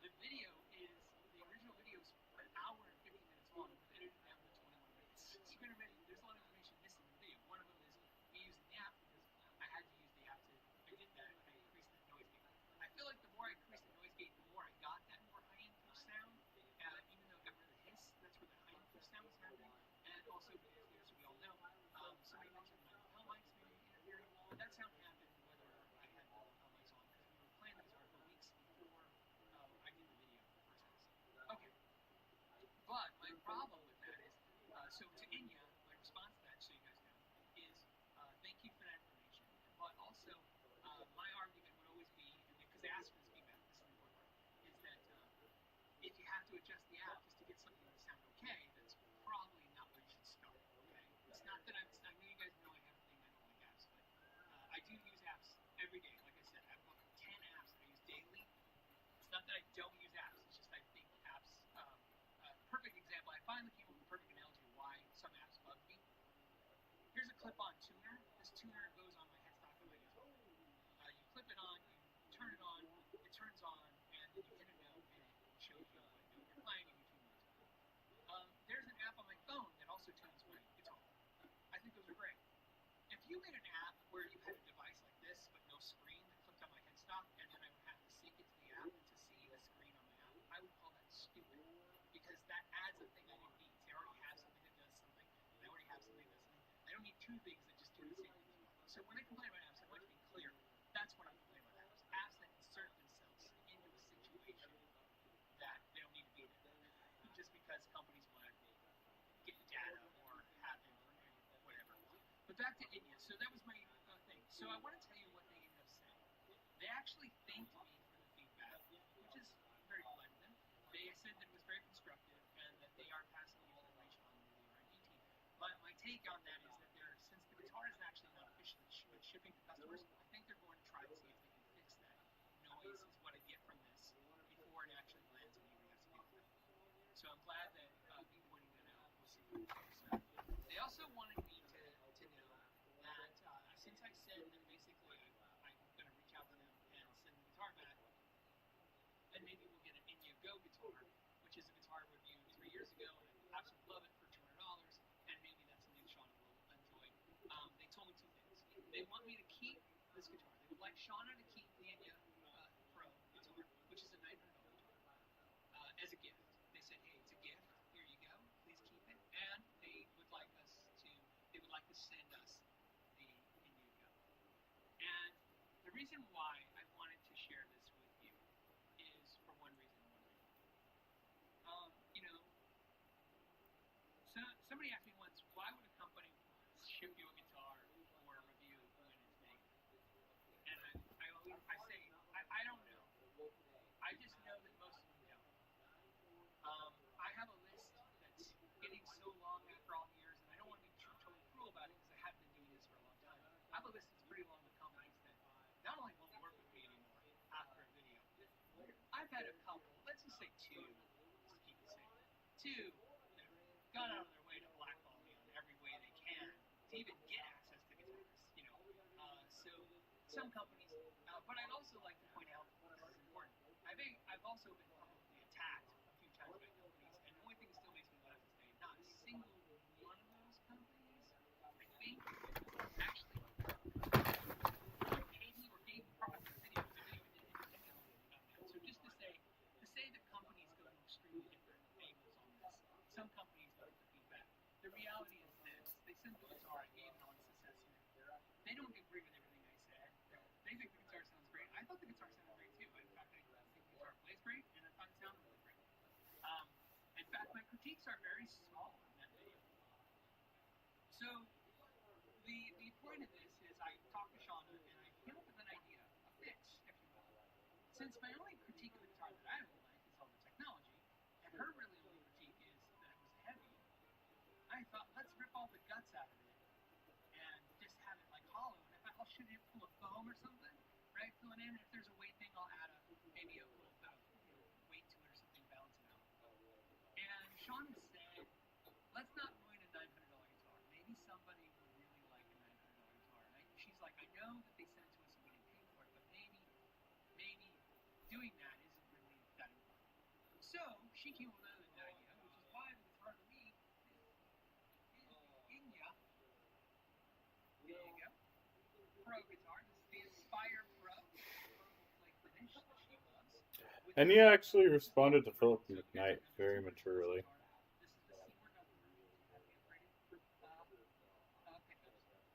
the video is, the original video is an hour and 50 minutes long. We've edited it down to 21 minutes. So you can imagine, there's a lot of information missing in the video. One of them is me using the app because I had to use the app to, I did that, I increased the noise gate. I feel like the more I increased the noise gate, the more I got that more high-end push sound. Even though it got rid of the hiss, that's where the high-end push sound was happening. And also because, as we all know, somebody mentioned my lapel mics maybe interfering, but that sound happened whether I had the lapel mics on because we were playing the guitar for weeks before I did the video the first episode. Okay, but my problem with that is, so to Inya, my response to that, so you guys know, is thank you for that information, but also my argument would always be, because they asked for this feedback, this is the important part, is that if you have to adjust the app just to get something to sound okay, that's probably not where you should start. Okay, it's not that I know you guys know I have a thing I don't like apps, but I do use apps every day. Like I said, I have about 10 apps that I use daily. It's not that I don't use apps; it's just I think apps. Perfect example. I finally came up with a perfect analogy of why some apps bug me. Here's a clip-on tuner. This tuner goes on my headstock of my guitar. You clip it on, you turn it on, it turns on, and then you hit a note, and it shows you what note you're playing, and you tune the guitar. There's an app on my phone that also tunes my guitar. I you made an app where you had a device like this but no screen that clicked on my headstock, and then I would have to sync it to the app to see the screen on my app, I would call that stupid, because that adds a thing I didn't need. I already have something that does something, and I already have something that does something. I don't need two things that just do the same thing as one. So when I complain about apps, I want to be clear. That's what I'm complaining about apps. Apps that insert themselves into a situation that they don't need to be there. Just because companies want to get data or have information, whatever. But back to India. So that was my thing. So I want to tell you what they ended up saying. They actually thanked me for the feedback, which is very polite of them. They said that it was very constructive and that they are passing the information on to the R&D team. My take on that is that since the guitar is actually not officially shipping to customers, I think they're going to try to see if they can fix that. Noise is what I get from this before it actually lands and anybody has to deal with it. So I'm glad that me pointing that out was something so they also wanted me to know that since I said that basically I'm going to reach out to them and send the guitar back, and maybe we'll get an India Go guitar, which is a guitar reviewed 3 years ago, and I absolutely love it for $200, and maybe that's something Shauna will enjoy. They told me two things. They want me to keep this guitar. They would like Shauna to keep the India Pro guitar, which is a $900 guitar, as a gift. They said, hey, it's a gift. Here you go. Please keep it. And they would like to send us the India Go. And the reason why I wanted to share this with you is for one reason and one reason. So somebody asked me once, why would a company ship you a guitar or a review when it's made? And I say, I don't know. I just know that most of them don't. I have a list that's getting so long after all the years, and I don't want to be totally cruel about it because I have been doing this for a long time. I have a list that's pretty long with companies that not only won't work with me anymore after a video. I've had a couple, let's just say two, just to keep it safe, two that have gone out of their way to blackball me on every way they can to even get access to guitars. So some companies, but I'd also like to point out, this is important, I've also been publicly attacked a few times by companies, and the only thing that still makes me laugh is that not a single one of those companies, I think, actually paid me or gave me profit for the video. The video did independently about that. So just to say that companies go to extremely different angles on this. Some companies look at the feedback. The reality is this: they sent the guitar, I gave an honest assessment. They don't agree with everything I said. They think the guitar sounds great. I thought the guitar sounded great too. In fact, I think the guitar plays great, and I thought it sounded really great. In fact, my critiques are very small in that video. So the point of this is I talked to Shauna and I came up with an idea, a fix, if you will. Since my only critique of the guitar that I don't like is all the technology, and her really only critique is that it was heavy, I thought, let's rip all the guts out of it and just have it like hollow. And if I'll shoot it full of foam or something, right? Fill it in. And if there's a weight thing, I'll add maybe a little bit of weight to it or something, balance it out. And Shauna said, let's not ruin a $900 guitar. Maybe somebody would really like a $900 guitar. And she's like, I know that they sent it to us and we didn't pay for it, but maybe doing that isn't really that important. So she came up with another idea, which is why the guitar to me is the India. There you go. Pro guitar. This is the Inspire Pro. Purple flake finish that she loves. And he actually responded to Philip McKnight very maturely. This is the Seymour Duncan version, so you have the upgraded pickups.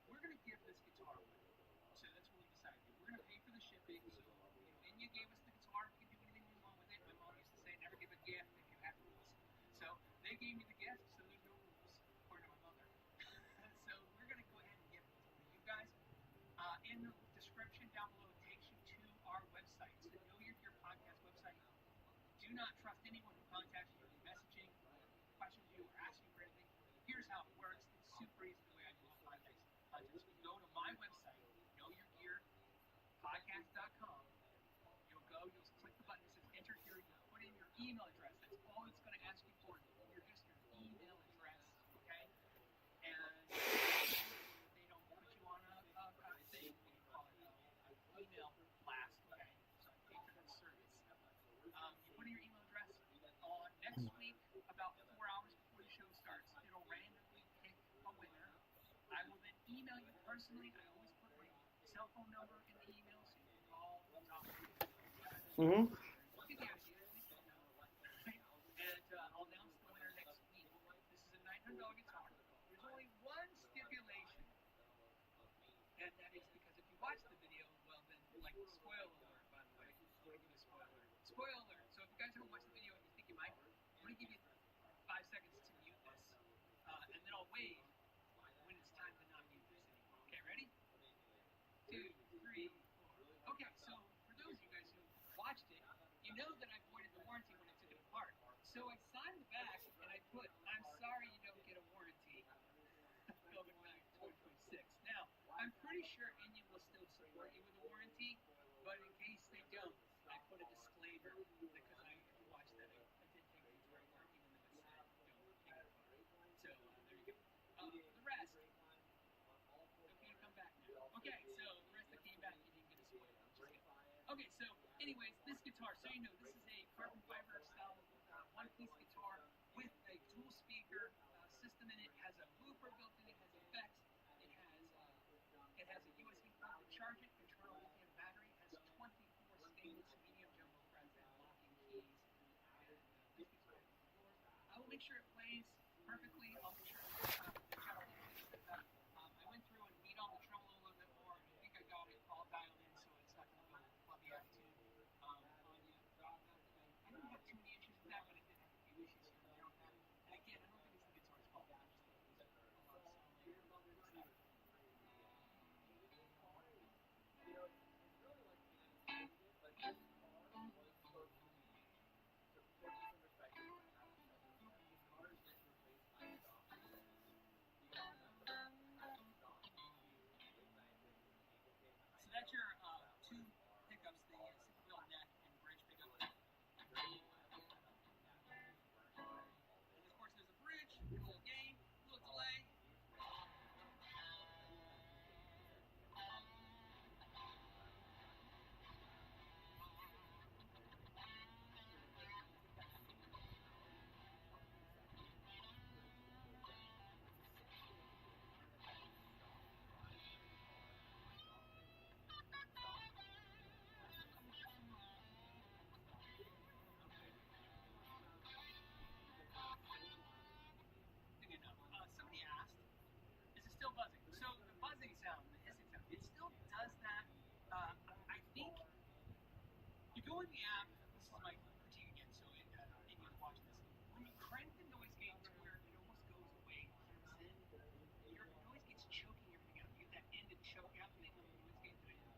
We're going to give this guitar away. So that's what we decided. We're going to pay for the shipping. So, India gave us the guitar. We can do anything we want with it. My mom used to say, never give a gift if you have rules. So they gave me the gift, so there's no rules, according to my mother. So we're going to go ahead and give it to you guys. In the description down below, it takes you to our website. It's the Know Your Gear podcast website. Do not trust anyone who contacts you, messaging, or questions you, or asks you for anything. Here's how it works. It's super easy the way I do all podcasts. You go to my website, knowyourgearpodcast.com. You'll click the button that says enter here. You put in your email address. That's all it's going to ask you for. Your email address, okay? And they don't put you on a thing. We call it email blast, okay? So I pay for that service. You put in your email address. On next week, about 4 hours before the show starts, it'll randomly pick a winner. I will then email you personally, I always put my cell phone number in the email so you can call and talk to me. Mm-hmm. I'll give you ideas, at least you'll know. Right? And I'll announce the winner next week. This is a $900 guitar. There's only one stipulation, and that is because if you watch the video, well then, like, spoiler alert, by the way. I'm going to give you a spoiler alert. Spoiler alert. So if you guys haven't watched the video and you think you might, I'm going to give you 5 seconds to mute this, and then I'll wave when it's time to not mute this anymore. Okay, ready? 2, 3, 4. Okay, so for those of you guys who watched it, you know that I voided the warranty when I took it apart. So I signed the back and I put, "I'm sorry you don't get a warranty." Velvet Night 2026. Now, I'm pretty sure Enya will still support you with a warranty, but in case they don't, I put a disclaimer because if you watch that, I did take the guitar apart even though it said don't take it apart. So there you go. The rest, okay, come back now. Okay, so the rest that came back, you didn't get a spoiler. Just kidding. Okay, so anyways, this guitar, so you know, this is a carbon fiber style one-piece guitar with a dual speaker system in it. It has a looper built in it, has effects. It has a USB port to charge it, internal lithium battery. It has 24 stainless medium jumbo frets and locking keys. And this guitar is yours. I will make sure it plays perfectly. I'll make sure the channel is set up. I went through and beat on the tremolo a little bit more. I think I got it all dialed in so it's not going to go clubby attitude on you. I didn't have too many issues with that, but I did have a few issues here and there with that. And again, I don't think it's the guitar's fault. I just think it was a lot of sound. So that's your two pickups, the single wheel neck and bridge pickup. And of course there's a bridge, a little gain, a little delay. Somebody asked, is it still buzzing? So the buzzing sound, the hissing sound, it still does that. I think you go in the app. This is my critique again, so India's watching this. When you crank the noise gate to where it almost goes away 100%, your noise gate's choking everything out. You get that end and choke out, and they have the noise gate that I love.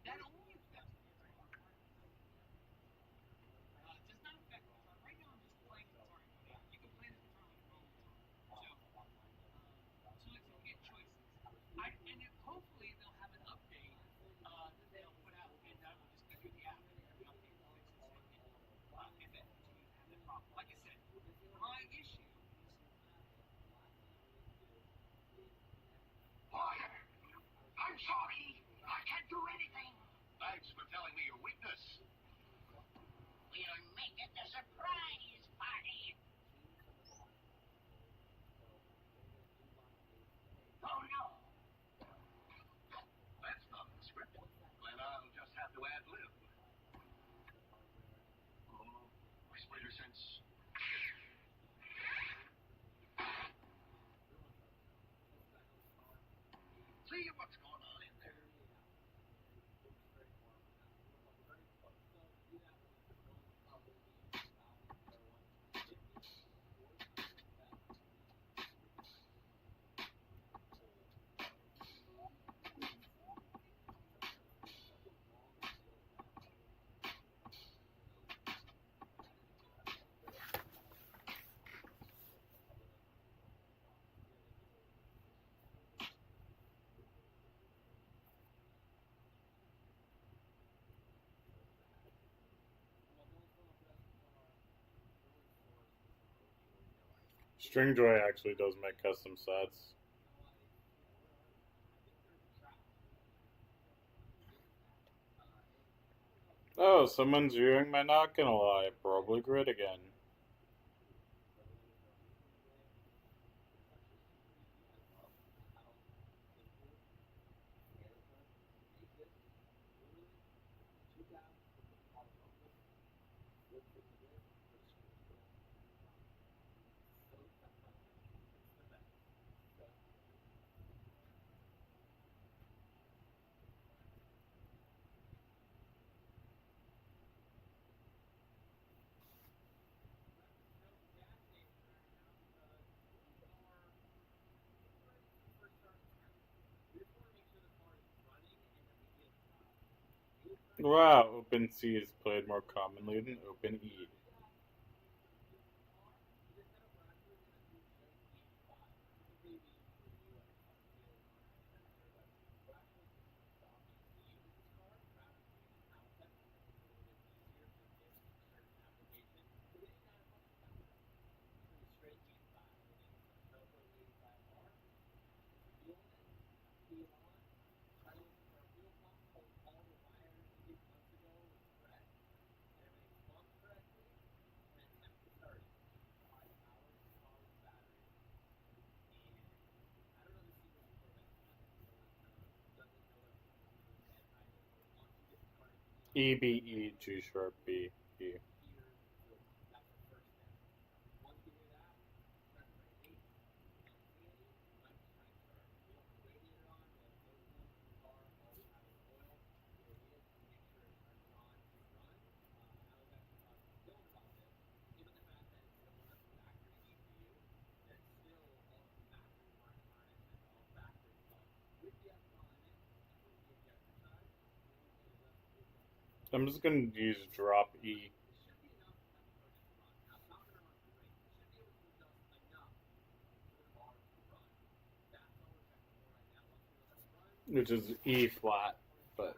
That only affects the guitar. Does not affect the guitar. Right now I'm just playing the guitar. You can play this guitar like a normal guitar. So you get choices. And hopefully they'll have an update that they'll put out, and that will just be through the app. An update will fix this thing if it continues to have that problem. Like I said, my issue is. I'm sorry. I can't do anything. Thanks for telling me your weakness. We'll make it a surprise party. Oh, no. That's not the script. Then I'll just have to ad-lib. My spider sense. See what's going on in there. Stringjoy actually does make custom sets. Oh, someone's viewing my Not Gonna Lie, probably Grid again. Wow, OpenC is played more commonly than OpenE. EBE G sharp B E. I'm just gonna use drop E. Which is E flat, but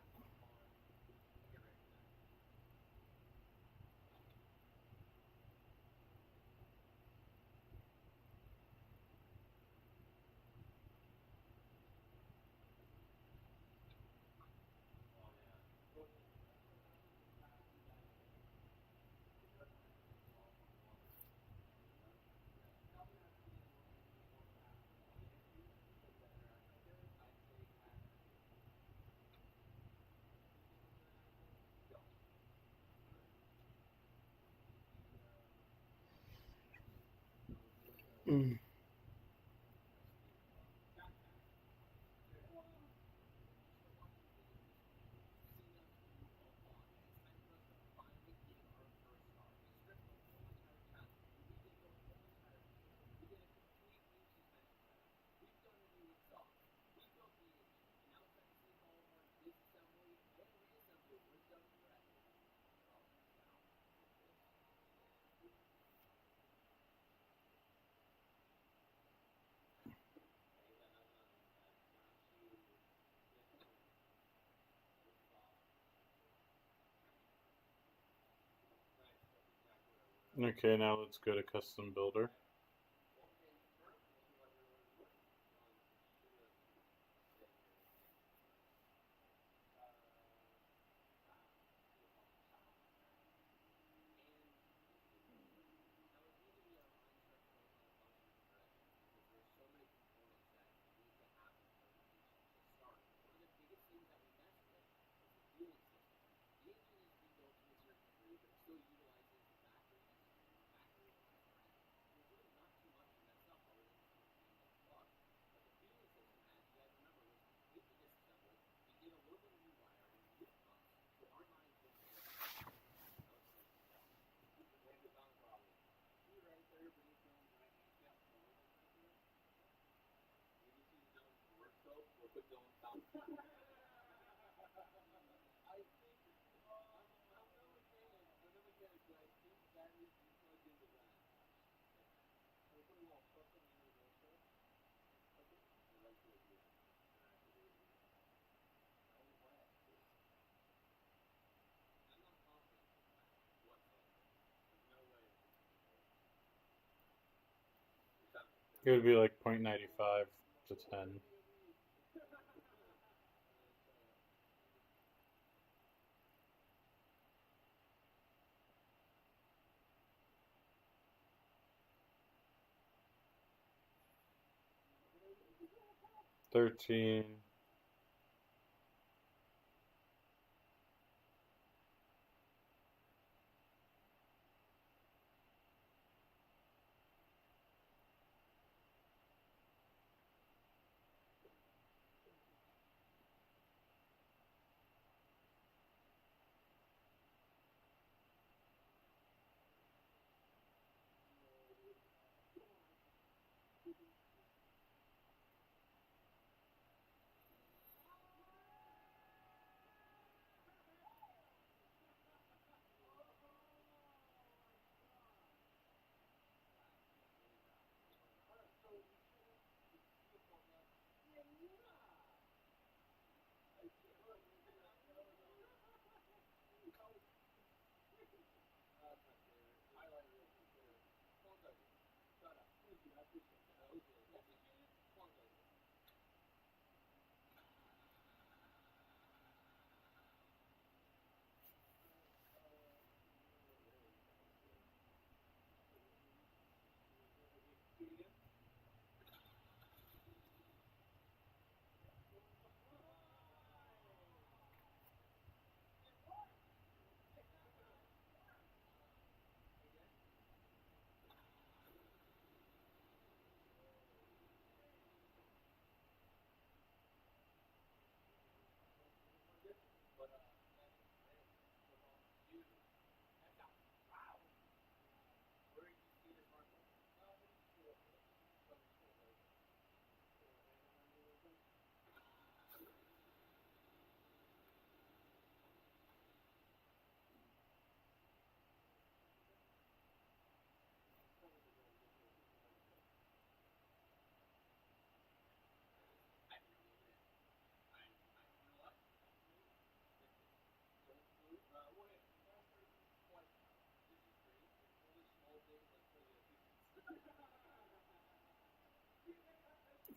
okay, now let's go to custom builder. It would be like 0.95 to 10. $13.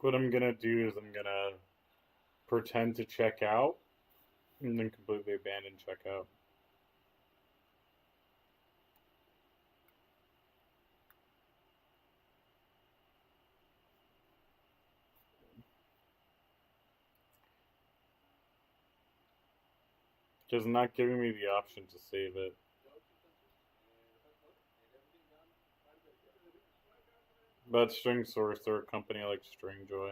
what I'm gonna do is I'm gonna pretend to check out and then completely abandon checkout. Just not giving me the option to save it. But String Source, they're a company like Stringjoy.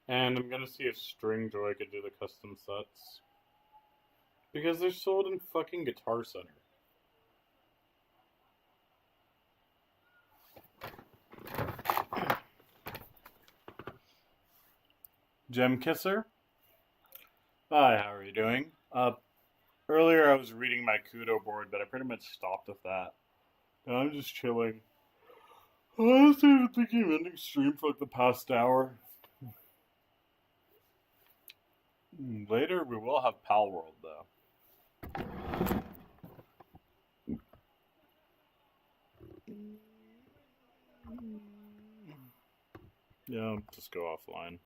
And I'm gonna see if Stringjoy could do the custom sets. Because they're sold in fucking Guitar Center. Gem Kisser? Hi, how are you doing? Earlier I was reading my Kudoboard, but I pretty much stopped with that. Now I'm just chilling. Honestly, I've been thinking of ending stream for like the past hour. Later, we will have Pal World, though. Yeah, I'll just go offline.